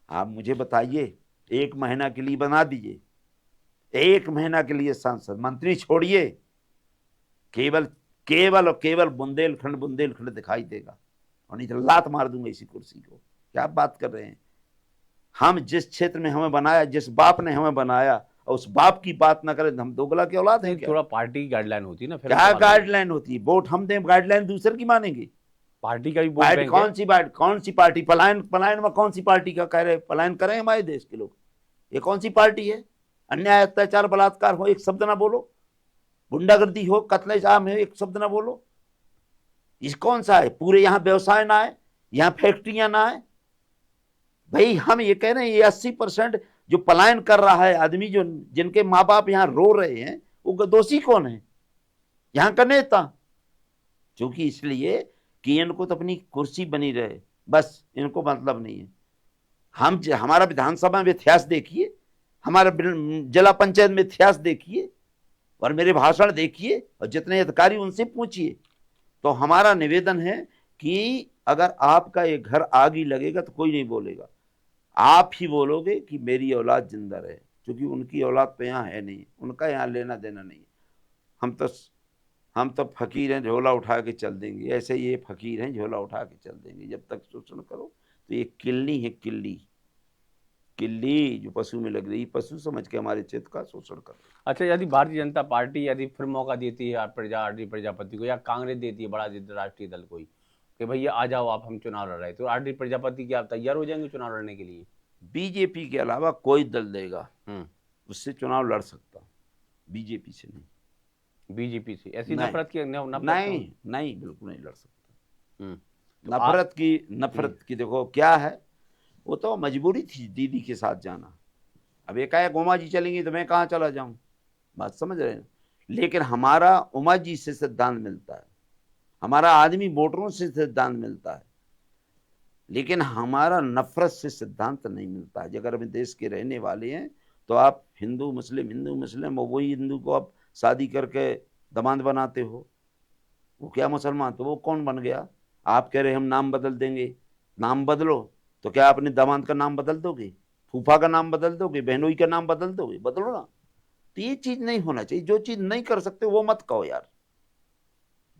आप मुझे बताइए, 1 महीना के लिए बना दीजिए, 1 महीना के लिए सांसद, मंत्री छोड़िए, केवल केवल और केवल बुंदेलखंड बुंदेलखंड दिखाई देगा, और नहीं तो लात मार दूंगा इसी कुर्सी को। क्या बात कर रहे हैं? हम जिस क्षेत्र में हमें बनाया, जिस बाप ने हमें बनाया, और उस बाप की बात ना करें, हम दोगला की औलाद है क्या? थोड़ा पार्टी की गाइडलाइन होती है ना, फिर क्या गाइडलाइन होती है? वोट हम दें, गाइडलाइन दूसरे की मानेंगे? पार्टी का भी वोट बैंक है। कौन सी पार्टी? पलायन में कौन सी पार्टी का कह रहे? पलायन करें हमारे देश के लोग? ये कौन सी पार्टी है? अन्याय, अत्याचार, बलात्कार हो, एक शब्द ना बोलो। गुंडागर्दी हो, कत्लेआम हो, एक शब्द ना बोलो। इस कौन सा है? पूरे यहाँ व्यवसाय ना है, यहाँ फैक्ट्रियां ना है? भाई हम ये कह रहे हैं, ये 80% जो पलायन कर रहा है आदमी, जो जिनके माँ बाप यहाँ रो रहे हैं, वो दोषी कौन है? यहाँ का नेता। क्योंकि इसलिए कि इनको तो अपनी कुर्सी बनी रहे, बस इनको मतलब नहीं है। हमारा विधानसभा में इतिहास देखिए, हमारा जिला पंचायत में इतिहास देखिए, और मेरे भाषण देखिए, और जितने अधिकारी उनसे पूछिए। तो हमारा निवेदन है कि अगर आपका ये घर आग ही लगेगा तो कोई नहीं बोलेगा, आप ही बोलोगे कि मेरी औलाद जिंदा रहे, क्योंकि उनकी औलाद तो यहाँ है नहीं, उनका यहाँ लेना देना नहीं। हम तो फकीर हैं, झोला उठा के चल देंगे। ऐसे ये फकीर हैं, झोला उठा के चल देंगे। जब तक शोषण करो तो ये किल्ली है, किल्ली जो पशु में लग रही, पशु समझ के हमारे क्षेत्र का शोषण कर। अच्छा, यदि भारतीय जनता पार्टी यदि फिर मौका देती है आरडी प्रजापति को, या कांग्रेस देती है बड़ा राष्ट्रीय दल कोई, कि भैया आ जाओ आप, हम चुनाव लड़ रहे हैं, तो आरडी प्रजापति की आप तैयार हो जाएंगे चुनाव लड़ने के लिए? बीजेपी के अलावा कोई दल देगा उससे चुनाव लड़ सकता, बीजेपी से नहीं। बीजेपी से ऐसी नफरत नहीं, बिल्कुल नहीं लड़ सकता। नफरत की देखो क्या है, वो तो मजबूरी थी दीदी के साथ जाना। अब एकाएक उमा जी चलेंगी तो मैं कहाँ चला जाऊं? बात समझ रहे हैं? लेकिन हमारा उमा जी से सिद्धांत मिलता है, हमारा आदमी वोटरों से सिद्धांत मिलता है, लेकिन हमारा नफरत से सिद्धांत नहीं मिलता है। अगर हम देश के रहने वाले हैं तो आप हिंदू मुस्लिम और वही हिंदू को आप शादी करके दामाद बनाते हो, वो क्या मुसलमान, तो वो कौन बन गया? आप कह रहे हम नाम बदल देंगे, नाम बदलो, तो क्या अपने दामाद का नाम बदल दोगे, फूफा का नाम बदल दोगे, बहनोई का नाम बदल दोगे? बदलो ना। तो ये चीज नहीं होना चाहिए। जो चीज नहीं कर सकते वो मत कहो यार।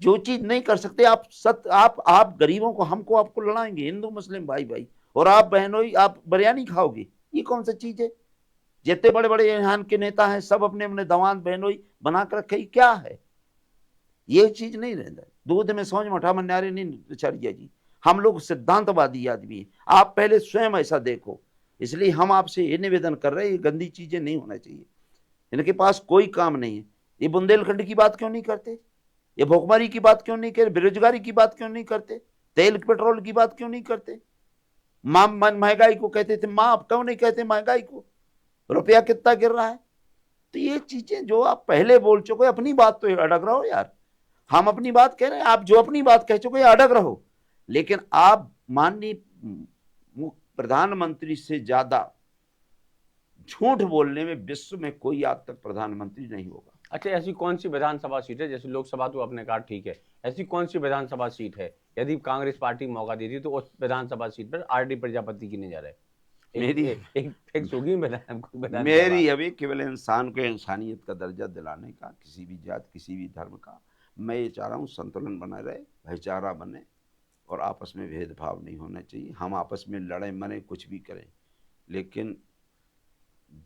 जो चीज नहीं कर सकते आप गरीबों को, हमको आपको लड़ाएंगे, हिंदू मुस्लिम भाई भाई, और आप बहनोई आप बिरयानी खाओगे, ये कौन सा चीज है? जितने बड़े बड़े यहाँ के नेता हैं सब अपने अपने दामाद बहनोई बना कर रखे, क्या है ये चीज? नहीं रहता। दूध में समझ में उठा मन्यारे नहीं चढ़िया जी। हम लोग सिद्धांतवादी आदमी हैं, आप पहले स्वयं ऐसा देखो। इसलिए हम आपसे ये निवेदन कर रहे हैं, ये गंदी चीजें नहीं होना चाहिए। इनके पास कोई काम नहीं है। ये बुंदेलखंड की बात क्यों नहीं करते? ये भुखमरी की बात क्यों नहीं करते? बेरोजगारी की बात क्यों नहीं करते? तेल पेट्रोल की बात क्यों नहीं करते? मां महंगाई को कहते थे मां, अब क्यों नहीं कहते महंगाई को? रुपया कितना गिर रहा है? तो ये चीजें जो आप पहले बोल चुके, अपनी बात तो अड़ग रहो यार। हम अपनी बात कह रहे हैं, आप जो अपनी बात कह चुके अड़ग रहो। लेकिन आप माननीय प्रधानमंत्री से ज्यादा झूठ बोलने में विश्व में कोई आज तक प्रधानमंत्री नहीं होगा। अच्छा, ऐसी कौन सी विधानसभा सीट है, जैसे लोकसभा तो आपने कहा ठीक है, ऐसी कौन सी विधानसभा सीट है यदि कांग्रेस पार्टी मौका देती तो उस विधानसभा सीट पर आरडी प्रजापति की नजर है? मेरी एक फिक्स होगी मेरी अभी केवल इंसान को इंसानियत का दर्जा दिलाने का, किसी भी जात किसी भी धर्म का, मैं ये चाह रहा हूँ संतुलन बना रहे, भाईचारा बने, और आपस में भेदभाव नहीं होना चाहिए। हम आपस में लड़े मरे कुछ भी करें, लेकिन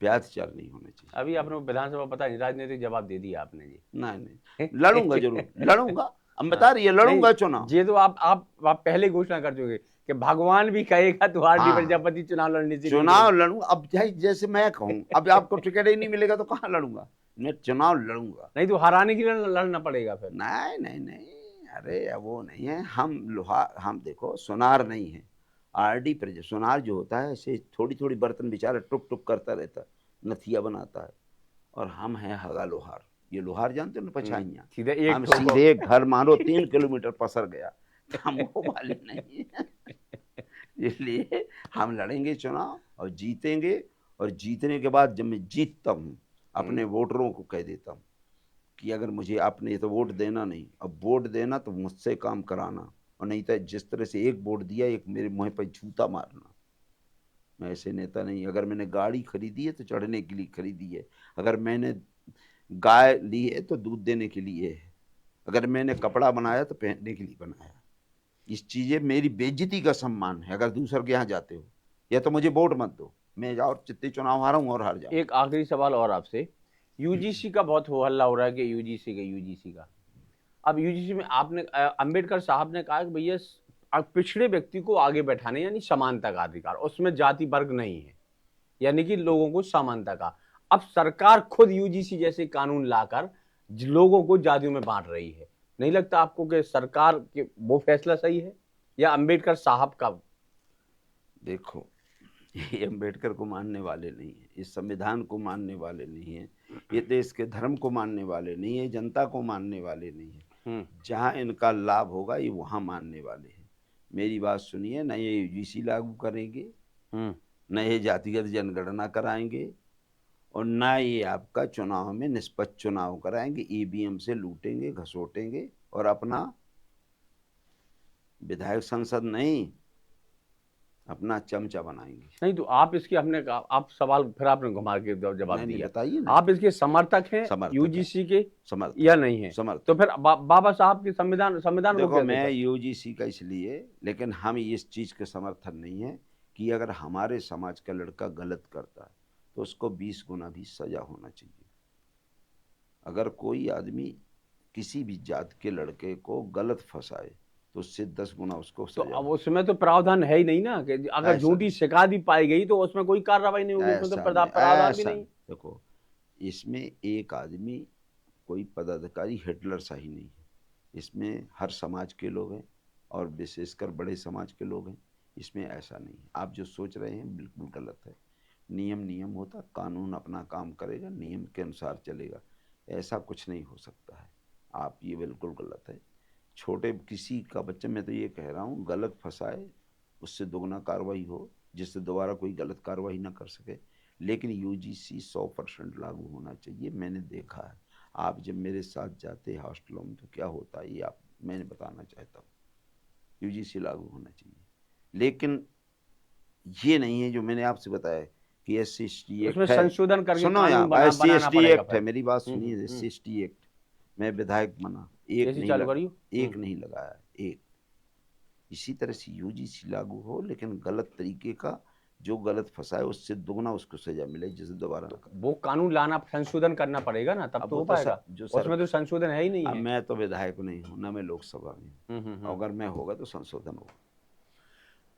व्याजचार नहीं होना चाहिए। अभी आपने विधानसभा पता नहीं राजनीतिक जवाब दे दिया आपने जी। नहीं लड़ूंगा, जरूर लड़ूंगा। हम बता हाँ, रही है लड़ूंगा नहीं, चुनाव। ये तो आप पहले घोषणा कर चुके कि भगवान भी कहेगा तो आरडी हाँ प्रजापति चुनाव लड़ने से नहीं चुनाव डरेगी। लड़ूंगा। अब जैसे मैं कहूँ, अब आपको टिकट ही नहीं मिलेगा तो कहाँ लड़ूंगा? मैं चुनाव लड़ूंगा। नहीं तो हराने के लिए लड़ना पड़ेगा फिर। नहीं नहीं नहीं, अरे वो नहीं है। हम लोहार, हम देखो सुनार नहीं है। आरडी पर सुनार जो होता है ऐसे थोड़ी थोड़ी बर्तन बेचारा टुक टुक करता रहता है, नथिया बनाता है, और हम हैं हगा लोहार। ये लोहार जानते हो ना, पछाइयाँ। सीधे एक हम ठोको। सीधे घर मानो 3 किलोमीटर पसर गया, हम वो वाले नहीं है। इसलिए हम लड़ेंगे चुनाव और जीतेंगे, और जीतने के बाद जब मैं जीतता हूँ अपने वोटरों को कह देता हूँ कि अगर मुझे आपने तो वोट देना नहीं, अब वोट देना तो मुझसे काम कराना, और नहीं तो जिस तरह से एक वोट दिया एक मेरे मुंह पर जूता मारना। मैं ऐसे नेता नहीं। अगर मैंने गाड़ी खरीदी है तो चढ़ने के लिए खरीदी है, अगर मैंने गाय ली है तो दूध देने के लिए है, अगर मैंने कपड़ा बनाया तो पहनने के लिए बनाया। इस चीजें मेरी बेइज्जती का सम्मान है। अगर दूसरे के यहाँ जाते हो, या तो मुझे वोट मत दो, मैं और जितने चुनाव हारा हूँ और हार जाऊँ। एक आखिरी सवाल और आपसे, यूजीसी का बहुत हो हल्ला हो रहा है कि यूजीसी का अब यूजीसी में आपने अंबेडकर साहब ने कहा कि भैया पिछड़े व्यक्ति को आगे बैठाने, यानी समानता का अधिकार, उसमें जाति वर्ग नहीं है, यानी कि लोगों को समानता का। अब सरकार खुद यूजीसी जैसे कानून लाकर लोगों को जातियों में बांट रही है। नहीं लगता आपको कि सरकार के वो फैसला सही है या अंबेडकर साहब का? देखो, ये अंबेडकर को मानने वाले नहीं है, इस संविधान को मानने वाले नहीं है, ये देश के धर्म को मानने वाले नहीं है, जनता को मानने वाले नहीं है। जहाँ इनका लाभ होगा ये वहाँ मानने वाले हैं। मेरी बात सुनिए, न ये यूजीसी लागू करेंगे, न ये जातिगत जनगणना कराएंगे, और ना ये आपका चुनाव में निष्पक्ष चुनाव कराएंगे। ईवीएम से लूटेंगे घसोटेंगे और अपना विधायक संसद नहीं, अपना चमचा बनाएंगे। नहीं तो आप इसकी, हमने कहा आप सवाल फिर आपने घुमा के जवाब नहीं, दिया। बताइए ना। आप इसके समर्थक हैं यूजीसी के या नहीं है? तो फिर बाबा साहब की संविधान को देखो, कैसे मैं यूजीसी का इसलिए, लेकिन हम इस चीज के समर्थन नहीं है कि अगर हमारे समाज का लड़का गलत करता है तो उसको 20 गुना भी सजा होना चाहिए। अगर कोई आदमी किसी भी जात के लड़के को गलत फंसाए तो उससे 10 गुना उसको तो सजा। अब उसमें तो प्रावधान है ही नहीं ना कि अगर झूठी शिकायत भी पाई गई तो उसमें कोई कार्रवाई नहीं होगी, उसमें तो प्रावधान भी नहीं। देखो, इसमें एक आदमी कोई पदाधिकारी हिटलर शाही नहीं है। इसमें हर समाज के लोग हैं, और विशेषकर बड़े समाज के लोग हैं। इसमें ऐसा नहीं है। आप जो सोच रहे हैं बिल्कुल गलत है। नियम नियम होता, कानून अपना काम करेगा, नियम के अनुसार चलेगा। ऐसा कुछ नहीं हो सकता है। आप ये बिल्कुल गलत है। छोटे किसी का बच्चा, मैं तो ये कह रहा हूँ, गलत फंसाए उससे दोगुना कार्रवाई हो, जिससे दोबारा कोई गलत कार्रवाई ना कर सके। लेकिन यूजीसी 100% लागू होना चाहिए। मैंने देखा है, आप जब मेरे साथ जाते हॉस्टलों में तो क्या होता है, ये आप मैंने बताना चाहता हूँ। यूजीसी लागू होना चाहिए, लेकिन ये नहीं है जो मैंने आपसे बताया कि SC/ST उसमें एक्ट है। संशोधन करके सुनो कानून यहाँ, बनाना SC/ST पड़ेगा एक्ट फिर। है, मेरी बात सुनिए। SC/ST एक्ट मैं विधायक बना, एक एसी नहीं चालू लगा, करियो। एक नहीं लगाया, एक। इसी तरह से यूजीसी लागू हो, लेकिन गलत तरीके का, जो गलत फंसा है उससे दुगना उसको सजा मिले, जिसे दोबारा ना करे। वो कानून लाना, संशोधन करना पड़ेगा ना, तब अब तो वो हो तो पाएगा। जो उसमें तो संशोधन है ही नहीं अब है। मैं तो विधायक नहीं हूँ ना, मैं लोकसभा में हूँ। अगर मैं होगा तो संशोधन होगा।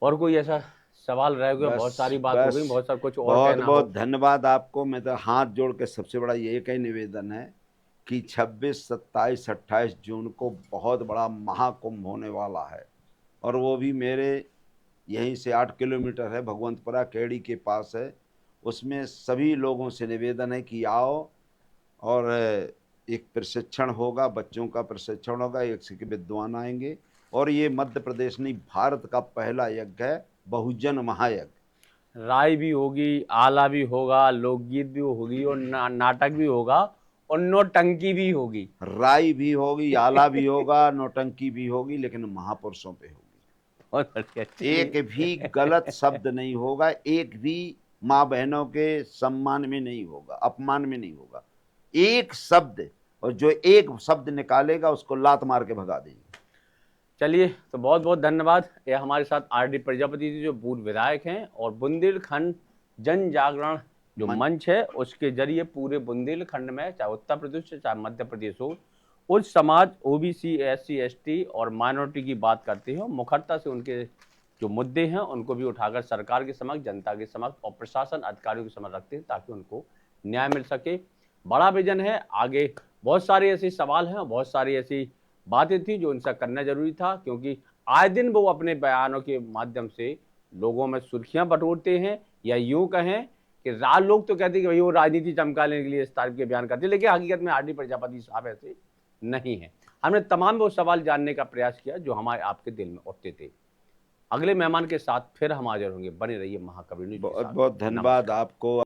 और कोई ऐसा सवाल रह गया? बहुत सारी बस बात हो बस गई, बहुत सारा कुछ और बहुत कहना हो। बहुत धन्यवाद आपको। मैं तो हाथ जोड़ के सबसे बड़ा ये एक ही निवेदन है कि 26, 27, 28 जून को बहुत बड़ा महाकुंभ होने वाला है, और वो भी मेरे यहीं से 8 किलोमीटर है, भगवंतपुरा केड़ी के पास है। उसमें सभी लोगों से निवेदन है कि आओ, और एक प्रशिक्षण होगा, बच्चों का प्रशिक्षण होगा, एक से विद्वान आएंगे, और ये मध्य प्रदेश नहीं, भारत का पहला यज्ञ है, बहुजन महायज्ञ। राय भी होगी, आला भी होगा, लोकगीत भी होगी, और नाटक भी होगा, और नौटंकी भी होगी। राई भी होगी, आला भी होगा, नौटंकी भी होगी, लेकिन महापुरुषों पे होगी। बहुत बढ़िया, चलिए। एक भी गलत शब्द नहीं होगा, एक भी माँ बहनों के सम्मान में नहीं होगा, अपमान में नहीं होगा, एक शब्द, और जो एक शब्द निकालेगा उसको लात मार के भगा देंगे। चलिए, तो बहुत बहुत धन्यवाद। ये हमारे साथ RD प्रजापति जी, जो पूर्व विधायक हैं, और बुंदेलखंड जन जागरण जो मंच है, उसके जरिए पूरे बुंदेलखंड में, चाहे उत्तर प्रदेश चाहे मध्य प्रदेश हो, उस समाज, OBC, SC ST और माइनॉरिटी की बात करते हैं, मुखरता से उनके जो मुद्दे हैं उनको भी उठाकर सरकार के समक्ष, जनता के समक्ष और प्रशासन अधिकारियों के समक्ष रखते हैं, ताकि उनको न्याय मिल सके। बड़ा विजन है आगे। बहुत सारे ऐसे सवाल हैं, बहुत सारी ऐसी बातें थी जो उनसे करना जरूरी था, क्योंकि आए दिन वो अपने बयानों के माध्यम से लोगों में सुर्खियां बटोरते हैं, या यूं कहें कि लोग तो कहते हैं कि भाई वो राजनीति चमकाने के लिए इस टाइप के बयान करते हैं, लेकिन हकीकत में RD प्रजापति साहब ऐसे नहीं है। हमने तमाम वो सवाल जानने का प्रयास किया जो हमारे आपके दिल में उठते थे। अगले मेहमान के साथ फिर हम हाजिर होंगे। बने रहिए महाकवि न्यूज़ के बहुत साथ। बहुत धन्यवाद नमस्कार। आपको।